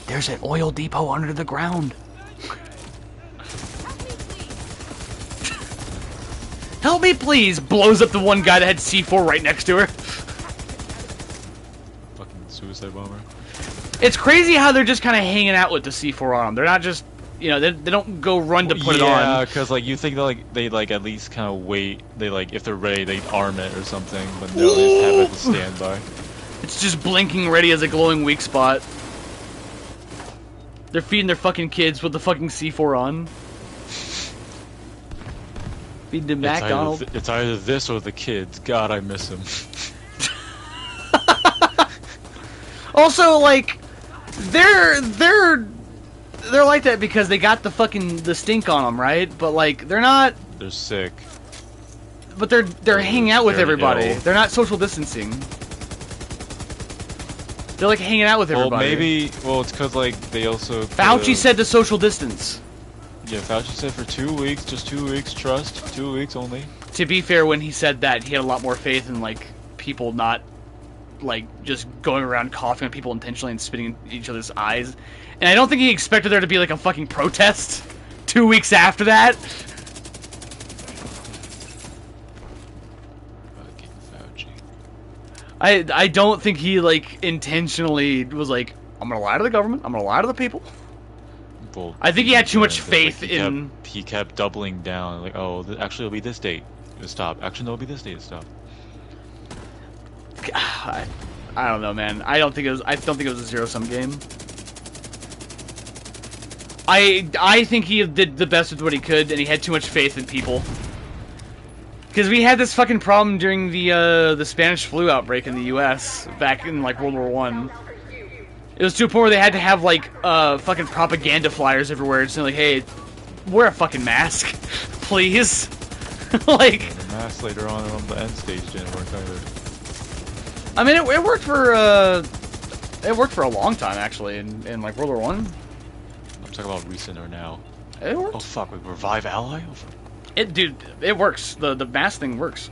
There's an oil depot under the ground. Help me, please! Blows up the one guy that had C4 right next to her. Fucking suicide bomber. It's crazy how they're just kind of hanging out with the C4 on them. They're not just You know, they don't go run to put it Yeah, on. because like you think they like at least kind of wait. They like if they're ready, they arm it or something. But no, they just have it to standby. It's just blinking ready as a glowing weak spot. They're feeding their fucking kids with the fucking C4 on. Feeding to McDonald's. It's either this or the kids. God, I miss him. Also, like, they're like that because they got the stink on them, right? But like, they're not. They're sick. But they're hanging out with very everybody. ill. They're not social distancing. They're like hanging out with Well, everybody. well, it's because like they also. Fauci said to social distance. Yeah, Fauci said for 2 weeks, just 2 weeks, trust, 2 weeks only. To be fair, when he said that, he had a lot more faith in like people not like just going around coughing on people intentionally and spitting in each other's eyes. And I don't think he expected there to be like a fucking protest 2 weeks after that. Fucking Fauci. I don't think he like intentionally was like, I'm gonna lie to the government, I'm gonna lie to the people. Well, I think he had too much like, faith he kept doubling down, like, oh, actually it'll be this date. It'll stop. Actually, no, it'll be this date. It'll stop. I don't know, man. I don't think it was a zero-sum game. I think he did the best with what he could, and he had too much faith in people. Because we had this fucking problem during the Spanish flu outbreak in the U.S. back in like World War One. It was to a point where they had to have like fucking propaganda flyers everywhere, saying like, "Hey, wear a fucking mask, please." Like, And the mask later on the end stage didn't work either. I mean, it worked for a long time actually in like World War One. I'm talking about recent or now. It worked. Oh fuck, like Revive Ally? Dude, it works. The mask thing works.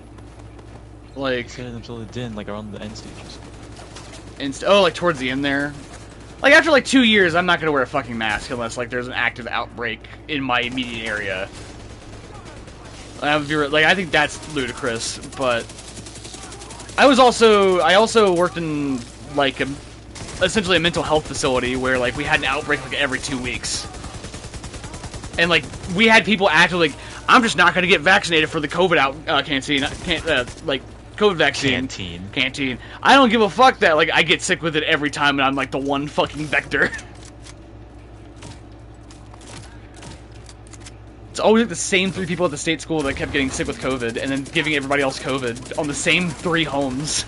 Like, They said it until it didn't, like around the end stages. like towards the end there. Like after like 2 years, I'm not gonna wear a fucking mask unless like there's an active outbreak in my immediate area. I think that's ludicrous, but I also worked in like essentially a mental health facility where like we had an outbreak like every 2 weeks, and like we had people actively like, I'm just not gonna get vaccinated for the COVID COVID vaccine. Canteen. I don't give a fuck that like I get sick with it every time and I'm like the one fucking vector. It's always like the same 3 people at the state school that kept getting sick with COVID and then giving everybody else COVID on the same 3 homes.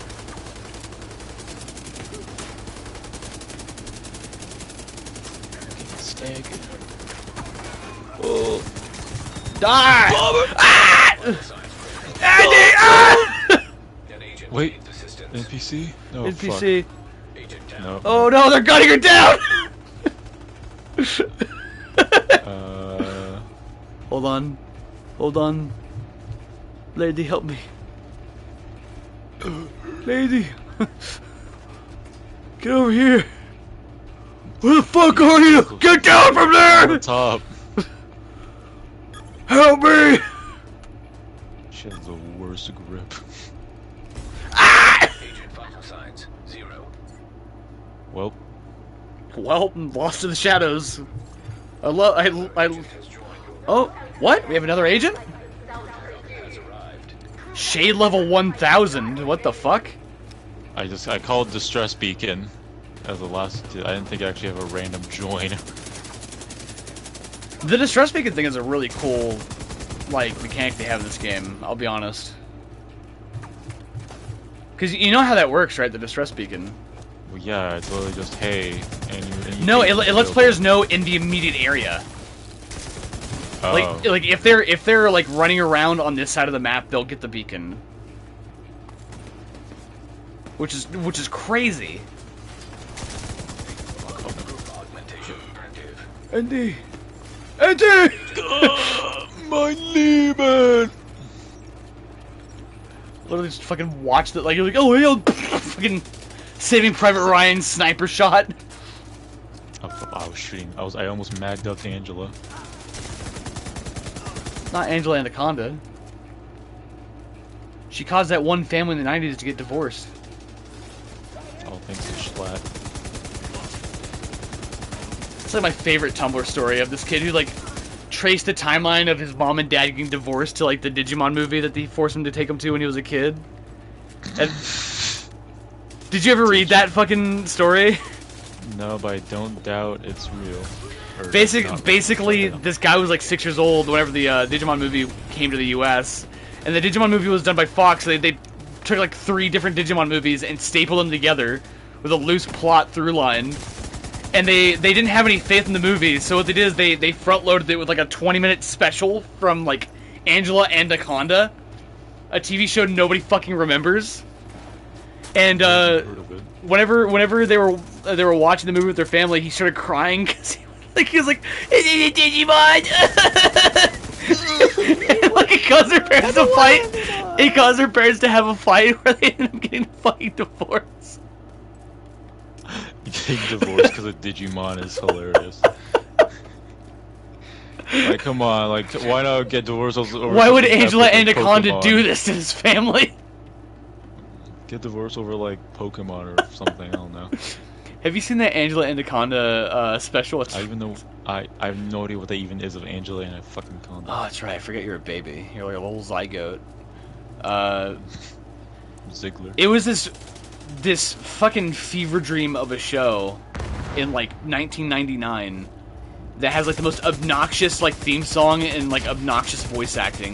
Stag. Oh. Die! Ah! Andy! Ah! Wait, NPC? No, NPC. Fuck. No. Oh no, they're gunning her down! Hold on. Lady, help me. Lady! Get over here! Where the fuck are you? Get down from On there! the top. Help me! She has the worst grip. Agent vital signs 0. Well, Lost in the shadows. Oh, what? We have another agent? Shade level 1000. What the fuck? I called Distress Beacon as the last. I didn't think I actually have a random join. The distress beacon thing is a really cool, like, mechanic they have in this game. I'll be honest. Because you know how that works, right? The distress beacon. Well, yeah, it's literally just hey, and you No, think it it's lets available. players know in the immediate area. Oh. Like if they're like running around on this side of the map, they'll get the beacon. Which is crazy. Augmentation active. Andy! My Lehman! Literally just fucking watched it like you're like, oh yeah, fucking Saving Private Ryan sniper shot. I was shooting. I almost magged up Angela. Not Angela Anaconda. She caused that one family in the 90s to get divorced. All thanks to Schlatt. It's like my favorite Tumblr story of this kid who like traced the timeline of his mom and dad getting divorced to like the Digimon movie that they forced him to take him to when he was a kid. And did you ever read that fucking story? No, but I don't doubt it's real. Or Basically, this guy was like 6 years old whenever the Digimon movie came to the U.S. And the Digimon movie was done by Fox. So they took like 3 different Digimon movies and stapled them together with a loose plot through line. And they didn't have any faith in the movie, so what they did is they front-loaded it with like a 20-minute special from like Angela Anaconda, a TV show nobody fucking remembers. And whenever they were watching the movie with their family, he started crying because he was like, Digimon. Like it caused their parents to fight. It caused their parents to have a fight where they ended up getting a fucking divorce. Getting divorced because of Digimon is hilarious. Like, come on, like, why not get divorced over? Why would Angela Anaconda Pokemon? do this to his family? Get divorced over like Pokemon or something. I don't know. Have you seen that Angela Anaconda special? I even know. I have no idea what that even is of Angela and fucking Conda. Oh, that's right. I forget you're a baby. You're like a little zygote. Ziggler. It was this fucking fever dream of a show in like 1999 that has like the most obnoxious like theme song and like obnoxious voice acting.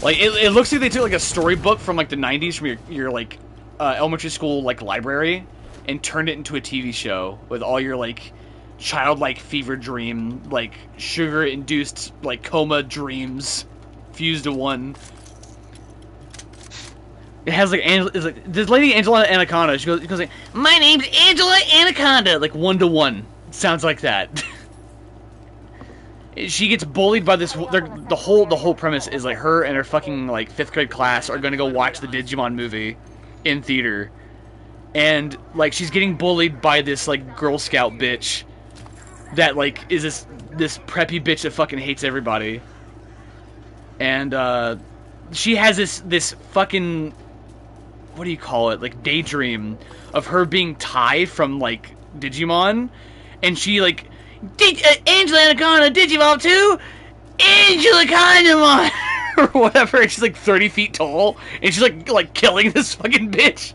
Like it looks like they took like a storybook from like the 90s from your like elementary school like library and turned it into a TV show with all your like childlike fever dream like sugar induced like coma dreams fused to one. It has like it's like this lady Angela Anaconda. She goes like, "My name's Angela Anaconda," like 1-to-1. Sounds like that. She gets bullied by this. The whole premise is like her and her fucking like 5th grade class are gonna go watch the Digimon movie in theater, and like she's getting bullied by this like Girl Scout bitch that like is this preppy bitch that fucking hates everybody, and she has this fucking, what do you call it, like daydream of her being Tai from like Digimon, and she like, Angela Anaconda Digivolve 2, Angela Condamon, or whatever, and she's like 30 feet tall, and she's like killing this fucking bitch.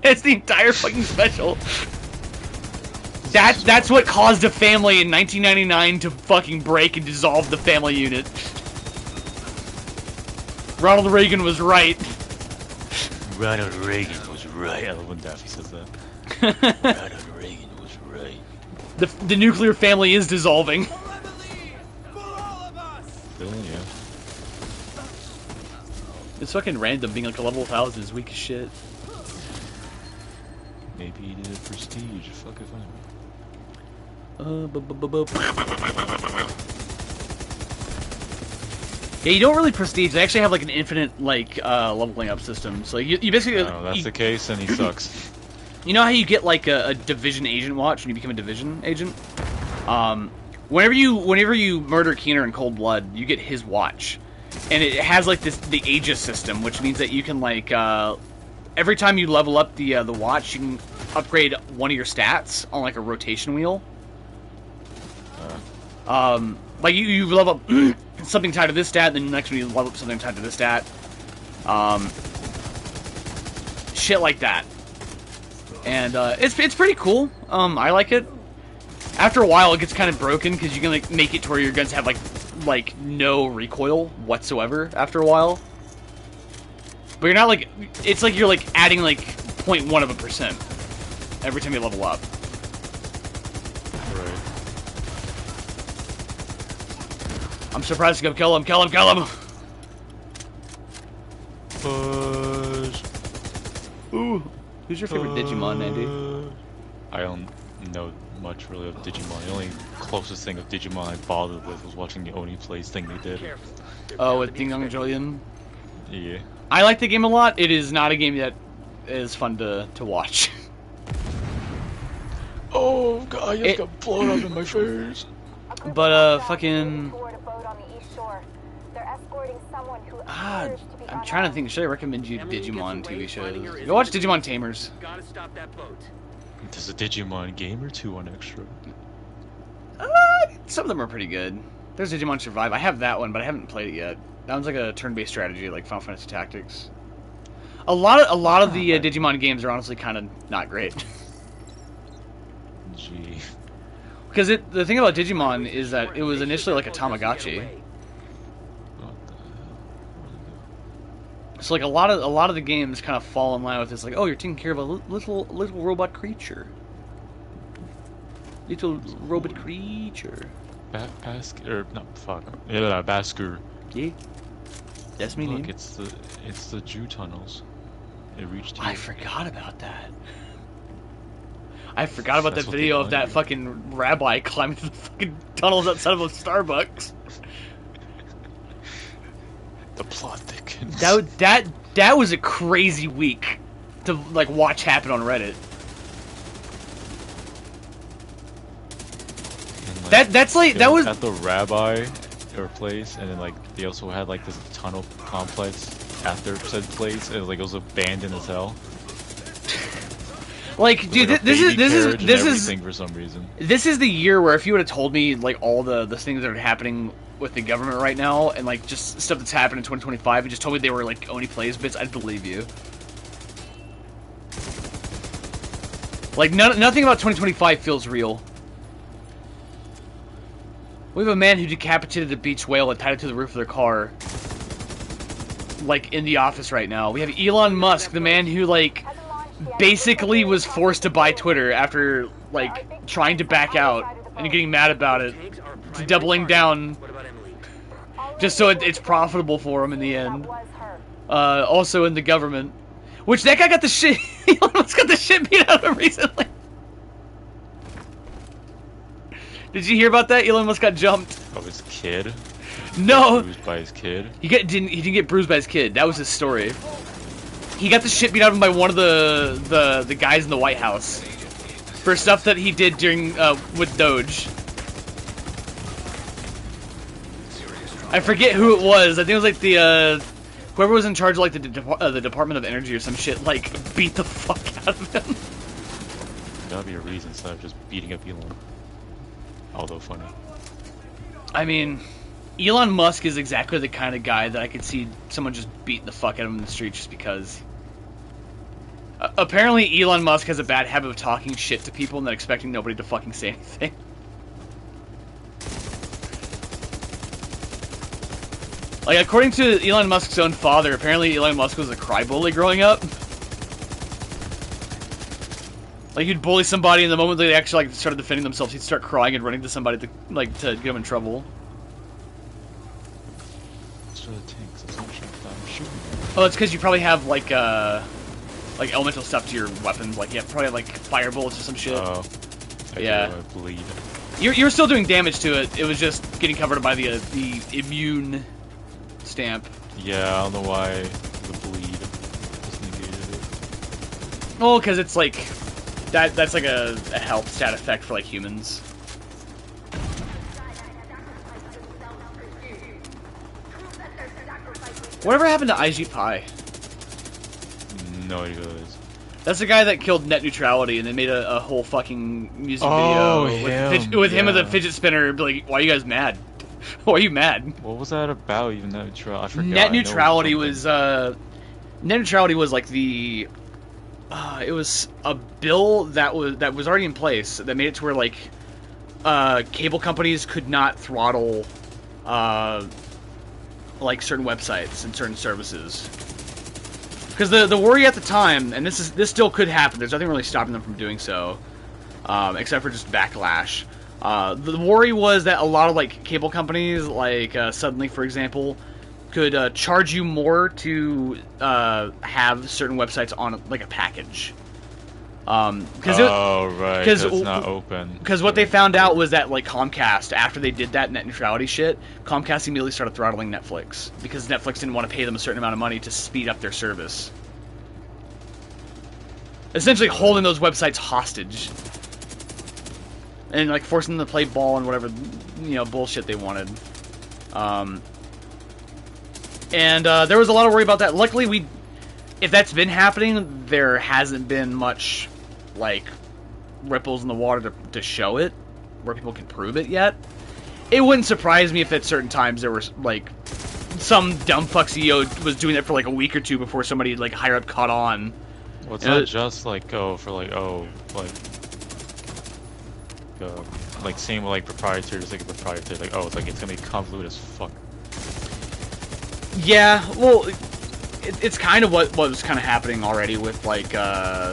It's the entire fucking special. That's what caused a family in 1999 to fucking break and dissolve the family unit. Ronald Reagan was right. Ronald Reagan was right. I love when Daffy says that. Ronald Reagan was right. The nuclear family is dissolving. Yeah. It's fucking random being like a level of house is weak as shit. Maybe he did prestige. Fuck if I know. Yeah, you don't really prestige. They actually have like an infinite like leveling up system. So you basically. No, that's the case, and he sucks. You know how you get like a division agent watch when you become a division agent? Whenever you murder Keener in cold blood, you get his watch, and it has like the Aegis system, which means that you can like every time you level up the watch, you can upgrade one of your stats on like a rotation wheel. Like you level up something tied to this stat, then the next one you level up something tied to this stat. Shit like that. And it's pretty cool. I like it. After a while, it gets kind of broken because you can like make it to where your guns have like no recoil whatsoever after a while. But you're not like, it's like you're like adding like 0.1% every time you level up. Right. I'm surprised to go kill him. Kill him. Kill him. Push. Ooh. Who's your favorite Digimon, Andy? I don't know much really of Digimon. The only closest thing of Digimon I bothered with was watching the Oni Plays thing they did. Oh, with Ding Dong Jillian? Yeah. I like the game a lot. It is not a game that is fun to watch. Oh god, I just got blown up in my face. But fucking I'm trying to think, should I recommend you Digimon TV shows? Go watch Digimon Tamers. There's a Digimon game or two on extra. Some of them are pretty good. There's Digimon Survive. I have that one, but I haven't played it yet. That one's like a turn-based strategy, like Final Fantasy Tactics. A lot of the Digimon games are honestly kind of not great. Gee. Because the thing about Digimon is that it was initially like a Tamagotchi. What the hell? So like a lot of the games kind of fall in line with this, like, oh, you're taking care of a little robot creature. Little robot creature. Basker. Yeah. That's me. Look, Name. it's the Jew tunnels. It reached here. I forgot about that. I forgot about that That's what video they of that want you. fucking rabbi climbing through the fucking tunnels outside of a Starbucks. The plot thickens. That was a crazy week to like watch happen on Reddit. And, like, That's like they that were was at the rabbi or place, and then like they also had like this tunnel complex after said place, and like it was abandoned as hell. like, dude, Like, a this baby carriage and is everything for some reason. this is the year where if you would have told me like all the things that are happening with the government right now and like just stuff that's happened in 2025 and just told me they were like Oni Plays bits, I'd believe you. Like nothing about 2025 feels real. We have a man who decapitated a beach whale and tied it to the roof of their car. Like in the office right now. We have Elon Musk, the man who like basically was forced to buy Twitter after like trying to back out and getting mad about it, doubling down just so it's profitable for him in the end. Also in the government, which that guy got the shit. Elon Musk got the shit beat out of him recently. Did you hear about that? Elon Musk got jumped. Oh, his kid? No, Bruised by his kid? he didn't get bruised by his kid. That was his story. He got the shit beat out of him by one of the guys in the White House for stuff that he did during with Doge. I forget who it was. I think it was like the whoever was in charge of like the Department of Energy or some shit. Like beat the fuck out of him. Gotta be a reason instead of just beating up Elon. Although funny. I mean, Elon Musk is exactly the kind of guy that I could see someone just beating the fuck out of him in the street just because. Apparently, Elon Musk has a bad habit of talking shit to people and then expecting nobody to fucking say anything. Like, according to Elon Musk's own father, apparently Elon Musk was a crybaby growing up. Like, he'd bully somebody, and the moment they actually like started defending themselves, he'd start crying and running to somebody to get him in trouble. It's for the tanks. That's not I'm shooting. Oh, it's because you probably have like elemental stuff to your weapons. Like, you probably have like fire bullets or some shit. Oh. Yeah. I bleed. You're still doing damage to it. It was just getting covered by the immune stamp. Yeah, I don't know why the bleed just negated it. Well, because it's like that's like a health stat effect for like humans. Whatever happened to IG Pie? No idea who it is. That's the guy that killed net neutrality and then made a whole fucking music Oh, video with him with a yeah. fidget spinner. Be like, why are you guys mad? Why are you mad? What was that about? Even net neutrality? I forgot. Net I know neutrality was was net neutrality was like the it was a bill that was already in place that made it to where like cable companies could not throttle like certain websites and certain services. Because the worry at the time, and this still could happen. There's nothing really stopping them from doing so, except for just backlash. The worry was that a lot of like cable companies, like Suddenly, for example, could charge you more to have certain websites on like a package. right, because it's not open. Because what they found out was that like Comcast, after they did that net neutrality shit, Comcast immediately started throttling Netflix because Netflix didn't want to pay them a certain amount of money to speed up their service. Essentially holding those websites hostage. And like forcing them to play ball and whatever, bullshit they wanted. And there was a lot of worry about that. Luckily, if that's been happening, there hasn't been much like ripples in the water to show it. where people can prove it yet. It wouldn't surprise me if at certain times there was like some dumb fuck CEO was doing that for like a week or two before somebody like higher up caught on. Well, it's not just like like same with like proprietary, just like a proprietary, like it's like it's gonna be convoluted as fuck. Yeah, well, it's kind of what was kind of happening already with like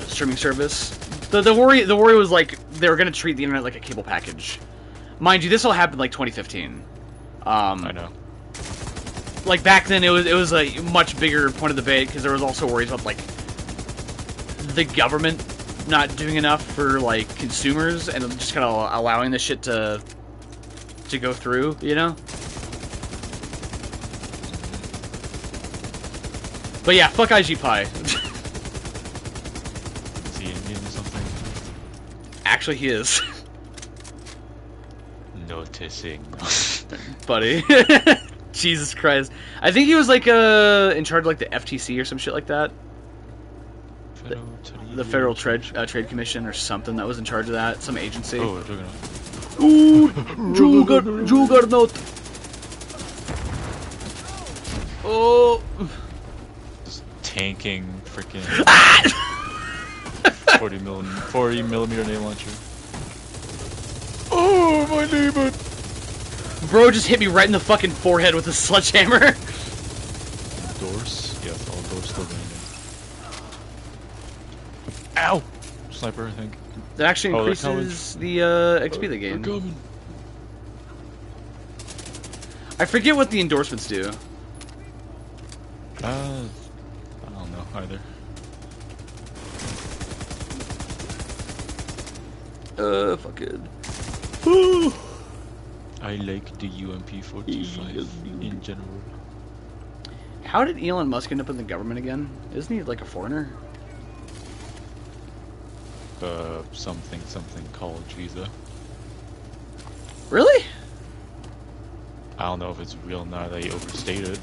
streaming service. The worry was like they were gonna treat the internet like a cable package. Mind you, this all happened like 2015. I know. Like back then, it was a much bigger point of debate because there was also worries about like the government not doing enough for like consumers and just kind of allowing this shit to go through, you know. But yeah, fuck IG Pie. Is he Indian or something? Actually, he is. Noticing. Buddy. Jesus Christ. I think he was like in charge of like the FTC or some shit like that. The Federal Trade Commission or something that was in charge of that. Some agency. Oh, Juggernaut. Ooh, Juggernaut. Oh. Just tanking freaking 40 millimeter nade launcher. Oh, my neighbor. Bro just hit me right in the fucking forehead with a sledgehammer. Doors? Yes, all doors still going in. Ow! Sniper, I think. That actually increases the XP they gain. Coming. I forget what the endorsements do. I don't know either. Fuck it. I like the UMP-45 in general. How did Elon Musk end up in the government again? Isn't he like a foreigner? Something college visa. Really? I don't know if it's real now that he overstayed it.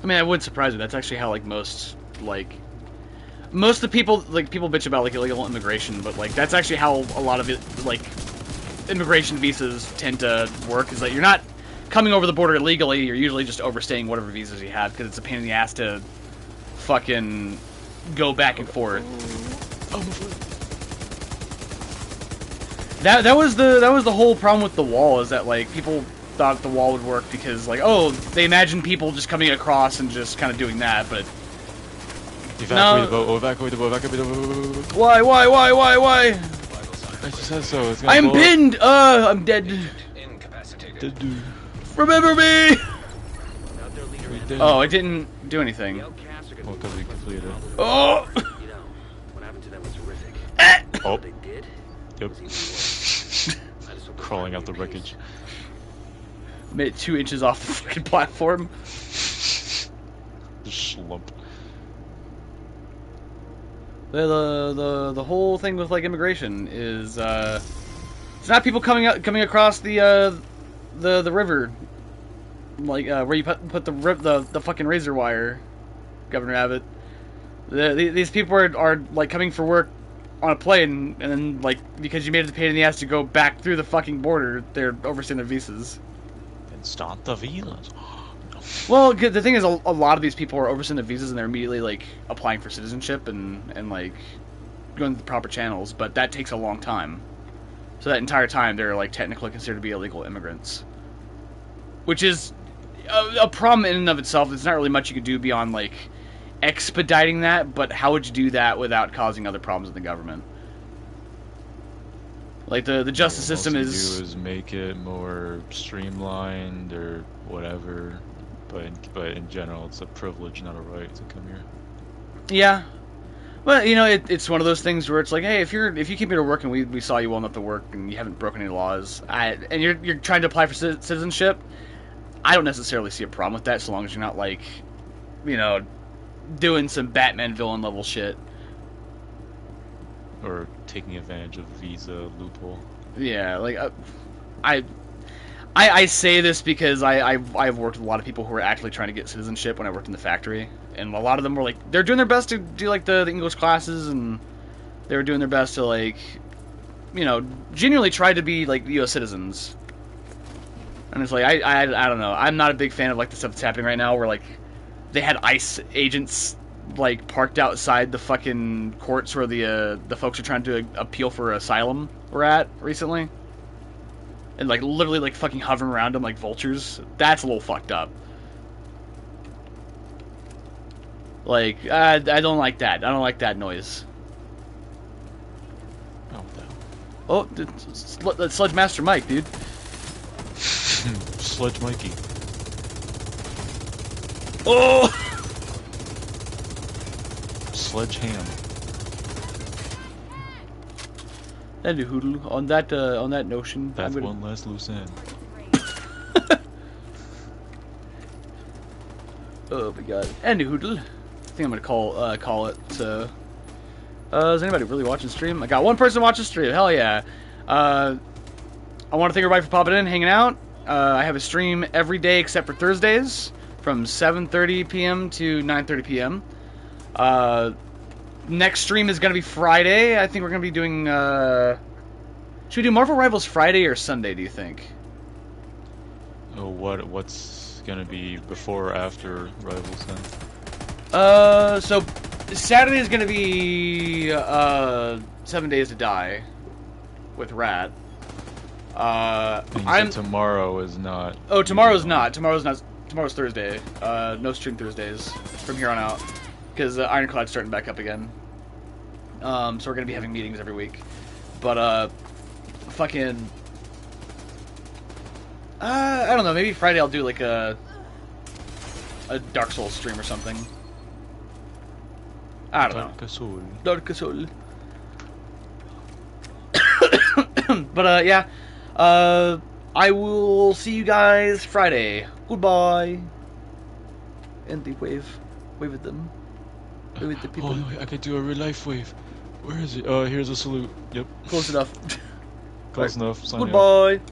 I mean, that wouldn't surprise me. That's actually how like most of the people people bitch about like illegal immigration, but like that's actually how a lot of it like immigration visas tend to work. Is that you're not coming over the border illegally. You're usually just overstaying whatever visas you have because it's a pain in the ass to fucking go back and forth. That was the whole problem with the wall, is that like people thought the wall would work because like they imagined people just coming across and just kind of doing that, but Evacuate the boat, evacuate the boat, evacuate the boat. Why? I just said so. It's gonna I'm blow up. pinned. I'm dead. Incapacitated. Dead dude. Remember me. We dead. Oh, I didn't do anything. Well, because we completed it. Oh. You know, what happened to them was horrific. Oh. What they did Yep. was even worse. I just hope they Crawling find out the me wreckage. Made it 2 inches off the fucking platform. Just slump. The whole thing with like immigration is it's not people coming across the river, like where you put the fucking razor wire, Governor Abbott. These people are like coming for work on a plane, and then like because you made it a pain in the ass to go back through the fucking border, they're overstaying their visas. And start the visas. Well, the thing is, a lot of these people are overstaying their visas, and they're immediately like applying for citizenship and like going through the proper channels, but that takes a long time. So that entire time, they're like technically considered to be illegal immigrants, which is a problem in and of itself. There's not really much you could do beyond like expediting that, but how would you do that without causing other problems in the government? Like the justice system What is... most do is make it more streamlined or whatever, but in general, it's a privilege, not a right, to come here. Yeah. Well, you know, it's one of those things where it's like, hey, if you keep here to work and we saw you well enough to work and you haven't broken any laws, and you're trying to apply for citizenship, I don't necessarily see a problem with that, so long as you're not like, you know, doing some Batman villain level shit. Or taking advantage of visa loophole. Yeah, like I say this because I've worked with a lot of people who were actually trying to get citizenship when I worked in the factory, and a lot of them were like, they're doing their best to do like the English classes, and they were doing their best to like you know, genuinely tried to be like U.S. citizens. And it's like I don't know. I'm not a big fan of like the stuff that's happening right now, where like they had ICE agents like parked outside the fucking courts where the folks are trying to appeal for asylum were at recently, and like literally like fucking hovering around them like vultures. That's a little fucked up. Like I don't like that. I don't like that noise. Oh, what the hell? Oh, that's Sludge Master Mike, dude. Sludge Mikey. Oh. Sledge Ham. Andy Hoodle, on that notion, That's I'm gonna... one less loose end. Oh my god, Andy Hoodle. I think I'm gonna call it. So, is anybody really watching stream? I got one person watching stream. Hell yeah. I want to thank everybody for popping in, hanging out. I have a stream every day except for Thursdays from 7:30 p.m. to 9:30 p.m. Next stream is gonna be Friday. I think we're gonna be doing. Should we do Marvel Rivals Friday or Sunday? Do you think? Oh, what's gonna be before or after Rivals then? So Saturday is gonna be 7 Days to Die with Rat. And tomorrow is not. Oh, tomorrow's not. Tomorrow's Thursday. No stream Thursdays from here on out because Ironclad's starting back up again. So we're gonna be having meetings every week. But fucking, I don't know. Maybe Friday I'll do like a Dark Souls stream or something. I don't know. Dark Soul. But yeah. I will see you guys Friday. Goodbye. And the wave at them. Wave at the people. Oh, I could do a real life wave. Where is it? Here's a salute. Yep. Close enough. Close enough. Signing off. Goodbye.